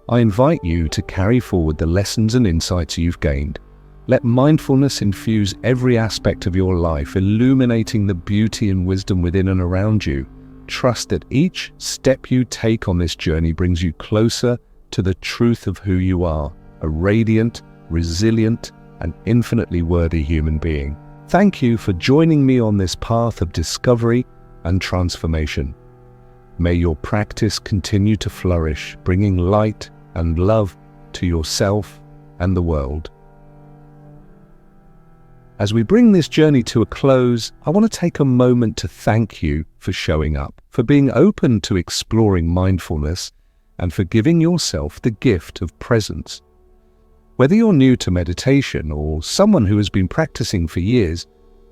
I invite you to carry forward the lessons and insights you've gained. Let mindfulness infuse every aspect of your life, illuminating the beauty and wisdom within and around you. Trust that each step you take on this journey brings you closer to the truth of who you are, a radiant, resilient, and infinitely worthy human being. Thank you for joining me on this path of discovery and transformation. May your practice continue to flourish, bringing light and love to yourself and the world. As we bring this journey to a close, I want to take a moment to thank you for showing up, for being open to exploring mindfulness, and for giving yourself the gift of presence. Whether you're new to meditation or someone who has been practicing for years,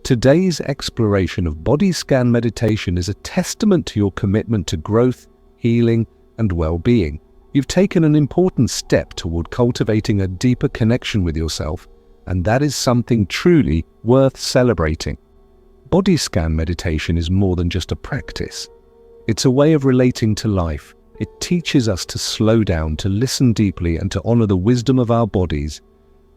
today's exploration of body scan meditation is a testament to your commitment to growth, healing, and well-being. You've taken an important step toward cultivating a deeper connection with yourself, and that is something truly worth celebrating. Body scan meditation is more than just a practice. It's a way of relating to life. It teaches us to slow down, to listen deeply, and to honor the wisdom of our bodies.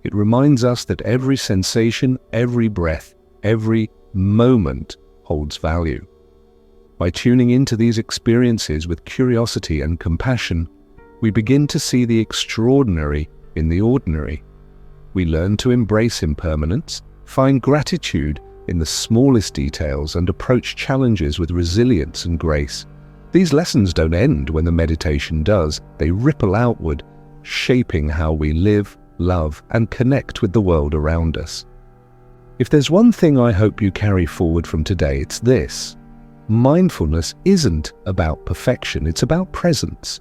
It reminds us that every sensation, every breath, every moment holds value. By tuning into these experiences with curiosity and compassion, we begin to see the extraordinary in the ordinary. We learn to embrace impermanence, find gratitude in the smallest details, and approach challenges with resilience and grace. These lessons don't end when the meditation does. They ripple outward, shaping how we live, love, and connect with the world around us. If there's one thing I hope you carry forward from today, it's this. Mindfulness isn't about perfection, it's about presence.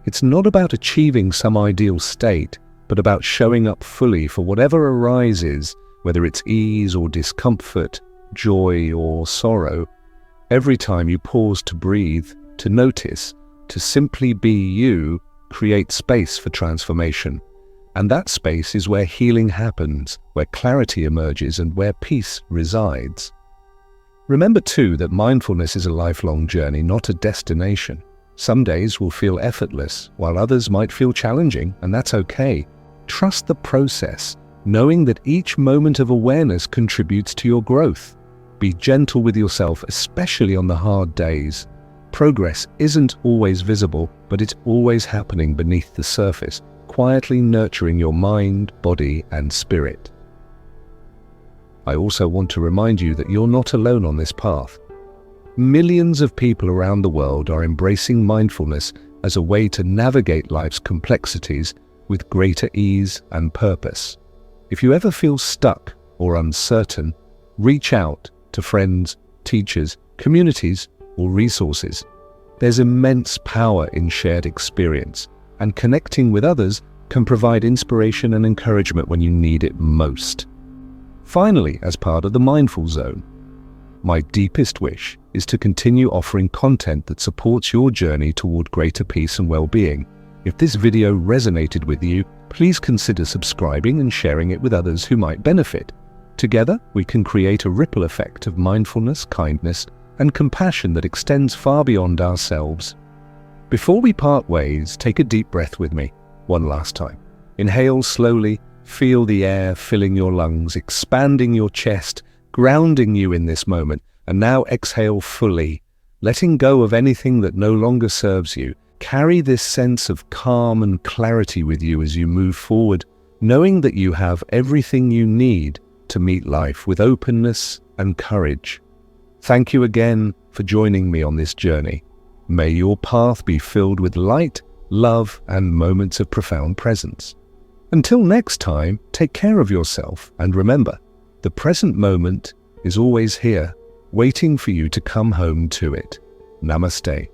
It's not about achieving some ideal state, but about showing up fully for whatever arises, whether it's ease or discomfort, joy or sorrow. Every time you pause to breathe, to notice, to simply be you, create space for transformation. And that space is where healing happens, where clarity emerges, and where peace resides. Remember too that mindfulness is a lifelong journey, not a destination. Some days will feel effortless, while others might feel challenging, and that's okay. Trust the process, knowing that each moment of awareness contributes to your growth. Be gentle with yourself, especially on the hard days. Progress isn't always visible, but it's always happening beneath the surface, quietly nurturing your mind, body, and spirit. I also want to remind you that you're not alone on this path. Millions of people around the world are embracing mindfulness as a way to navigate life's complexities with greater ease and purpose. If you ever feel stuck or uncertain, reach out to friends, teachers, communities, or resources. There's immense power in shared experience, and connecting with others can provide inspiration and encouragement when you need it most. Finally, as part of the Mindful Zone, my deepest wish is to continue offering content that supports your journey toward greater peace and well-being. If this video resonated with you, please consider subscribing and sharing it with others who might benefit. Together, we can create a ripple effect of mindfulness, kindness, and compassion that extends far beyond ourselves. Before we part ways, take a deep breath with me, one last time. Inhale slowly, feel the air filling your lungs, expanding your chest, grounding you in this moment, and now exhale fully, letting go of anything that no longer serves you. Carry this sense of calm and clarity with you as you move forward, knowing that you have everything you need to meet life with openness and courage. Thank you again for joining me on this journey. May your path be filled with light, love, and moments of profound presence. Until next time, take care of yourself, and remember, the present moment is always here, waiting for you to come home to it. Namaste.